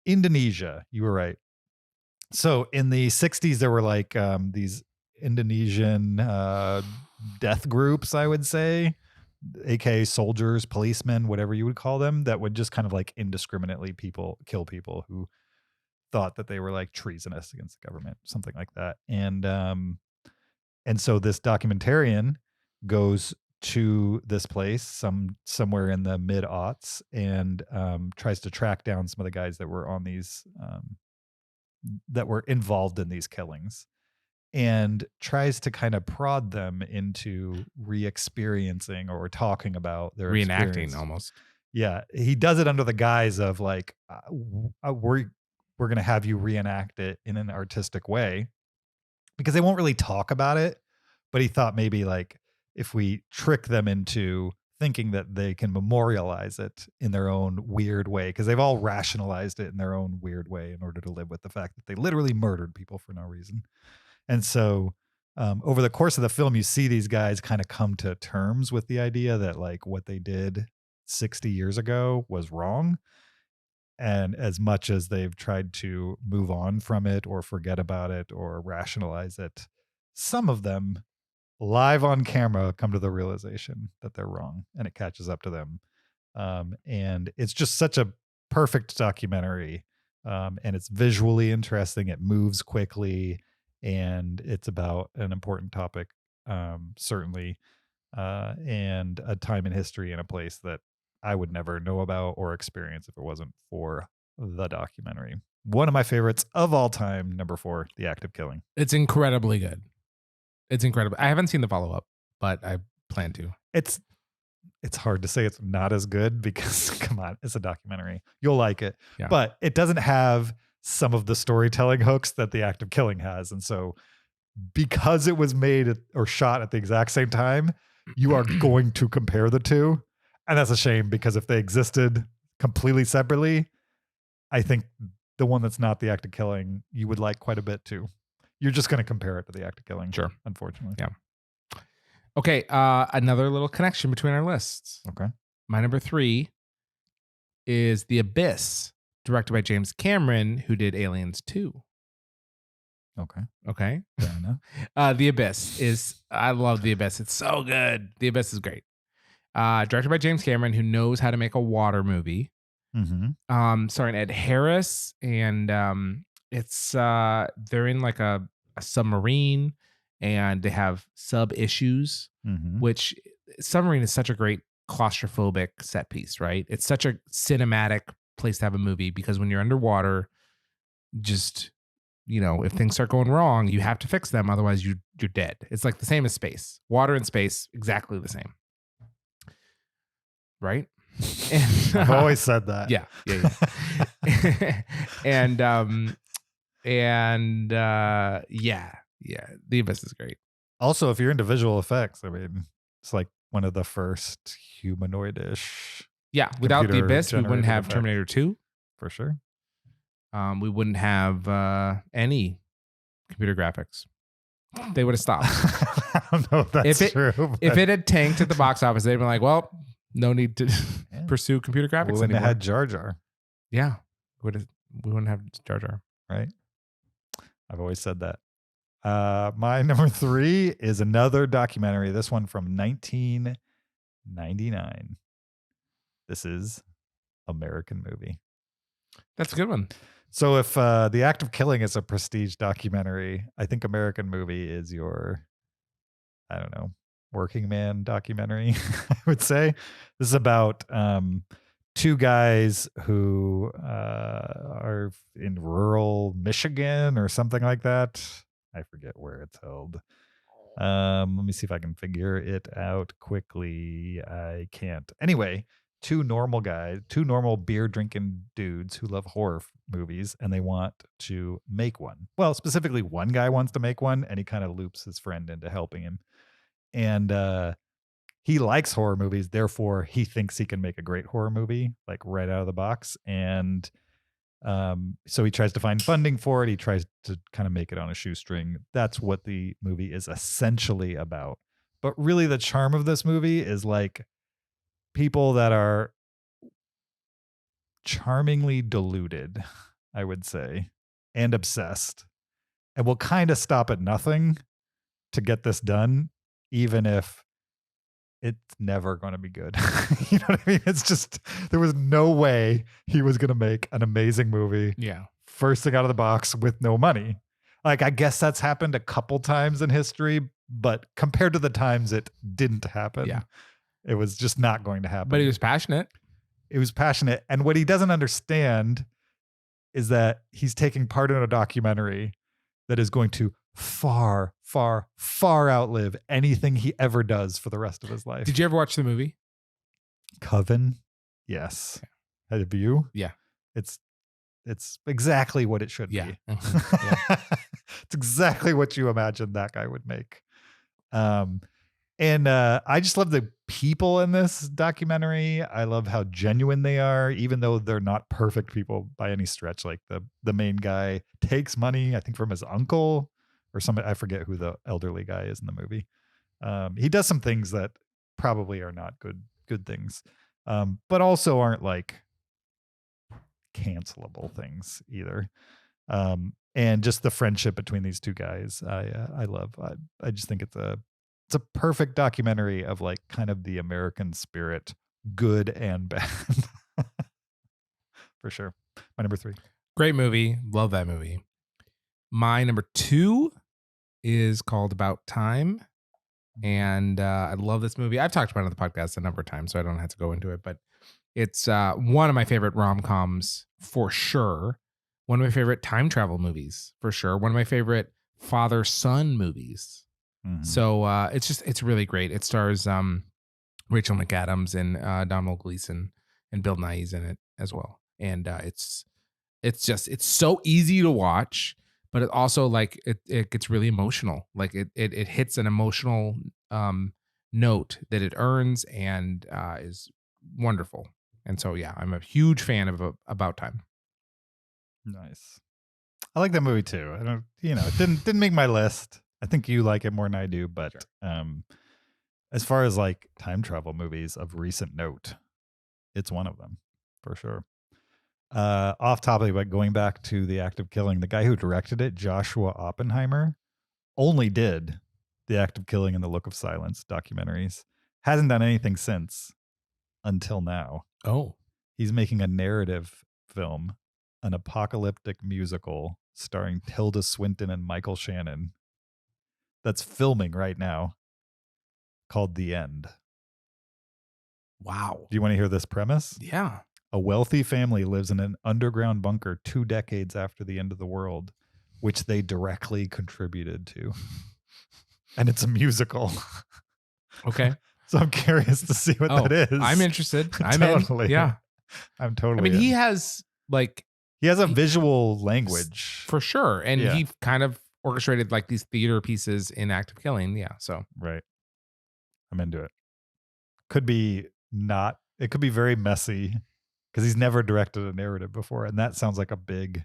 Speaker 3: Indonesia, you were right. So in the 60s, there were like these Indonesian death groups, I would say, aka soldiers, policemen, whatever you would call them, that would just kind of like indiscriminately kill people who thought that they were like treasonous against the government, something like that. And so this documentarian goes to this place somewhere in the mid-aughts and tries to track down some of the guys that were on these that were involved in these killings and tries to kind of prod them into re-experiencing or talking about their
Speaker 2: Reenacting
Speaker 3: experience.
Speaker 2: almost.
Speaker 3: Yeah, he does it under the guise of like we're going to have you reenact it in an artistic way because they won't really talk about it, but he thought maybe like if we trick them into thinking that they can memorialize it in their own weird way, because they've all rationalized it in their own weird way in order to live with the fact that they literally murdered people for no reason. And so over the course of the film, you see these guys kind of come to terms with the idea that like what they did 60 years ago was wrong. And as much as they've tried to move on from it or forget about it or rationalize it, some of them live on camera come to the realization that they're wrong and it catches up to them. And it's just such a perfect documentary. And it's visually interesting. It moves quickly and it's about an important topic, certainly, and a time in history and a place that I would never know about or experience if it wasn't for the documentary. One of my favorites of all time, number 4, The Act of Killing.
Speaker 2: It's incredibly good. It's incredible. I haven't seen the follow-up, but I plan to.
Speaker 3: It's hard to say it's not as good because come on, it's a documentary. You'll like it.
Speaker 2: Yeah.
Speaker 3: But it doesn't have some of the storytelling hooks that The Act of Killing has. And so because it was made or shot at the exact same time, you are going to compare the two. And that's a shame because if they existed completely separately, I think the one that's not The Act of Killing, you would like quite a bit too. You're just going to compare it to The Act of Killing.
Speaker 2: Sure.
Speaker 3: Unfortunately.
Speaker 2: Yeah. Okay. Another little connection between our lists.
Speaker 3: Okay.
Speaker 2: My number 3 is The Abyss, directed by James Cameron, who did Aliens 2.
Speaker 3: Okay.
Speaker 2: Okay.
Speaker 3: Fair enough.
Speaker 2: The Abyss is, I love The Abyss. It's so good. The Abyss is great. Directed by James Cameron, who knows how to make a water movie.
Speaker 3: Mm-hmm.
Speaker 2: Starring Ed Harris, and it's they're in like a submarine, and they have sub issues,
Speaker 3: Mm-hmm.
Speaker 2: which submarine is such a great claustrophobic set piece, right? It's such a cinematic place to have a movie because when you're underwater, just, if things start going wrong, you have to fix them. Otherwise, you're dead. It's like the same as space. Water and space, exactly the same. Right? And,
Speaker 3: I've always said that.
Speaker 2: Yeah. Yeah. The Abyss is great.
Speaker 3: Also, if you're into visual effects, I mean, it's like one of the first humanoid-ish.
Speaker 2: Yeah. Without the Abyss, we wouldn't
Speaker 3: computer-generated
Speaker 2: have
Speaker 3: effects.
Speaker 2: Terminator 2.
Speaker 3: For sure.
Speaker 2: We wouldn't have any computer graphics. They would have stopped.
Speaker 3: I don't know if that's true.
Speaker 2: If it had tanked at the box office, they'd been like, well, no need to pursue computer
Speaker 3: we
Speaker 2: graphics
Speaker 3: wouldn't
Speaker 2: anymore.
Speaker 3: have had Jar Jar,
Speaker 2: Yeah. We wouldn't have Jar Jar.
Speaker 3: right? I've always said that. My number 3 is another documentary. This one from 1999. This is American Movie.
Speaker 2: That's a good one.
Speaker 3: So if The Act of Killing is a prestige documentary, I think American Movie is your, I don't know, working man documentary, I would say. This is about 2 guys who are in rural Michigan or something like that. I forget where it's held. Let me see if I can figure it out quickly. I can't. Anyway, 2 normal guys, 2 normal beer drinking dudes who love horror movies, and they want to make one. Well, specifically, one guy wants to make one, and he kind of loops his friend into helping him. And he likes horror movies, therefore he thinks he can make a great horror movie, like right out of the box. And so he tries to find funding for it. He tries to kind of make it on a shoestring. That's what the movie is essentially about. But really, the charm of this movie is like people that are charmingly deluded, I would say, and obsessed, and will kind of stop at nothing to get this done, even if it's never going to be good. You know what I mean? It's just, there was no way he was going to make an amazing movie.
Speaker 2: Yeah.
Speaker 3: First thing out of the box with no money. Like, I guess that's happened a couple times in history, but compared to the times it didn't happen,
Speaker 2: Yeah.
Speaker 3: it was just not going to happen.
Speaker 2: But he was passionate.
Speaker 3: It was passionate. And what he doesn't understand is that he's taking part in a documentary that is going to far, far, far outlive anything he ever does for the rest of his life.
Speaker 2: Did you ever watch the movie?
Speaker 3: Coven? Yes. Have you?
Speaker 2: Yeah.
Speaker 3: It's exactly what it should
Speaker 2: Yeah.
Speaker 3: be.
Speaker 2: Mhm.
Speaker 3: It's exactly what you imagine that guy would make. And I just love the people in this documentary. I love how genuine they are, even though they're not perfect people by any stretch. Like the main guy takes money, I think, from his uncle or somebody. I forget who the elderly guy is in the movie. He does some things that probably are not good things, but also aren't like cancelable things either. And just the friendship between these 2 guys, I love. I just think it's a perfect documentary of like kind of the American spirit, good and bad. For sure. My number 3.
Speaker 2: Great movie. Love that movie. My number 2 is called About Time. And I love this movie. I've talked about it on the podcast a number of times, so I don't have to go into it. But it's one of my favorite rom-coms for sure. One of my favorite time travel movies for sure. One of my favorite father-son movies.
Speaker 3: Mhm.
Speaker 2: So it's really great. It stars Rachel McAdams and Domhnall Gleeson, and Bill Nighy's in it as well. And it's so easy to watch, but it also like it gets really emotional. Like it hits an emotional note that it earns and is wonderful. And so yeah, I'm a huge fan of About Time.
Speaker 3: Nice. I like that movie too. I don't, it didn't make my list. I think you like it more than I do, but as far as like time travel movies of recent note, it's one of them for sure. Off topic, but going back to The Act of Killing, the guy who directed it, Joshua Oppenheimer, only did The Act of Killing and The Look of Silence documentaries. Hasn't done anything since until now.
Speaker 2: Oh,
Speaker 3: He's making a narrative film, an apocalyptic musical starring Tilda Swinton and Michael Shannon, that's filming right now, called The End.
Speaker 2: wow.
Speaker 3: Do you want to hear this premise?
Speaker 2: Yeah.
Speaker 3: A wealthy family lives in an underground bunker 2 decades after the end of the world, which they directly contributed to. And it's a musical.
Speaker 2: Okay.
Speaker 3: So I'm curious to see what that is.
Speaker 2: I'm interested. I'm
Speaker 3: Totally.
Speaker 2: in. Yeah.
Speaker 3: I'm totally
Speaker 2: I mean,
Speaker 3: in.
Speaker 2: he has like
Speaker 3: He has a visual language.
Speaker 2: for sure. And
Speaker 3: Yeah.
Speaker 2: he kind of orchestrated like these theater pieces in Act of Killing. Yeah. So
Speaker 3: Right. I'm into it. Could be not, it could be very messy because he's never directed a narrative before. And that sounds like a big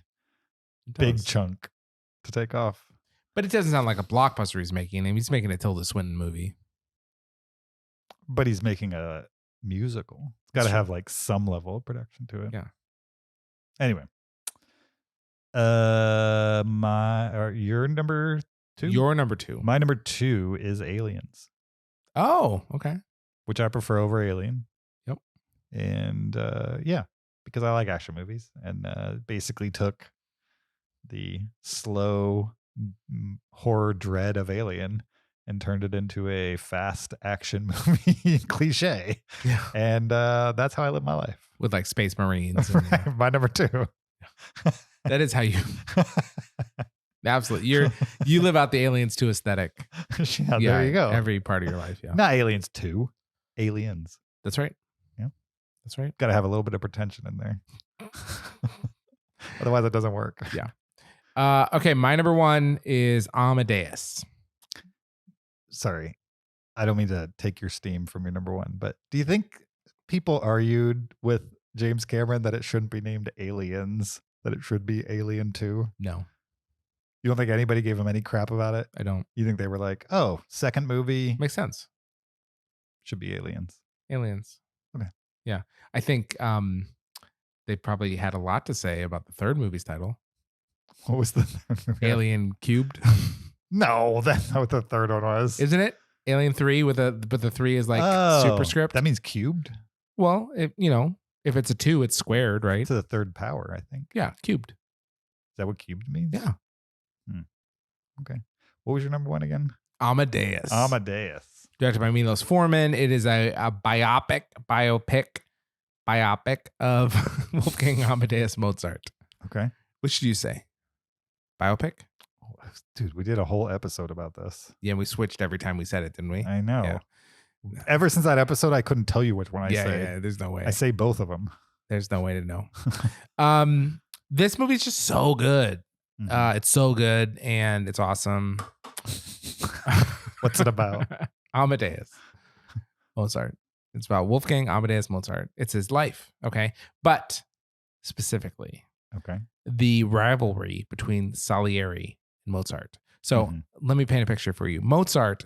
Speaker 3: chunk to take off.
Speaker 2: But it doesn't sound like a blockbuster he's making. I mean, he's making a Tilda Swinton movie.
Speaker 3: But he's making a musical. It's got to have like some level of production to it.
Speaker 2: Yeah.
Speaker 3: Anyway. Your number 2?
Speaker 2: Your number 2.
Speaker 3: My number 2 is Aliens,
Speaker 2: Oh, okay.
Speaker 3: which I prefer over Alien.
Speaker 2: Yep.
Speaker 3: And yeah, because I like action movies, and basically took the slow horror dread of Alien and turned it into a fast action movie cliche.
Speaker 2: Yeah.
Speaker 3: And that's how I live my life.
Speaker 2: With like Space Marines. And,
Speaker 3: My number 2.
Speaker 2: that is how you absolutely. You live out the Aliens 2 aesthetic.
Speaker 3: Yeah, there you go.
Speaker 2: Every part of your life. Yeah.
Speaker 3: Not Aliens 2. Aliens.
Speaker 2: That's right.
Speaker 3: Yeah.
Speaker 2: That's right.
Speaker 3: Got to have a little bit of pretension in there. Otherwise, it doesn't work.
Speaker 2: Yeah. Okay. My number 1 is Amadeus.
Speaker 3: Sorry, I don't mean to take your steam from your number 1, but do you think people argued with James Cameron that it shouldn't be named Aliens, that it should be Alien 2?
Speaker 2: No,
Speaker 3: You don't think anybody gave him any crap about it?
Speaker 2: I don't.
Speaker 3: You think they were like, oh, second movie
Speaker 2: Makes sense.
Speaker 3: should be Aliens?
Speaker 2: Aliens.
Speaker 3: Okay.
Speaker 2: Yeah. I think they probably had a lot to say about the third movie's title.
Speaker 3: What was the third movie?
Speaker 2: Alien Cubed.
Speaker 3: No, that's not what the third one was.
Speaker 2: Isn't it? Alien 3 but the 3 is like superscript.
Speaker 3: That means cubed?
Speaker 2: Well, if it's a 2, it's squared, right?
Speaker 3: To the third power, I think.
Speaker 2: Yeah, cubed.
Speaker 3: Is that what cubed means?
Speaker 2: Yeah.
Speaker 3: Okay. What was your number 1 again?
Speaker 2: Amadeus. Directed by Milos Forman. It is a biopic of Wolfgang Amadeus Mozart.
Speaker 3: Okay.
Speaker 2: Which do you say? Biopic?
Speaker 3: Dude, we did a whole episode about this.
Speaker 2: Yeah, we switched every time we said it, didn't we?
Speaker 3: I know.
Speaker 2: Yeah.
Speaker 3: Ever since that episode, I couldn't tell you which one I say.
Speaker 2: Yeah, there's no way.
Speaker 3: I say both of them.
Speaker 2: There's no way to know. This movie's just so good.
Speaker 3: Mhm.
Speaker 2: It's so good and it's awesome.
Speaker 3: What's it about?
Speaker 2: Amadeus Mozart. It's about Wolfgang Amadeus Mozart. It's his life. Okay. But specifically,
Speaker 3: Okay.
Speaker 2: the rivalry between Salieri and Mozart. So
Speaker 3: Mhm.
Speaker 2: let me paint a picture for you. Mozart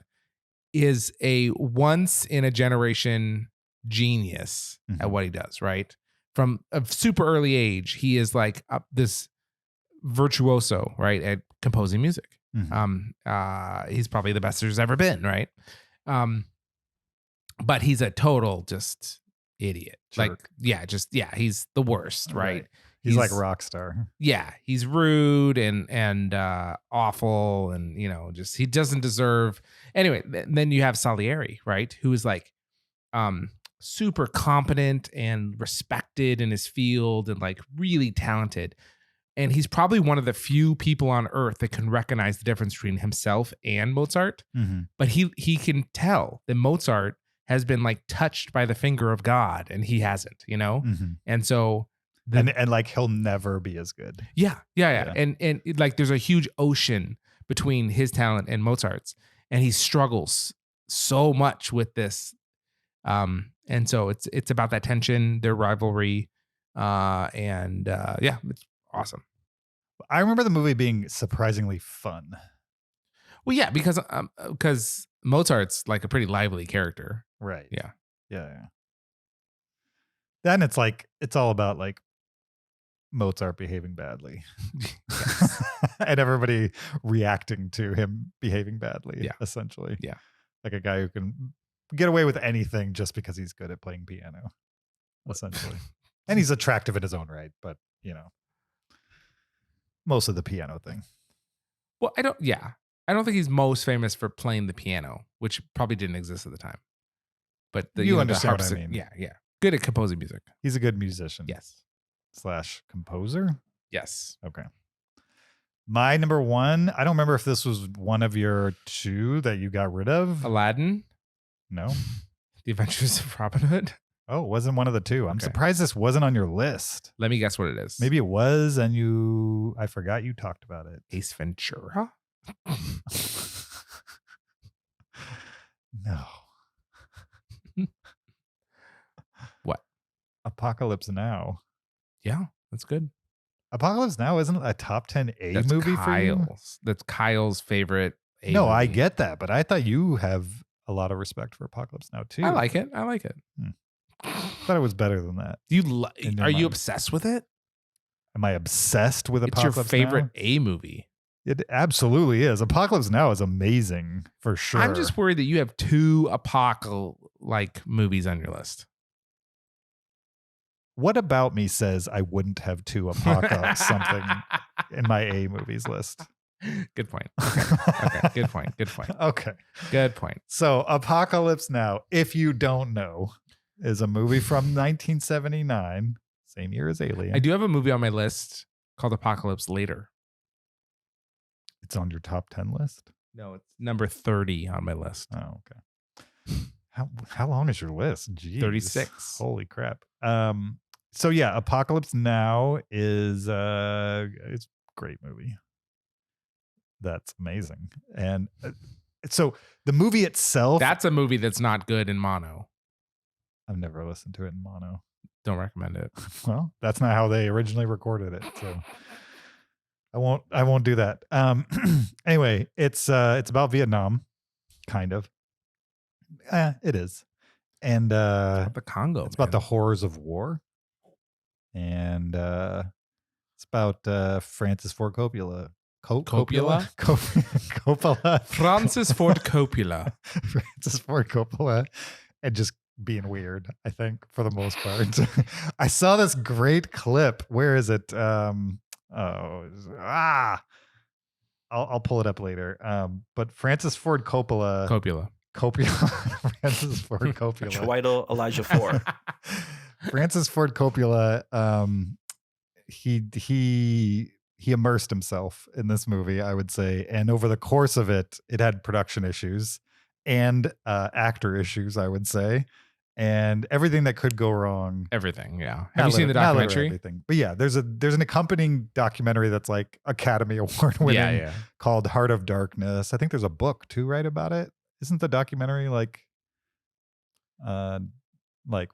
Speaker 2: is a once in a generation genius at what he does, right? From a super early age, he is like this virtuoso, right, at composing music. He's probably the best there's ever been, right? But he's a total just idiot.
Speaker 3: Jerk.
Speaker 2: He's the worst, right?
Speaker 3: He's like a rock star.
Speaker 2: Yeah, he's rude and awful, and just he doesn't deserve. Anyway, then you have Salieri, right, who is like super competent and respected in his field and like really talented. And he's probably one of the few people on earth that can recognize the difference between himself and Mozart. But he can tell that Mozart has been like touched by the finger of God and he hasn't, And so
Speaker 3: and like he'll never be as good.
Speaker 2: Yeah. And like there's a huge ocean between his talent and Mozart's, and he struggles so much with this. And so it's about that tension, their rivalry, it's awesome.
Speaker 3: I remember the movie being surprisingly fun.
Speaker 2: Well, yeah, because Mozart's like a pretty lively character.
Speaker 3: Right.
Speaker 2: Yeah.
Speaker 3: Then it's like it's all about like Mozart behaving badly. And everybody reacting to him behaving badly, essentially.
Speaker 2: Yeah.
Speaker 3: Like a guy who can get away with anything just because he's good at playing piano, essentially. And he's attractive in his own right, but, most of the piano thing.
Speaker 2: Well, I don't think he's most famous for playing the piano, which probably didn't exist at the time. But
Speaker 3: you understand what I mean.
Speaker 2: Yeah. Good at composing music.
Speaker 3: He's a good musician.
Speaker 2: Yes.
Speaker 3: / composer.
Speaker 2: Yes.
Speaker 3: Okay. My number one, I don't remember if this was one of your two that you got rid of.
Speaker 2: Aladdin.
Speaker 3: No.
Speaker 2: The Adventures of Robin Hood.
Speaker 3: Oh, it wasn't one of the two. I'm
Speaker 2: Okay.
Speaker 3: surprised this wasn't on your list.
Speaker 2: Let me guess what it is.
Speaker 3: Maybe it was, and I forgot you talked about it.
Speaker 2: Ace Ventura.
Speaker 3: No.
Speaker 2: What?
Speaker 3: Apocalypse Now.
Speaker 2: Yeah, that's good.
Speaker 3: Apocalypse Now isn't a top 10 A
Speaker 2: That's
Speaker 3: movie for you?
Speaker 2: Kyle's. That's Kyle's favorite A
Speaker 3: No, I
Speaker 2: movie.
Speaker 3: get that, but I thought you have a lot of respect for Apocalypse Now too.
Speaker 2: I like it.
Speaker 3: Thought it was better than that.
Speaker 2: You
Speaker 3: In your
Speaker 2: are you
Speaker 3: mind.
Speaker 2: obsessed with it?
Speaker 3: Am I obsessed with
Speaker 2: It's
Speaker 3: Apocalypse
Speaker 2: your favorite
Speaker 3: Now?
Speaker 2: A movie.
Speaker 3: It absolutely is. Apocalypse Now is amazing for sure.
Speaker 2: I'm just worried that you have 2 like movies on your list.
Speaker 3: What about me says I wouldn't have two Apocalypse something in my A movies list?
Speaker 2: Good point. Okay. Good point. Good point.
Speaker 3: Okay.
Speaker 2: Good point.
Speaker 3: So Apocalypse Now, if you don't know, is a movie from 1979, same year as Alien.
Speaker 2: I do have a movie on my list called Apocalypse Later.
Speaker 3: It's on your top 10 list?
Speaker 2: No, it's number 30 on my list.
Speaker 3: Oh, okay. How long is your list? Jeez.
Speaker 2: 36.
Speaker 3: Holy crap. So yeah, Apocalypse Now is it's a great movie. That's amazing. And so the movie itself,
Speaker 2: That's a movie that's not good in mono.
Speaker 3: I've never listened to it in mono.
Speaker 2: Don't recommend it.
Speaker 3: Well, that's not how they originally recorded it. So I won't do that. Anyway, it's about Vietnam, kind of. It is. And
Speaker 2: The Congo.
Speaker 3: it's about the horrors of war. And it's about Francis Ford Coppola.
Speaker 2: Coppola?
Speaker 3: Coppola.
Speaker 2: Francis Ford Coppola.
Speaker 3: Francis Ford Coppola. And just being weird, I think, for the most part. I saw this great clip. Where is it? I'll pull it up later. But Francis Ford Coppola. Francis Ford Coppola.
Speaker 4: Schweidel, Elijah 4.
Speaker 3: Francis Ford Coppola. He immersed himself in this movie, I would say, and over the course of it, it had production issues and actor issues, I would say, and everything that could go wrong.
Speaker 2: Everything, yeah. Have you seen the documentary?
Speaker 3: Everything. But yeah, there's an accompanying documentary that's like Academy Award winning,
Speaker 2: Yeah.
Speaker 3: called Heart of Darkness. I think there's a book too, right, about it. Isn't the documentary like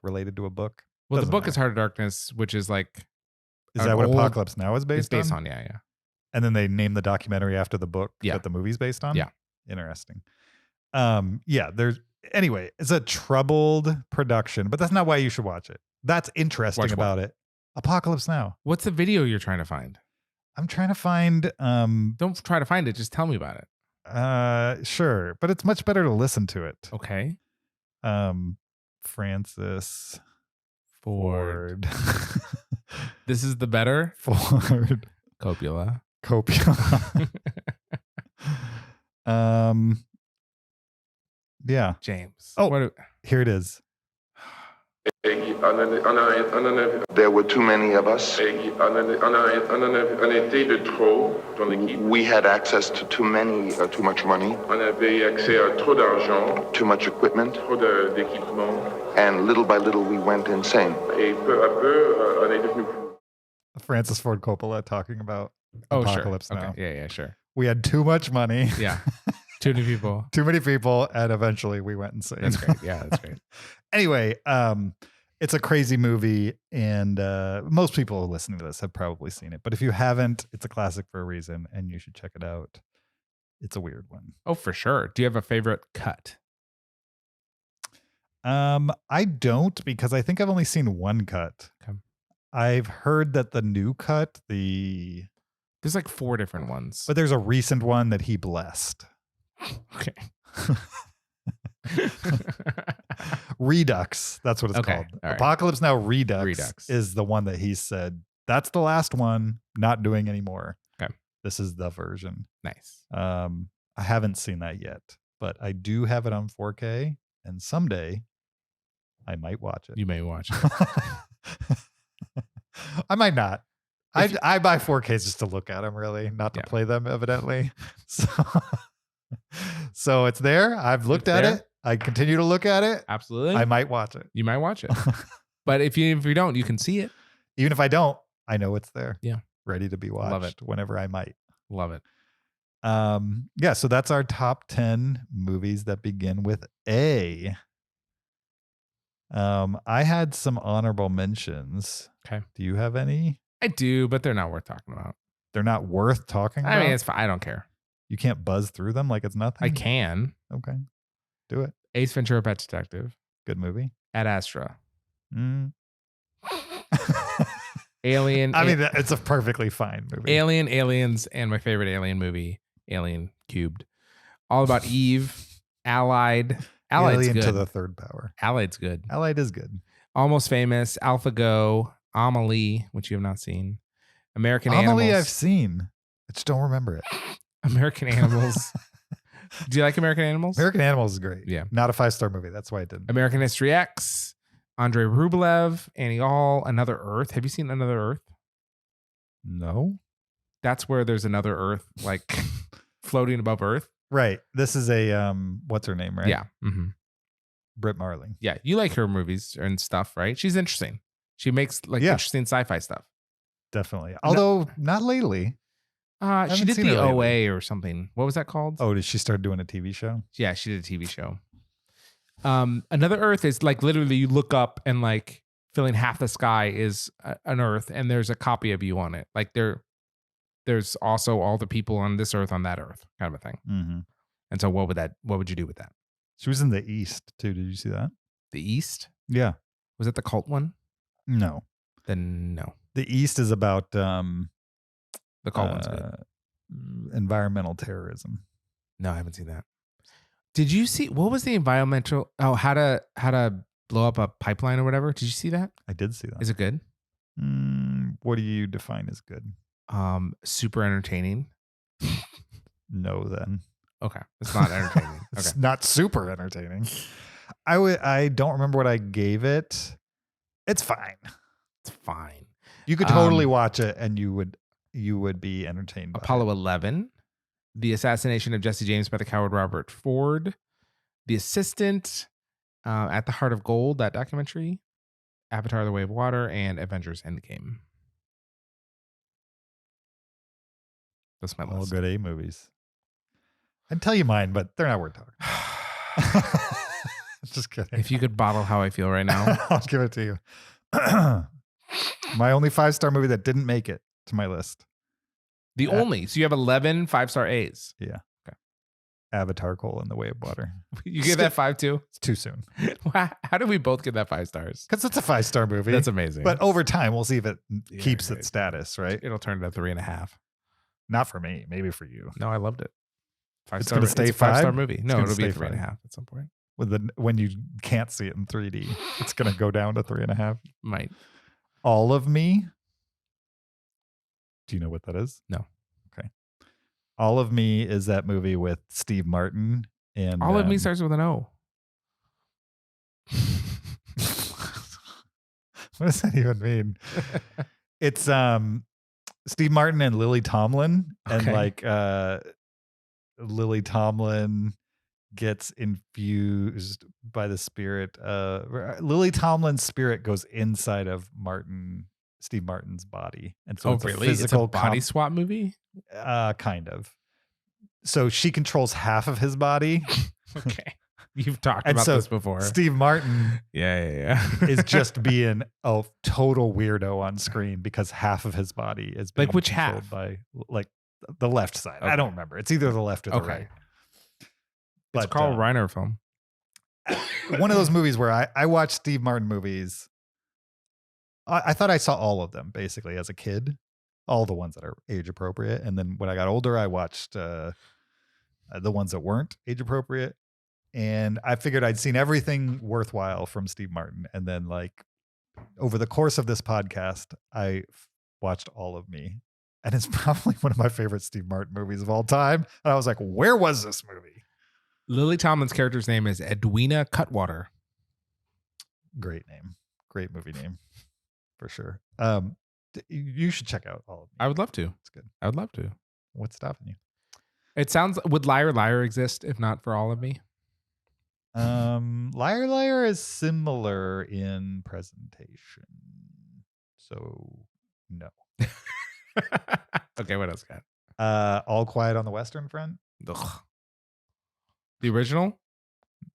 Speaker 3: related to a book?
Speaker 2: Well,
Speaker 3: Doesn't
Speaker 2: the book is
Speaker 3: matter.
Speaker 2: Heart of Darkness, which is like
Speaker 3: Is
Speaker 2: an
Speaker 3: that what
Speaker 2: old-
Speaker 3: Apocalypse Now is
Speaker 2: it's
Speaker 3: based
Speaker 2: based
Speaker 3: on?
Speaker 2: on. Yeah.
Speaker 3: And then they name the documentary after the book
Speaker 2: Yeah.
Speaker 3: that the movie's based on?
Speaker 2: Yeah.
Speaker 3: Interesting. Anyway, it's a troubled production, but that's not why you should watch it. That's interesting
Speaker 2: Watch what?
Speaker 3: about it. Apocalypse Now.
Speaker 2: What's the video you're trying to find?
Speaker 3: I'm trying to find
Speaker 2: Don't try to find it. Just tell me about it.
Speaker 3: sure, but it's much better to listen to it.
Speaker 2: Okay.
Speaker 3: Francis
Speaker 2: Ford.
Speaker 3: Ford.
Speaker 2: This is the better
Speaker 3: Ford
Speaker 2: Coppola.
Speaker 3: Coppola. Yeah,
Speaker 2: James.
Speaker 3: Oh.
Speaker 2: What?
Speaker 3: here it is.
Speaker 5: There were too many of us.
Speaker 6: On était de trop dans l'équipe.
Speaker 5: We had access to too much money,
Speaker 6: On avait accès à trop d'argent,
Speaker 5: too much equipment,
Speaker 6: trop d'équipement.
Speaker 5: and little by little we went insane.
Speaker 6: Et peu à peu, on est devenu fou.
Speaker 3: Francis Ford Coppola talking about
Speaker 2: Oh,
Speaker 3: Apocalypse
Speaker 2: sure.
Speaker 3: Now.
Speaker 2: Okay. Yeah, sure.
Speaker 3: We had too much money,
Speaker 2: Yeah. Too many people.
Speaker 3: too many people, and eventually we went insane.
Speaker 2: That's great. Yeah, that's great.
Speaker 3: Anyway, it's a crazy movie, and most people listening to this have probably seen it. But if you haven't, it's a classic for a reason, and you should check it out. It's a weird one.
Speaker 2: Oh, for sure. Do you have a favorite cut?
Speaker 3: I don't, because I think I've only seen one cut.
Speaker 2: Okay.
Speaker 3: I've heard that the new cut,
Speaker 2: There's like 4 different ones.
Speaker 3: but there's a recent one that he blessed.
Speaker 2: Okay.
Speaker 3: Redux. That's what it's
Speaker 2: Okay,
Speaker 3: called.
Speaker 2: all right.
Speaker 3: Apocalypse Now Redux,
Speaker 2: Redux.
Speaker 3: is the one that he said, that's the last one, not doing anymore.
Speaker 2: Okay.
Speaker 3: This is the version.
Speaker 2: Nice.
Speaker 3: I haven't seen that yet, but I do have it on 4K, and someday I might watch it.
Speaker 2: You may watch it.
Speaker 3: I might not. I buy 4Ks just to look at them, really, not to play them, evidently. So it's there. I've looked at it. I continue to look at it.
Speaker 2: Absolutely.
Speaker 3: I might watch it.
Speaker 2: You might watch it. But if you don't, you can see it.
Speaker 3: Even if I don't, I know it's there.
Speaker 2: Yeah.
Speaker 3: Ready to be watched.
Speaker 2: Love it.
Speaker 3: Whenever I might.
Speaker 2: Love it.
Speaker 3: Yeah, so that's our top 10 movies that begin with A. I had some honorable mentions.
Speaker 2: Okay.
Speaker 3: Do you have any?
Speaker 2: I do, but they're not worth talking about.
Speaker 3: They're not worth talking about?
Speaker 2: I mean, it's fine. I don't care.
Speaker 3: You can't buzz through them like it's nothing?
Speaker 2: I can.
Speaker 3: Okay. Do it.
Speaker 2: Ace Ventura: Pet Detective.
Speaker 3: Good movie.
Speaker 2: Ad Astra.
Speaker 3: Mm.
Speaker 2: Alien.
Speaker 3: I mean, it's a perfectly fine movie.
Speaker 2: Alien, Aliens, and my favorite Alien movie, Alien Cubed. All About Eve. Allied. Allied's
Speaker 3: Alien
Speaker 2: good.
Speaker 3: to the third power.
Speaker 2: Allied's good.
Speaker 3: Allied is good.
Speaker 2: Almost Famous. AlphaGo. Amelie, which you have not seen. American
Speaker 3: Amelie
Speaker 2: Animals.
Speaker 3: I've seen. I just don't remember it.
Speaker 2: American Animals. Do you like American Animals?
Speaker 3: American Animals is great.
Speaker 2: Yeah.
Speaker 3: Not a 5-star movie. That's why I didn't.
Speaker 2: American History X. Andrei Rublev. Annie Hall. Another Earth. Have you seen Another Earth?
Speaker 3: No.
Speaker 2: That's where there's another Earth, like floating above Earth.
Speaker 3: Right. This is a what's her name, right?
Speaker 2: Yeah. Mm-hmm.
Speaker 3: Britt Marling.
Speaker 2: Yeah. You like her movies and stuff, right? She's interesting. She makes interesting sci-fi stuff.
Speaker 3: Definitely. Although not lately.
Speaker 2: She
Speaker 3: haven't
Speaker 2: did
Speaker 3: seen
Speaker 2: the
Speaker 3: her lately.
Speaker 2: OA or something. What was that called?
Speaker 3: Oh, did she start doing a TV show?
Speaker 2: Yeah, she did a TV show. Another Earth is like literally you look up and like filling half the sky is an Earth, and there's a copy of you on it. Like there's also all the people on this Earth on that Earth, kind of a thing.
Speaker 3: Mm-hmm.
Speaker 2: And so what would you do with that?
Speaker 3: She was in The East too. Did you see that?
Speaker 2: The East?
Speaker 3: Yeah.
Speaker 2: Was it the cult one?
Speaker 3: No.
Speaker 2: Then no.
Speaker 3: The East is about
Speaker 2: The cult one's good.
Speaker 3: environmental terrorism.
Speaker 2: No, I haven't seen that. Did you see what was the environmental? Oh, how to blow up a pipeline or whatever? Did you see that?
Speaker 3: I did see that.
Speaker 2: Is it good?
Speaker 3: What do you define as good?
Speaker 2: Super entertaining.
Speaker 3: No, then.
Speaker 2: Okay, it's not entertaining.
Speaker 3: It's
Speaker 2: Okay,
Speaker 3: not super entertaining. I don't remember what I gave it. It's fine.
Speaker 2: it's fine.
Speaker 3: You could totally watch it and you would be entertained by
Speaker 2: Apollo
Speaker 3: it.
Speaker 2: 11, The Assassination of Jesse James by the Coward Robert Ford, The Assistant, At the Heart of Gold, that documentary, Avatar: The Way of Water, and Avengers: Endgame. That's my
Speaker 3: All
Speaker 2: list.
Speaker 3: good A movies. I'd tell you mine, but they're not worth talking. Just kidding.
Speaker 2: If you could bottle how I feel right now.
Speaker 3: I'll give it to you. My only 5-star movie that didn't make it to my list.
Speaker 2: So you have 11 5-star A's.
Speaker 3: Yeah.
Speaker 2: Okay.
Speaker 3: Avatar: The Way of Water.
Speaker 2: You give that 5 too?
Speaker 3: It's too soon.
Speaker 2: How did we both get that 5 stars?
Speaker 3: Because it's a 5-star movie.
Speaker 2: That's amazing.
Speaker 3: But over time, we'll see if it keeps
Speaker 2: right.
Speaker 3: its status, right?
Speaker 2: It'll turn to 3.5.
Speaker 3: Not for me. Maybe for you.
Speaker 2: No, I loved it.
Speaker 3: It's gonna stay
Speaker 2: It's a 5-star
Speaker 3: 5?
Speaker 2: movie. No,
Speaker 3: gonna
Speaker 2: it'll be
Speaker 3: stay
Speaker 2: 3.5 at some point.
Speaker 3: When you can't see it in 3D, it's going to go down to 3.5.
Speaker 2: Might.
Speaker 3: All of Me. Do you know what that is?
Speaker 2: No.
Speaker 3: Okay. All of Me is that movie with Steve Martin and
Speaker 2: All of Me starts with an O.
Speaker 3: What does that even mean? It's Steve Martin and Lily Tomlin, and
Speaker 2: Okay.
Speaker 3: like Lily Tomlin gets infused by the spirit. Lily Tomlin's spirit goes inside of Steve Martin's body, and so it's
Speaker 2: really?
Speaker 3: a physical
Speaker 2: it's a body swap movie?
Speaker 3: kind of. So she controls half of his body.
Speaker 2: Okay. You've talked
Speaker 3: And
Speaker 2: about
Speaker 3: so
Speaker 2: this before.
Speaker 3: Steve Martin
Speaker 2: Yeah.
Speaker 3: is just being a total weirdo on screen because half of his body is being
Speaker 2: Like which
Speaker 3: controlled
Speaker 2: half?
Speaker 3: by like the left side.
Speaker 2: Okay.
Speaker 3: I don't remember. It's either the left or the
Speaker 2: Okay.
Speaker 3: right.
Speaker 2: It's Carl Reiner film.
Speaker 3: One of those movies where I watched Steve Martin movies. I thought I saw all of them basically as a kid, all the ones that are age appropriate. And then when I got older, I watched the ones that weren't age appropriate. And I figured I'd seen everything worthwhile from Steve Martin. And then like over the course of this podcast, I watched All of Me. And it's probably one of my favorite Steve Martin movies of all time. And I was like, where was this movie?
Speaker 2: Lily Tomlin's character's name is Edwina Cutwater.
Speaker 3: Great name. Great movie name for sure. You should check out all of them.
Speaker 2: I would love to.
Speaker 3: It's good.
Speaker 2: I would love to.
Speaker 3: What's stopping you?
Speaker 2: It sounds. Would Liar Liar exist if not for All of Me?
Speaker 3: Liar Liar is similar in presentation. So no.
Speaker 2: Okay, what else got?
Speaker 3: All Quiet on the Western Front?
Speaker 2: Ugh. The original?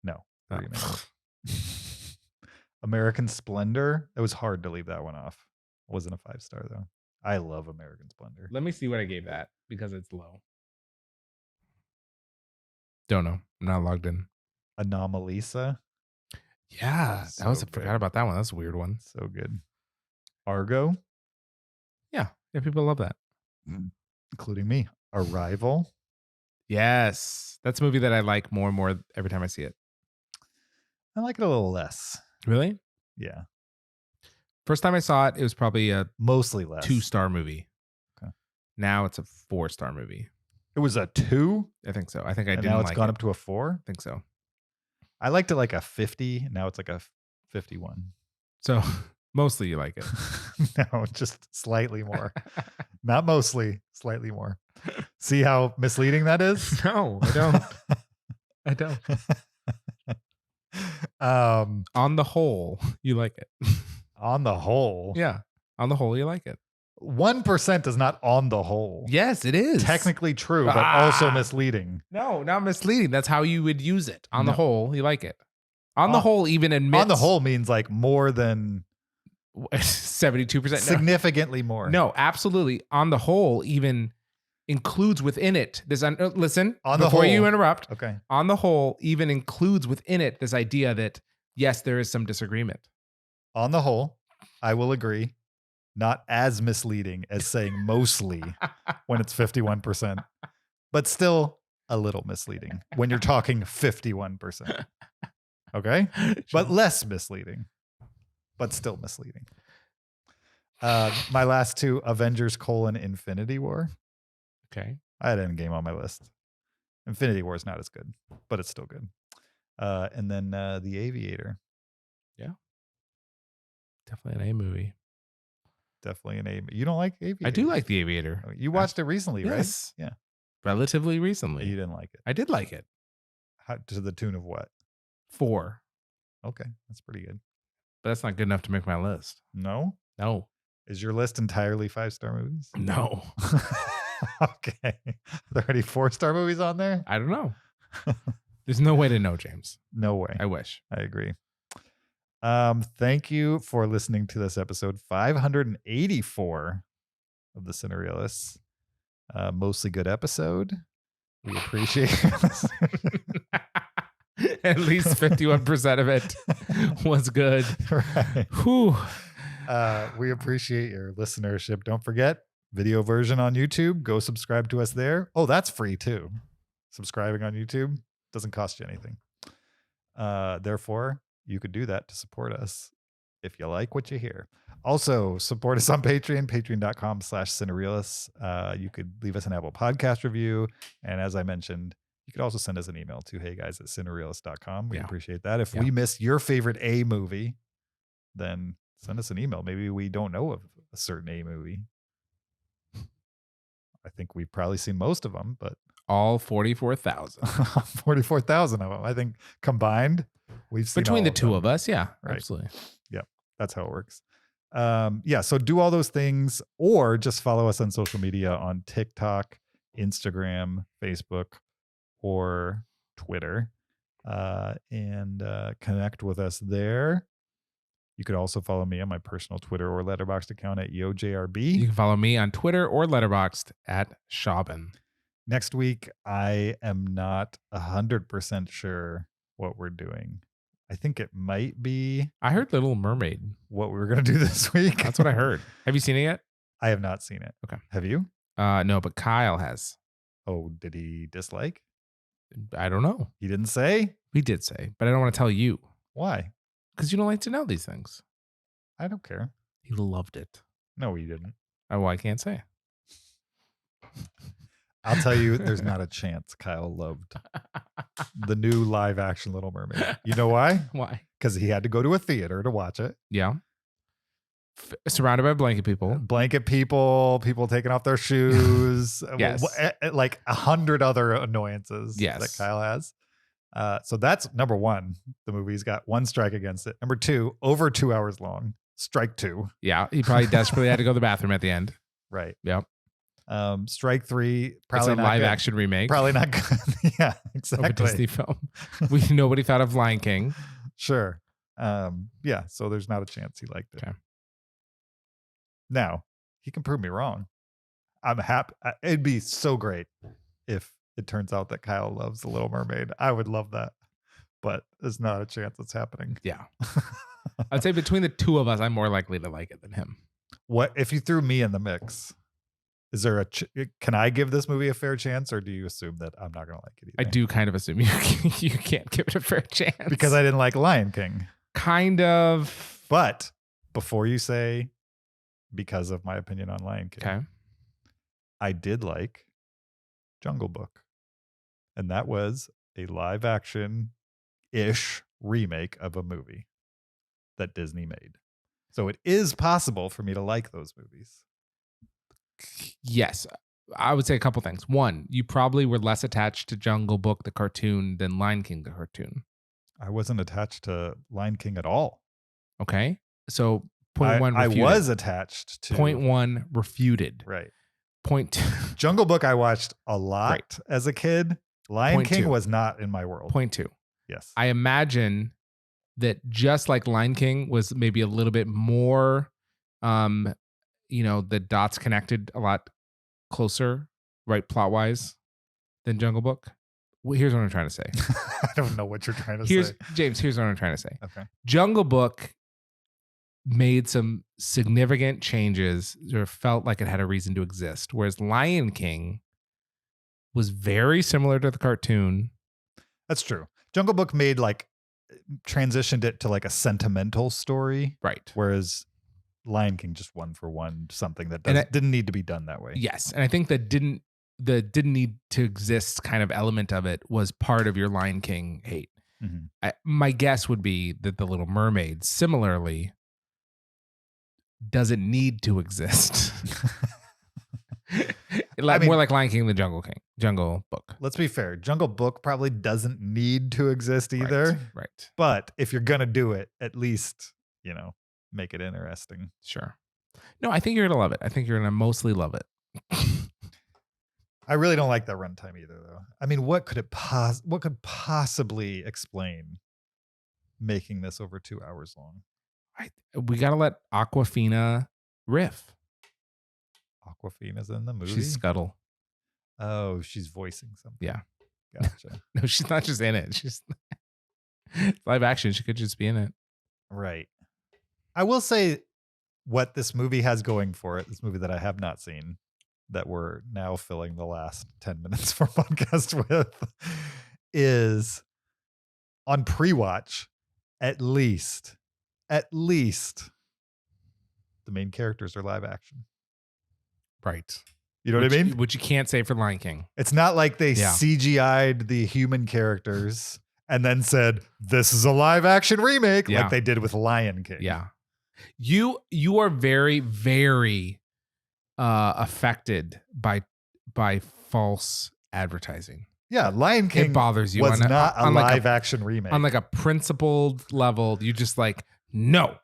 Speaker 3: No.
Speaker 2: Oh.
Speaker 3: Remake. American Splendor. It was hard to leave that one off. Wasn't a 5-star though. I love American Splendor.
Speaker 2: Let me see what I gave that because it's low. Don't know. I'm not logged in.
Speaker 3: Anomalisa.
Speaker 2: Yeah,
Speaker 3: So
Speaker 2: I was
Speaker 3: good.
Speaker 2: forgot about that one. That's a weird one.
Speaker 3: So good. Argo,
Speaker 2: Yeah, people love that.
Speaker 3: including me. Arrival.
Speaker 2: Yes, that's a movie that I like more and more every time I see it.
Speaker 3: I like it a little less.
Speaker 2: Really?
Speaker 3: Yeah.
Speaker 2: First time I saw it, it was probably a
Speaker 3: Mostly less.
Speaker 2: 2-star movie.
Speaker 3: Okay.
Speaker 2: Now it's a 4-star movie.
Speaker 3: It was a 2?
Speaker 2: I think so. I think I
Speaker 3: And
Speaker 2: didn't
Speaker 3: now it's
Speaker 2: like
Speaker 3: gone
Speaker 2: it.
Speaker 3: up to a 4?
Speaker 2: I think so.
Speaker 3: I liked it like a 50. Now it's like a 51.
Speaker 2: So mostly you like it.
Speaker 3: No, just slightly more. Not mostly, slightly more. See how misleading that is?
Speaker 2: No, I don't. I don't. On the whole, you like it.
Speaker 3: On the whole,
Speaker 2: Yeah. On the whole, you like it.
Speaker 3: 1% is not on the whole.
Speaker 2: Yes, it is.
Speaker 3: Technically true, but also misleading.
Speaker 2: No, not misleading. That's how you would use it. On the
Speaker 3: No.
Speaker 2: whole, you like it. On the whole, even admits.
Speaker 3: On the whole means like more than
Speaker 2: 72%. No.
Speaker 3: significantly more.
Speaker 2: No, absolutely. On the whole, even includes within it this. Listen,
Speaker 3: On the
Speaker 2: before you
Speaker 3: whole.
Speaker 2: interrupt.
Speaker 3: Okay.
Speaker 2: On the whole, even includes within it this idea that yes, there is some disagreement.
Speaker 3: On the whole, I will agree. Not as misleading as saying mostly when it's 51%, but still a little misleading when you're talking 51%. Okay? But less misleading, but still misleading. My last two, Avengers: Infinity War.
Speaker 2: Okay.
Speaker 3: I had Endgame on my list. Infinity War is not as good, but it's still good. And then The Aviator.
Speaker 2: Definitely an A movie.
Speaker 3: Definitely an A. You don't like Aviator?
Speaker 2: I do like The Aviator.
Speaker 3: You watched it recently,
Speaker 2: Yes.
Speaker 3: right? Yeah.
Speaker 2: Relatively
Speaker 3: You
Speaker 2: recently.
Speaker 3: didn't like it.
Speaker 2: I did like it.
Speaker 3: How, to the tune of what?
Speaker 2: 4.
Speaker 3: Okay, that's pretty good.
Speaker 2: But that's not good enough to make my list.
Speaker 3: No?
Speaker 2: No.
Speaker 3: Is your list entirely 5-star movies?
Speaker 2: No.
Speaker 3: Okay. Are there any 4-star movies on there?
Speaker 2: I don't know. There's no way to know, James.
Speaker 3: No way.
Speaker 2: I wish.
Speaker 3: I agree. Thank you for listening to this episode 584 of the Cinereelists. Mostly good episode. We appreciate
Speaker 2: At least 51% of it was good.
Speaker 3: Right.
Speaker 2: Whew.
Speaker 3: We appreciate your listenership. Don't forget, video version on YouTube. Go subscribe to us there. Oh, that's free too. Subscribing on YouTube doesn't cost you anything. Therefore, you could do that to support us if you like what you hear. Also, support us on Patreon, patreon.com/Cinereelists. You could leave us an Apple Podcast review. And as I mentioned, you could also send us an email to heyguys@cinereelists.com. We appreciate that. If we missed your favorite A movie, then send us an email. Maybe we don't know of a certain A movie. I think we've probably seen most of them, but
Speaker 2: All 44,000.
Speaker 3: 44,000 of them. I think combined, we've seen
Speaker 2: Between
Speaker 3: all
Speaker 2: the
Speaker 3: of
Speaker 2: two
Speaker 3: them.
Speaker 2: of us. Yeah,
Speaker 3: Right.
Speaker 2: absolutely.
Speaker 3: That's how it works. So do all those things, or just follow us on social media on TikTok, Instagram, Facebook, or Twitter, and connect with us there. You could also follow me on my personal Twitter or Letterboxd account at
Speaker 2: You
Speaker 3: YoJRB.
Speaker 2: can follow me on Twitter or Letterboxd at Shaubin.
Speaker 3: Next week, I am not 100% sure what we're doing. I think it might be
Speaker 2: I heard Little Mermaid.
Speaker 3: what we were going to do this week.
Speaker 2: That's what I heard. Have you seen it yet?
Speaker 3: I have not seen it.
Speaker 2: Okay.
Speaker 3: Have you?
Speaker 2: No, but Kyle has.
Speaker 3: Oh, did he dislike?
Speaker 2: I don't know.
Speaker 3: He didn't say?
Speaker 2: We did say, but I don't want to tell you
Speaker 3: Why?
Speaker 2: because you don't like to know these things.
Speaker 3: I don't care.
Speaker 2: He loved it.
Speaker 3: No, he didn't.
Speaker 2: Oh, well, I can't say.
Speaker 3: I'll tell you, there's not a chance Kyle loved the new live action Little Mermaid. You know why?
Speaker 2: Why?
Speaker 3: Because he had to go to a theater to watch it.
Speaker 2: Yeah. Surrounded by blanket people.
Speaker 3: Blanket people taking off their shoes.
Speaker 2: Yes.
Speaker 3: Like 100 other annoyances
Speaker 2: Yes.
Speaker 3: that Kyle has. So that's number one. The movie's got one strike against it. Number two, over 2 hours long. Strike two.
Speaker 2: Yeah. He probably desperately had to go to the bathroom at the end.
Speaker 3: Right.
Speaker 2: Yep.
Speaker 3: Strike three,
Speaker 2: It's
Speaker 3: probably
Speaker 2: a
Speaker 3: not
Speaker 2: live
Speaker 3: good.
Speaker 2: action remake
Speaker 3: Probably not good. Yeah,
Speaker 2: of a
Speaker 3: exactly.
Speaker 2: Disney film. Nobody thought of Lion King.
Speaker 3: Sure. Yeah, so there's not a chance he liked it.
Speaker 2: Okay.
Speaker 3: Now, he can prove me wrong. I'm happy. It'd be so great if it turns out that Kyle loves The Little Mermaid. I would love that. But there's not a chance it's happening.
Speaker 2: Yeah. I'd say between the two of us, I'm more likely to like it than him.
Speaker 3: What if you threw me in the mix? Is there can I give this movie a fair chance, or do you assume that I'm not going to like it either?
Speaker 2: I do kind of assume you can't give it a fair chance.
Speaker 3: Because I didn't like Lion King.
Speaker 2: Kind of.
Speaker 3: But before you say because of my opinion on Lion King,
Speaker 2: Okay.
Speaker 3: I did like Jungle Book. And that was a live action-ish remake of a movie that Disney made. So it is possible for me to like those movies.
Speaker 2: Yes. I would say a couple things. One, you probably were less attached to Jungle Book, the cartoon, than Lion King, the cartoon.
Speaker 3: I wasn't attached to Lion King at all.
Speaker 2: Okay. So point one,
Speaker 3: I
Speaker 2: refuted.
Speaker 3: was attached to
Speaker 2: Point one, refuted.
Speaker 3: Right.
Speaker 2: Point two.
Speaker 3: Jungle Book I watched a lot
Speaker 2: Right.
Speaker 3: as a kid. Lion
Speaker 2: Point
Speaker 3: King
Speaker 2: two.
Speaker 3: was not in my world.
Speaker 2: Point two.
Speaker 3: Yes.
Speaker 2: I imagine that just like Lion King was maybe a little bit more, the dots connected a lot closer, right, plot wise, than Jungle Book. Well, here's what I'm trying to say.
Speaker 3: I don't know what you're trying to say.
Speaker 2: James, here's what I'm trying to say.
Speaker 3: Okay.
Speaker 2: Jungle Book made some significant changes or felt like it had a reason to exist, whereas Lion King was very similar to the cartoon.
Speaker 3: That's true. Jungle Book transitioned it to like a sentimental story,
Speaker 2: Right.
Speaker 3: whereas Lion King just one for one something that
Speaker 2: And
Speaker 3: didn't need to be done that way.
Speaker 2: Yes. And I think the didn't need to exist kind of element of it was part of your Lion King hate.
Speaker 3: Mhm.
Speaker 2: My guess would be that The Little Mermaid similarly doesn't need to exist. More like Lion King than Jungle Book.
Speaker 3: Let's be fair. Jungle Book probably doesn't need to exist either.
Speaker 2: Right.
Speaker 3: But if you're going to do it, at least, make it interesting.
Speaker 2: Sure. No, I think you're going to love it. I think you're going to mostly love it.
Speaker 3: I really don't like that runtime either, though. I mean, what could possibly explain making this over 2 hours long?
Speaker 2: We got to let Aquafina riff.
Speaker 3: Aquafina's in the movie.
Speaker 2: She's Scuttle.
Speaker 3: Oh, she's voicing something.
Speaker 2: Yeah.
Speaker 3: Gotcha.
Speaker 2: No, she's not just in it. She's live action. She could just be in it.
Speaker 3: Right. I will say what this movie has going for it, this movie that I have not seen, that we're now filling the last 10 minutes for podcast with, is on pre-watch, at least, the main characters are live action.
Speaker 2: Right.
Speaker 3: You know what I mean?
Speaker 2: Which you can't say for Lion King.
Speaker 3: It's not like they
Speaker 2: Yeah.
Speaker 3: CGI'd the human characters and then said, this is a live action remake,
Speaker 2: Yeah.
Speaker 3: like they did with Lion King.
Speaker 2: Yeah. You are very, very affected by false advertising.
Speaker 3: Yeah, Lion King
Speaker 2: It bothers you
Speaker 3: was not a
Speaker 2: on like
Speaker 3: live action remake.
Speaker 2: on like a principled level. You just like, no,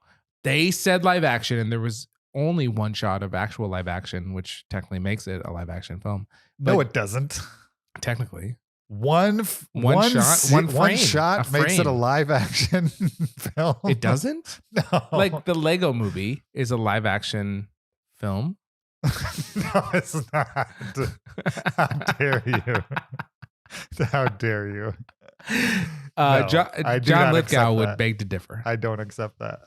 Speaker 2: they said live action, and there was only one shot of actual live action, which technically makes it a live action film.
Speaker 3: No,
Speaker 2: But
Speaker 3: it doesn't.
Speaker 2: technically,
Speaker 3: One shot makes it a live action film.
Speaker 2: it doesn't.
Speaker 3: No.
Speaker 2: Like the Lego Movie is a live action film.
Speaker 3: No, it's not. How dare you? How dare you? No,
Speaker 2: John
Speaker 3: I do not accept
Speaker 2: Lithgow would
Speaker 3: that.
Speaker 2: beg to differ.
Speaker 3: I don't accept that.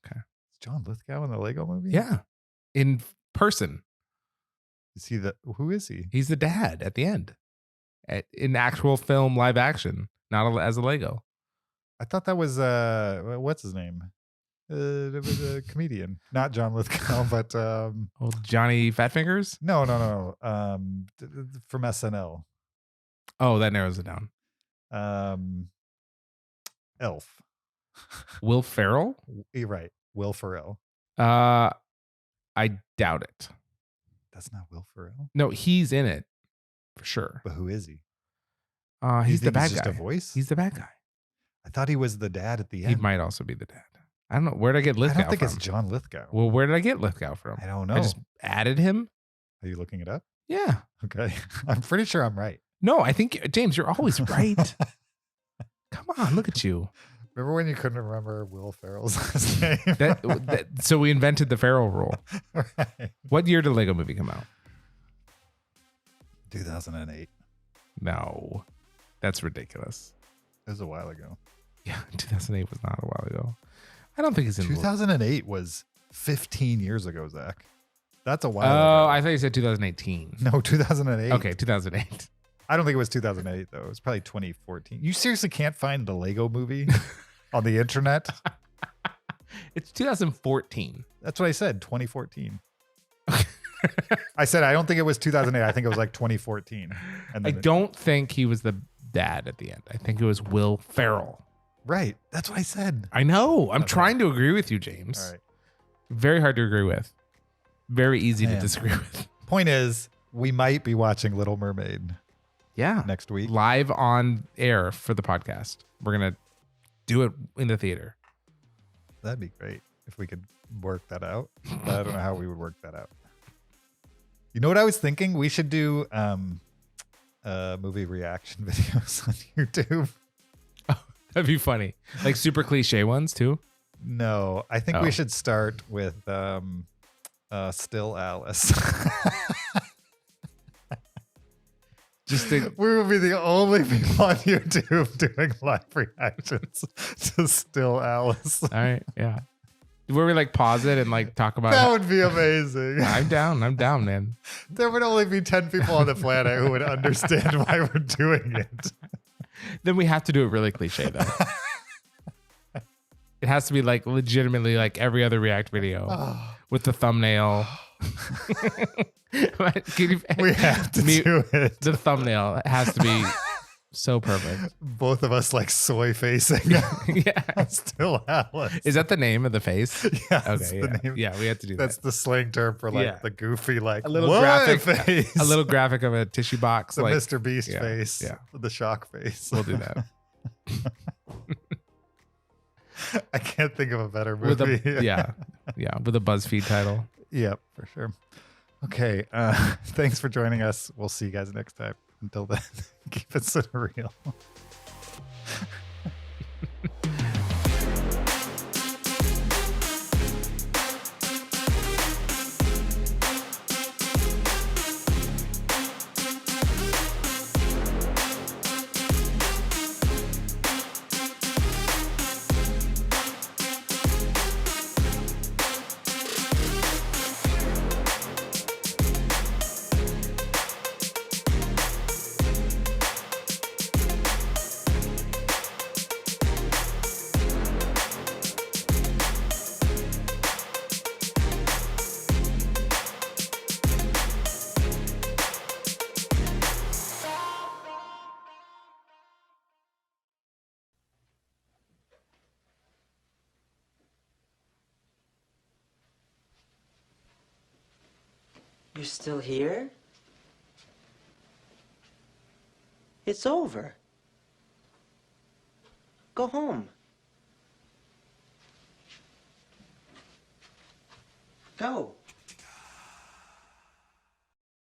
Speaker 2: Okay.
Speaker 3: Is John Lithgow in the Lego movie?
Speaker 2: Yeah, in person,
Speaker 3: Is he who is he?
Speaker 2: he's the dad at the end, in actual film live action, not as a Lego.
Speaker 3: I thought that was what's his name? It was a comedian, not John Lithgow, but
Speaker 2: Old Johnny Fatfingers?
Speaker 3: no. From SNL.
Speaker 2: Oh, that narrows it down.
Speaker 3: Elf.
Speaker 2: Will Ferrell?
Speaker 3: You're right. Will Ferrell.
Speaker 2: I doubt it.
Speaker 3: That's not Will Ferrell.
Speaker 2: No, he's in it for sure.
Speaker 3: But who is he?
Speaker 2: He's the bad
Speaker 3: just
Speaker 2: guy.
Speaker 3: a voice?
Speaker 2: He's the bad guy.
Speaker 3: I thought he was the dad at the
Speaker 2: He
Speaker 3: end.
Speaker 2: might also be the dad. I don't know. Where did I get
Speaker 3: I
Speaker 2: Lithgow
Speaker 3: don't think
Speaker 2: from?
Speaker 3: it's John Lithgow.
Speaker 2: Well, where did I get Lithgow from?
Speaker 3: I don't know.
Speaker 2: I just added him.
Speaker 3: Are you looking it up?
Speaker 2: Yeah.
Speaker 3: Okay. I'm pretty sure I'm right.
Speaker 2: No, I think James, you're always right. Come on, look at you.
Speaker 3: Remember when you couldn't remember Will Ferrell's last name?
Speaker 2: So we invented the Ferrell rule.
Speaker 3: Right.
Speaker 2: What year did Lego Movie come out?
Speaker 3: 2008.
Speaker 2: No, that's ridiculous.
Speaker 3: It was a while ago.
Speaker 2: Yeah, 2008 was not a while ago. I don't think he's in.
Speaker 3: 2008 was 15 years ago, Zach. That's a while
Speaker 2: Oh,
Speaker 3: ago.
Speaker 2: I thought you said 2018.
Speaker 3: No, 2008.
Speaker 2: Okay, 2008.
Speaker 3: I don't think it was 2008, though. It was probably 2014. You seriously can't find the Lego movie on the internet?
Speaker 2: It's 2014.
Speaker 3: That's what I said, 2014. I said, I don't think it was 2008. I think it was like 2014. And
Speaker 2: I
Speaker 3: then
Speaker 2: don't think he was the dad at the end. I think it was Will Ferrell.
Speaker 3: Right. That's what I said.
Speaker 2: I know. I'm
Speaker 3: Okay.
Speaker 2: trying to agree with you, James.
Speaker 3: All right.
Speaker 2: Very hard to agree with. Very easy to
Speaker 3: Man.
Speaker 2: disagree with.
Speaker 3: Point is, we might be watching Little Mermaid
Speaker 2: Yeah.
Speaker 3: next week.
Speaker 2: Live on air for the podcast. We're going to do it in the theater.
Speaker 3: That'd be great if we could work that out. But I don't know how we would work that out. You know what I was thinking? We should do movie reaction videos on YouTube.
Speaker 2: That'd be funny. Like super cliche ones too.
Speaker 3: No, I think
Speaker 2: Oh.
Speaker 3: we should start with Still Alice.
Speaker 2: Just to,
Speaker 3: We will be the only people on YouTube doing live reactions to Still Alice.
Speaker 2: all right. Yeah. Where we like pause it and like talk about
Speaker 3: That would be amazing.
Speaker 2: I'm down, man.
Speaker 3: There would only be 10 people on the planet who would understand why we're doing it.
Speaker 2: Then we have to do it really cliche though. It has to be like legitimately like every other React video with the thumbnail. Can you-
Speaker 3: We have to
Speaker 2: Mute-
Speaker 3: do it.
Speaker 2: The thumbnail has to be so perfect.
Speaker 3: Both of us like soy facing.
Speaker 2: Yeah.
Speaker 3: Still Alice.
Speaker 2: Is that the name of the face?
Speaker 3: Yeah, that's
Speaker 2: Okay.
Speaker 3: the
Speaker 2: Yeah.
Speaker 3: name.
Speaker 2: Yeah, we have to do
Speaker 3: That's
Speaker 2: that.
Speaker 3: the slang term for like
Speaker 2: Yeah.
Speaker 3: the goofy, like
Speaker 2: A little
Speaker 3: "What
Speaker 2: graphic
Speaker 3: face.
Speaker 2: A little graphic of a tissue box.
Speaker 3: the
Speaker 2: like
Speaker 3: Mr. Beast
Speaker 2: yeah,
Speaker 3: face.
Speaker 2: yeah.
Speaker 3: The shock face.
Speaker 2: We'll do that.
Speaker 3: I can't think of a better
Speaker 2: With
Speaker 3: movie.
Speaker 2: a yeah. With a BuzzFeed title.
Speaker 3: Yep, for sure. Okay. Thanks for joining us. We'll see you guys next time. Until then, keep it surreal.
Speaker 7: You're still here? It's over. Go home. Go.